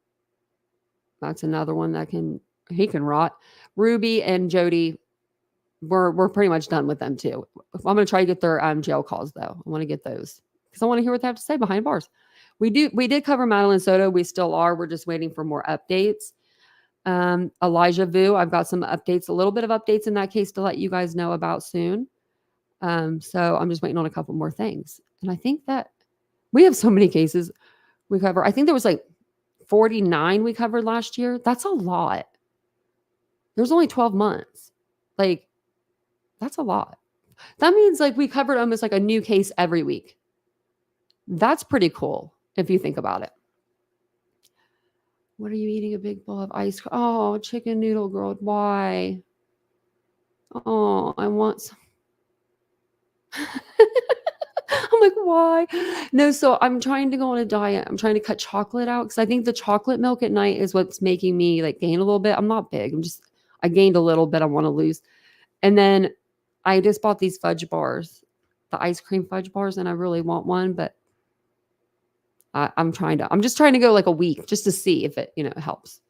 That's another one he can rot. Ruby and Jody. We're pretty much done with them too. I'm going to try to get their jail calls though. I want to get those because I want to hear what they have to say behind bars. We did cover Madeline Soto. We still are. We're just waiting for more updates. Elijah Vu, I've got some updates, a little bit of updates in that case to let you guys know about soon. So I'm just waiting on a couple more things. And I think that we have so many cases we cover. I think there was like 49 we covered last year. That's a lot. There's only 12 months. Like, that's a lot. That means like we covered almost like a new case every week. That's pretty cool if you think about it. What are you eating? A big bowl of ice cream? Oh, chicken noodle girl. Why? Oh, I want some. I'm like, why? No, so I'm trying to go on a diet. I'm trying to cut chocolate out because I think the chocolate milk at night is what's making me like gain a little bit. I'm not big. I gained a little bit. I want to lose. And then I just bought these fudge bars, the ice cream fudge bars, and I really want one, but I'm just trying to go like a week just to see if it, helps.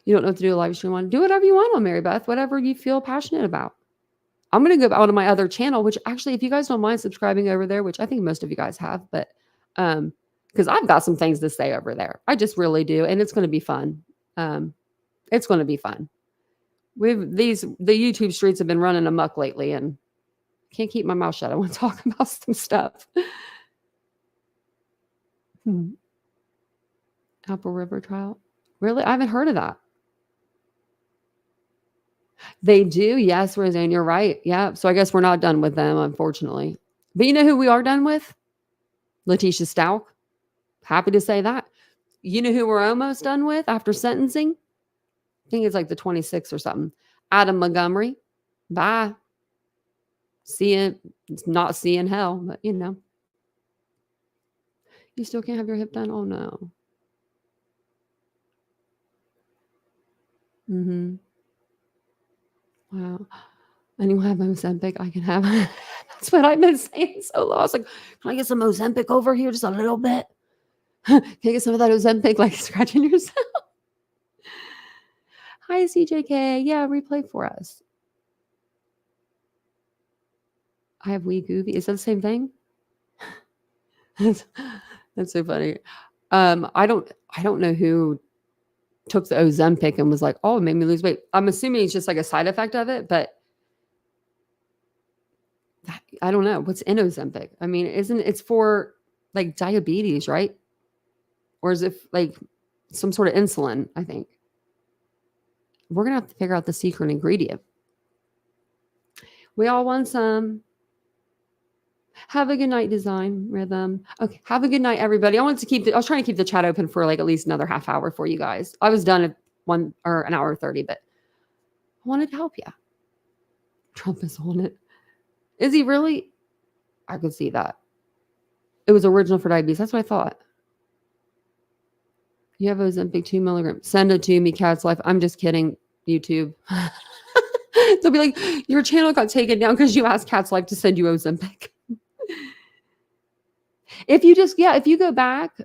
You don't know what to do a live stream on. Do whatever you want on Mary Beth, whatever you feel passionate about. I'm going to go out to my other channel, which actually, if you guys don't mind subscribing over there, which I think most of you guys have, but because I've got some things to say over there. I just really do. And it's going to be fun. It's going to be fun. The YouTube streets have been running amok lately and can't keep my mouth shut. I want to talk about some stuff. Apple River trout. Really? I haven't heard of that. They do. Yes, Roseanne, you're right. Yeah. So I guess we're not done with them, unfortunately. But you know who we are done with? Letitia Stout. Happy to say that. You know who we're almost done with after sentencing? I think it's like the 26th or something. Adam Montgomery. Bye. Not seeing hell, but You still can't have your hip done? Oh, no. Wow. Anyone have Ozempic? I can have. That's what I've been saying so long. I was like, can I get some Ozempic over here just a little bit? Can I get some of that Ozempic, like scratching yourself? Hi, CJK. Yeah, replay for us. I have Wee Goovy. Is that the same thing? That's so funny. I don't know who took the Ozempic and was like, oh, it made me lose weight. I'm assuming it's just like a side effect of it, but I don't know what's in Ozempic. I mean, it's for like diabetes, right? Or is it like some sort of insulin? I think we're gonna have to figure out the secret ingredient. We all want some. Have a good night, Design Rhythm. Okay, have a good night, everybody. I was trying to keep the chat open for like at least another half hour for you guys. I was done at an hour 30, but I wanted to help you. Trump is on it. Is he really? I could see that. It was original for diabetes. That's what I thought. You have Ozempic 2 milligrams. Send it to me, Cat's Life. I'm just kidding, YouTube. They'll be like, your channel got taken down because you asked Cat's Life to send you Ozempic. If you go back,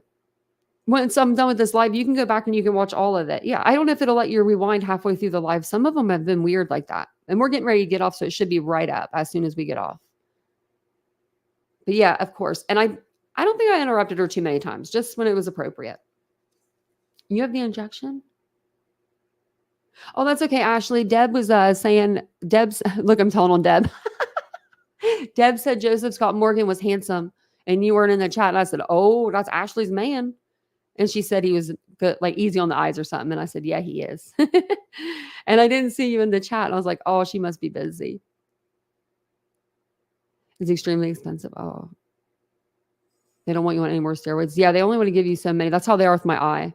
once I'm done with this live, you can go back and you can watch all of it. Yeah, I don't know if it'll let you rewind halfway through the live. Some of them have been weird like that. And we're getting ready to get off, so it should be right up as soon as we get off. But yeah, of course. And I don't think I interrupted her too many times, just when it was appropriate. You have the injection? Oh, that's okay, Ashley. Deb was saying, look, I'm telling on Deb. Deb said Joseph Scott Morgan was handsome and you weren't in the chat. And I said, oh, that's Ashley's man. And she said he was good, like easy on the eyes or something. And I said, yeah, he is. And I didn't see you in the chat. And I was like, oh, she must be busy. It's extremely expensive. Oh, they don't want you on any more steroids. Yeah, they only want to give you so many. That's how they are with my eye.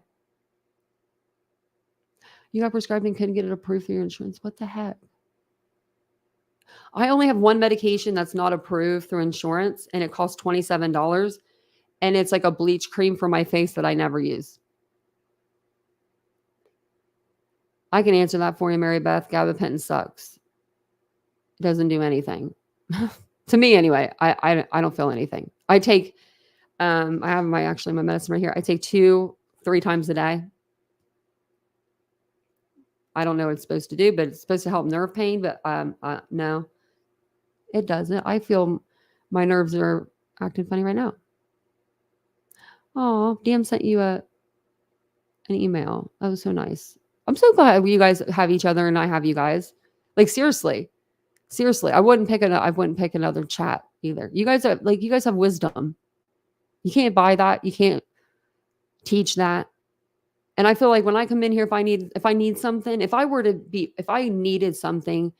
You got prescribed and couldn't get it approved through your insurance. What the heck? I only have one medication that's not approved through insurance, and it costs $27. And it's like a bleach cream for my face that I never use. I can answer that for you, Mary Beth. Gabapentin sucks. It doesn't do anything. To me, anyway. I don't feel anything. I take, I have my medicine right here. I take 2-3 times a day. I don't know what it's supposed to do, but it's supposed to help nerve pain. But no, it doesn't. I feel my nerves are acting funny right now. Oh, DM sent you an email. That was so nice. I'm so glad you guys have each other and I have you guys. Like seriously, I wouldn't pick another chat either. You guys are like, you guys have wisdom. You can't buy that. You can't teach that. And I feel like when I come in here, if I need something, if I needed something,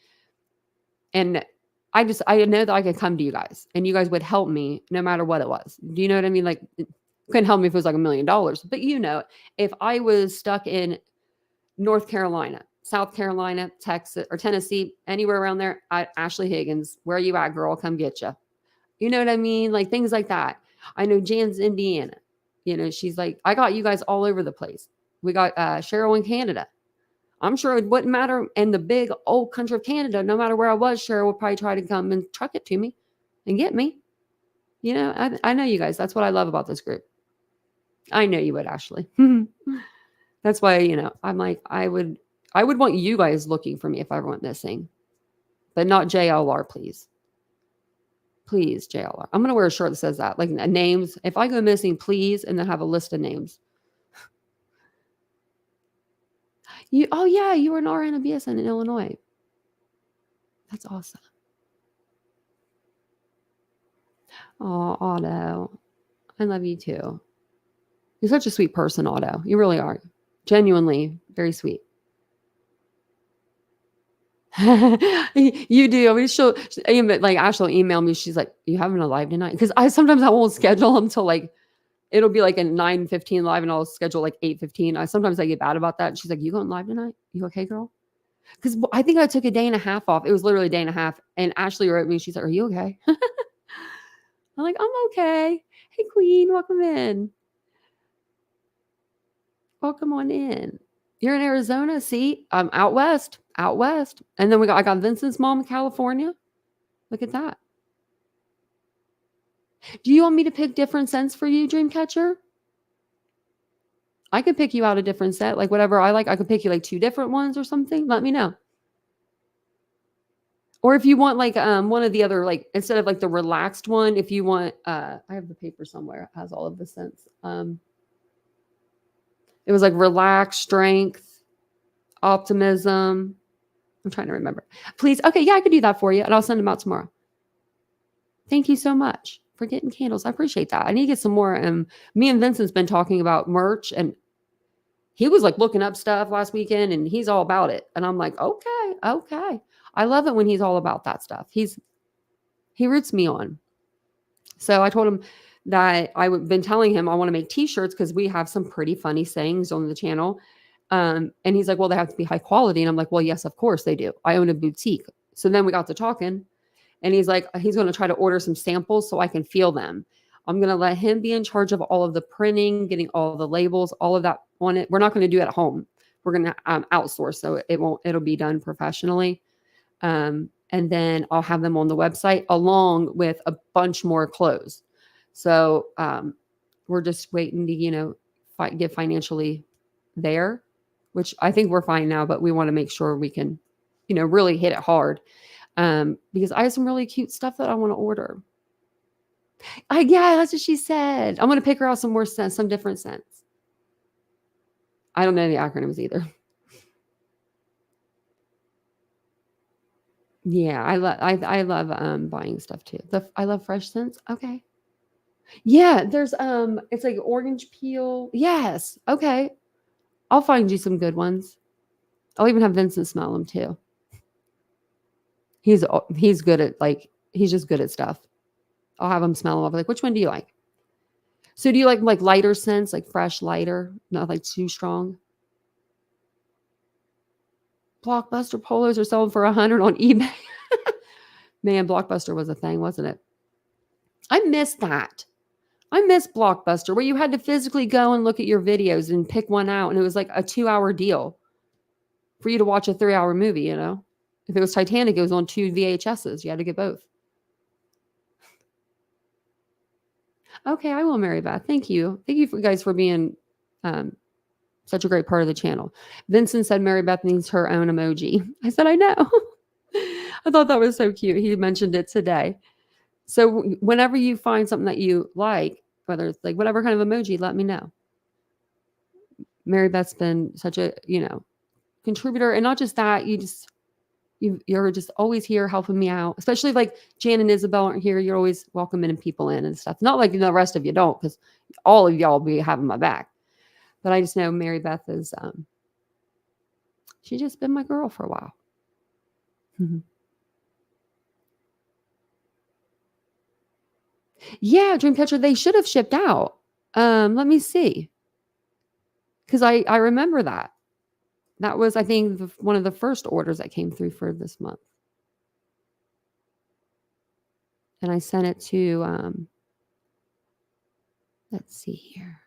and I know that I could come to you guys and you guys would help me no matter what it was. Do you know what I mean? Like, it couldn't help me if it was like $1 million, but if I was stuck in North Carolina, South Carolina, Texas, or Tennessee, anywhere around there, Ashley Higgins, where are you at, girl? Come get you. You know what I mean? Like things like that. I know Jan's Indiana. She's like, I got you guys all over the place. We got Cheryl in Canada. I'm sure it wouldn't matter in the big old country of Canada. No matter where I was, Cheryl would probably try to come and truck it to me and get me. I know you guys. That's what I love about this group. I know you would, Ashley. That's why, I'm like, I would want you guys looking for me if I ever went missing. But not JLR, please. Please, JLR. I'm going to wear a shirt that says that. Like names. If I go missing, please, and then have a list of names. You were an RN of BSN in Illinois. That's awesome. Oh, Otto. I love you too. You're such a sweet person, Otto. You really are. Genuinely very sweet. You do. I mean, like Ashley will email me. She's like, you having a live tonight? Because I won't schedule them till like, it'll be like a 9:15 live and I'll schedule like 8:15. Sometimes I get bad about that. And she's like, you going live tonight? You okay, girl? Because I think I took a day and a half off. It was literally a day and a half. And Ashley wrote me. She's like, are you okay? I'm like, I'm okay. Hey, Queen, welcome in. Welcome on in. You're in Arizona. See, I'm out west. And then I got Vincent's mom in California. Look at that. Do you want me to pick different scents for you, Dreamcatcher? I could pick you out a different set, like whatever I like. I could pick you like 2 different ones or something. Let me know. Or if you want like one of the other, like instead of like the relaxed one, if you want, I have the paper somewhere. It has all of the scents. It was like relaxed, strength, optimism. I'm trying to remember. Please. Okay. Yeah, I could do that for you. And I'll send them out tomorrow. Thank you so much for getting candles. I appreciate that. I need to get some more. Me and Vincent's been talking about merch, and he was like looking up stuff last weekend and he's all about it. And I'm like, okay. I love it when he's all about that stuff. He roots me on. So I told him that I've been telling him I want to make t-shirts because we have some pretty funny sayings on the channel. And he's like, well, they have to be high quality. And I'm like, well, yes, of course they do. I own a boutique. So then we got to talking and he's like, he's going to try to order some samples so I can feel them. I'm going to let him be in charge of all of the printing, getting all the labels, all of that on it. We're not going to do it at home. We're going to outsource. So it'll be done professionally. And then I'll have them on the website along with a bunch more clothes. So we're just waiting to, get financially there, which I think we're fine now, but we want to make sure we can, really hit it hard. Because I have some really cute stuff that I want to order. Yeah, that's what she said. I'm going to pick her out some more scents, some different scents. I don't know the acronyms either. Yeah, I love buying stuff too. I love fresh scents. Okay. Yeah, there's it's like orange peel. Yes. Okay. I'll find you some good ones. I'll even have Vincent smell them too. He's good at he's just good at stuff. I'll have him smell them. I'll be like, which one do you like? So do you like lighter scents, like fresh, lighter, not like too strong? Blockbuster polos are selling for $100 on eBay. Man, Blockbuster was a thing, wasn't it? I miss that. I miss Blockbuster, where you had to physically go and look at your videos and pick one out, and it was like a 2-hour deal for you to watch a 3-hour movie, you know? If it was Titanic, it was on 2 VHSs. You had to get both. Okay, I will, Mary Beth. Thank you. Thank you guys for being such a great part of the channel. Vincent said Mary Beth needs her own emoji. I said, I know. I thought that was so cute. He mentioned it today. So whenever you find something that you like, whether it's like whatever kind of emoji, let me know. Mary Beth's been such a, contributor. And not just that, you're just always here helping me out. Especially if like Jan and Isabel aren't here, you're always welcoming people in and stuff. Not like the rest of you don't, because all of y'all be having my back. But I just know Mary Beth is, she's just been my girl for a while. Yeah, Dreamcatcher, they should have shipped out. Let me see. Because I remember that. That was, I think, one of the first orders that came through for this month. And I sent it to, let's see here.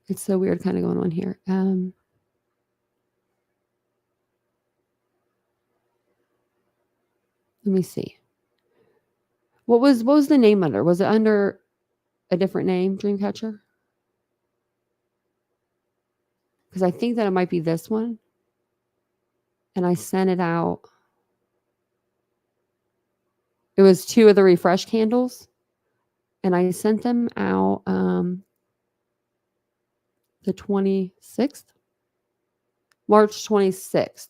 It's so weird kind of going on here. Let me see. What was the name under? Was it under a different name, Dreamcatcher? Because I think that it might be this one. And I sent it out. It was 2 of the refresh candles. And I sent them out the 26th. March 26th.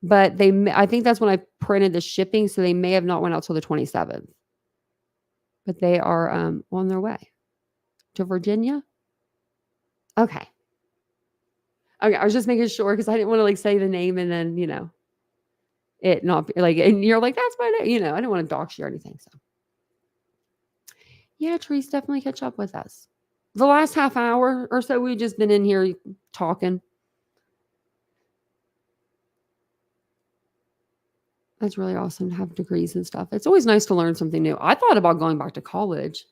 But I think that's when I printed the shipping, so they may have not went out till the 27th. But they are on their way to Virginia. Okay. I was just making sure because I didn't want to say the name and then, it not be and you're like, that's my name. I didn't want to dox you or anything. So yeah, Trees, definitely catch up with us. The last half hour or so, we've just been in here talking. That's really awesome to have degrees and stuff. It's always nice to learn something new. I thought about going back to college.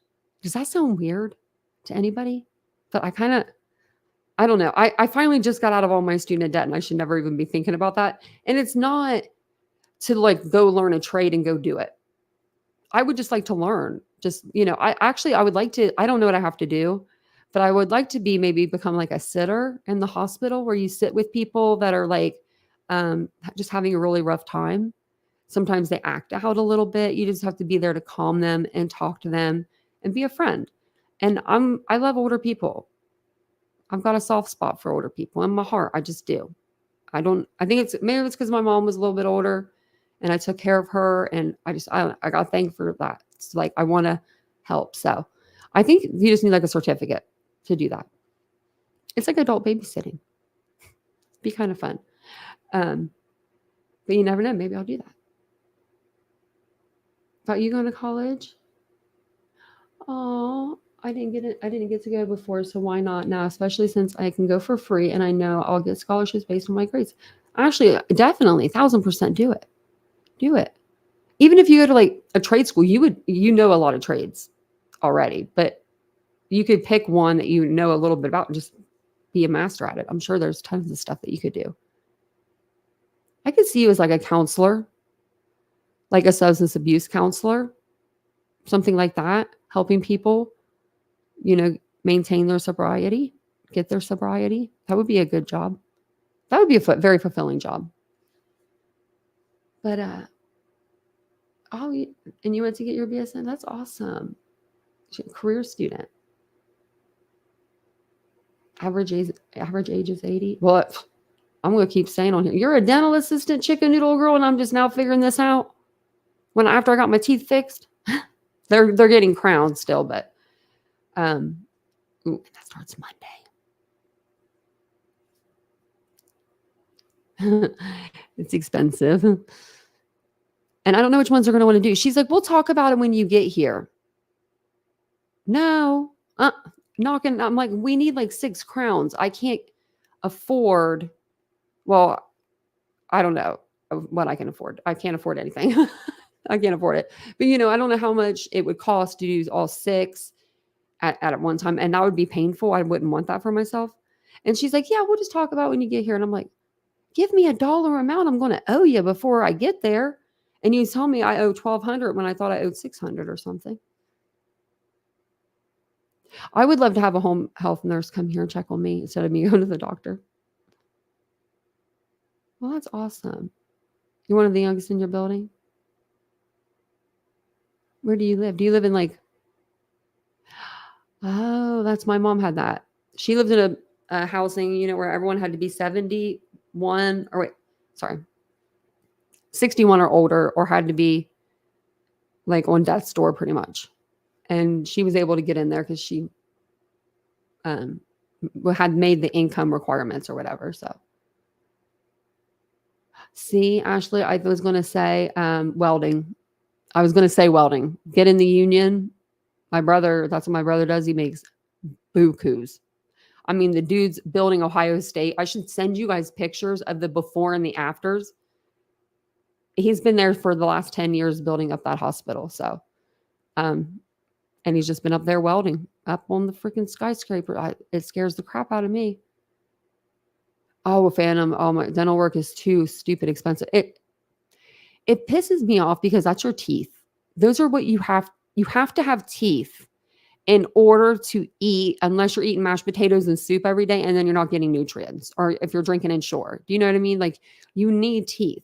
Does that sound weird to anybody? But I don't know. I finally just got out of all my student debt and I should never even be thinking about that. And it's not to go learn a trade and go do it. I would just like to learn. Just, I would like to, I don't know what I have to do, but I would like to maybe become like a sitter in the hospital where you sit with people that are just having a really rough time. Sometimes they act out a little bit. You just have to be there to calm them and talk to them and be a friend. And I love older people. I've got a soft spot for older people in my heart. I just do. I think maybe it's because my mom was a little bit older and I took care of her and I got thanked for that. It's I want to help. So I think you just need a certificate to do that. It's like adult babysitting. Be kind of fun. But you never know. Maybe I'll do that. About you going to college? Oh, I didn't get to go before, so why not now? Especially since I can go for free and I know I'll get scholarships based on my grades. Actually, definitely 1,000% do it. Do it. Even if you go to a trade school, you know a lot of trades already, but you could pick one that you know a little bit about and just be a master at it. I'm sure there's tons of stuff that you could do. I could see you as a counselor, like a substance abuse counselor, something like that, helping people, maintain their sobriety, get their sobriety. That would be a good job. That would be a very fulfilling job. But, and you went to get your BSN? That's awesome. Career student. Average age is 80. Well, I'm going to keep saying on here, you're a dental assistant chicken noodle girl, and I'm just now figuring this out. after I got my teeth fixed, they're getting crowns still, but that starts Monday. It's expensive. And I don't know which ones they're going to want to do. She's like, we'll talk about it when you get here. No, knocking. I'm like, we need like 6 crowns. I can't afford. Well, I don't know what I can afford. I can't afford anything. I can't afford it. But I don't know how much it would cost to do all 6 at one time. And that would be painful. I wouldn't want that for myself. And she's like, yeah, we'll just talk about it when you get here. And I'm like, give me a dollar amount I'm going to owe you before I get there. And you tell me I owe $1,200 when I thought I owed $600 or something. I would love to have a home health nurse come here and check on me instead of me going to the doctor. Well, that's awesome. You're one of the youngest in your building? Where do you live? Do you live in like... Oh, that's my mom had that. She lived in a housing, where everyone had to be 61 or 61 or older, or had to be like on death's door pretty much. And she was able to get in there because she had made the income requirements or whatever. So see, Ashley, I was going to say welding. I was going to say welding. Get in the union. My brother, that's what my brother does. He makes bukus. I mean, the dude's building Ohio State. I should send you guys pictures of the before and the afters. He's been there for the last 10 years building up that hospital. So, and he's just been up there welding up on the freaking skyscraper. It scares the crap out of me. Oh, Phantom. Oh, my dental work is too stupid expensive. It pisses me off because that's your teeth. Those are what you have to have teeth in order to eat, unless you're eating mashed potatoes and soup every day and then you're not getting nutrients, or if you're drinking Ensure. Do you know what I mean? Like, you need teeth.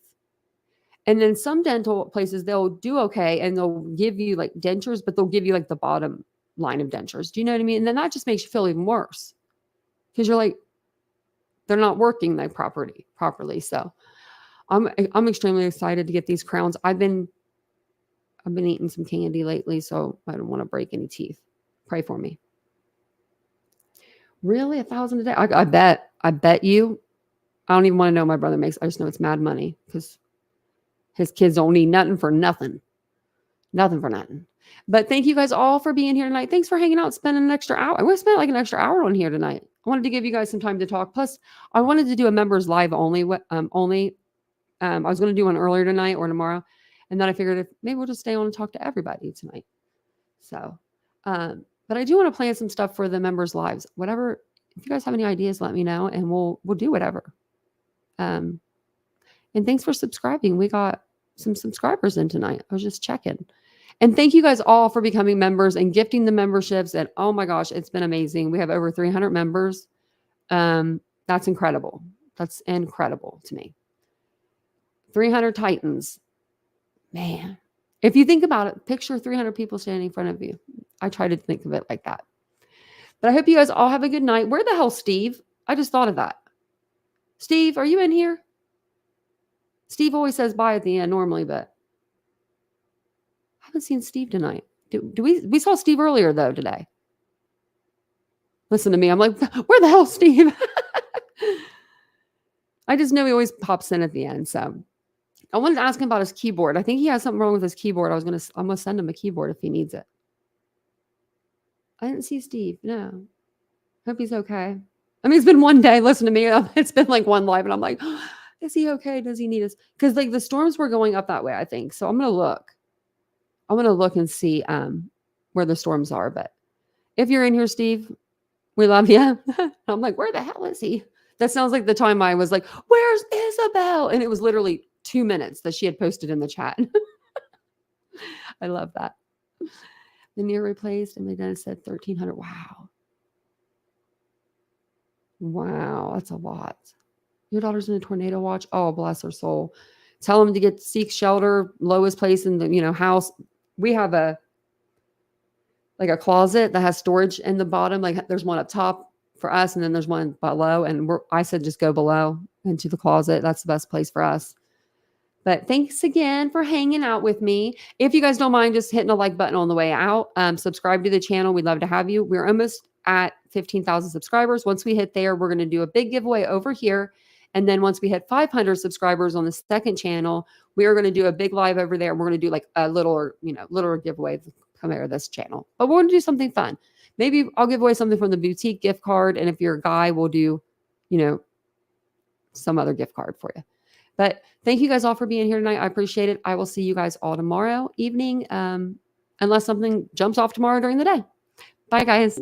And then some dental places, they'll do okay and they'll give you like dentures, but they'll give you like the bottom line of dentures. Do you know what I mean? And then that just makes you feel even worse because you're like, they're not working like properly. So I'm extremely excited to get these crowns. I've been eating some candy lately, so I don't want to break any teeth. Pray for me. Really? $1,000 a day? I bet you. I don't even want to know what my brother makes. I just know it's mad money because his kids don't need nothing for nothing. Nothing for nothing. But thank you guys all for being here tonight. Thanks for hanging out, spending an extra hour. I would spend like an extra hour on here tonight. I wanted to give you guys some time to talk. Plus, I wanted to do a members live only. I was going to do one earlier tonight or tomorrow. And then I figured maybe we'll just stay on and talk to everybody tonight. So, but I do want to plan some stuff for the members' lives. Whatever, if you guys have any ideas, let me know, and we'll do whatever. And thanks for subscribing. We got some subscribers in tonight. I was just checking. And thank you guys all for becoming members and gifting the memberships. And oh my gosh, it's been amazing. We have over 300 members. That's incredible. That's incredible to me. 300 Titans. Man, if you think about it, picture 300 people standing in front of you. I try to think of it like that. But I hope you guys all have a good night. Where the hell's Steve? I just thought of that. Steve, are you in here? Steve always says bye at the end normally, but I haven't seen Steve tonight. We saw Steve earlier though today. Listen to me. I'm like, where the hell's Steve? I just know he always pops in at the end. So I wanted to ask him about his keyboard. I think he has something wrong with his keyboard. I'm gonna send him a keyboard if he needs it. I didn't see Steve. No. Hope he's okay. I mean, it's been one day. Listen to me. It's been like one live, and I'm like, is he okay? Does he need us? Because like the storms were going up that way, I think. So I'm gonna look. I'm gonna look and see where the storms are. But if you're in here, Steve, we love you. I'm like, where the hell is he? That sounds like the time I was like, where's Isabel? And it was literally 2 minutes that she had posted in the chat. I love that. The near replaced, and then it said 1,300. Wow. Wow, that's a lot. Your daughter's in a tornado watch. Oh, bless her soul. Tell them to seek shelter, lowest place in the house. We have a closet that has storage in the bottom. Like there's one up top for us, and then there's one below. And I said just go below into the closet. That's the best place for us. But thanks again for hanging out with me. If you guys don't mind just hitting a like button on the way out, subscribe to the channel. We'd love to have you. We're almost at 15,000 subscribers. Once we hit there, we're going to do a big giveaway over here. And then once we hit 500 subscribers on the second channel, we are going to do a big live over there. And we're going to do like a little giveaway come over this channel. But we're going to do something fun. Maybe I'll give away something from the boutique gift card. And if you're a guy, we'll do, some other gift card for you. But thank you guys all for being here tonight. I appreciate it. I will see you guys all tomorrow evening, unless something jumps off tomorrow during the day. Bye, guys.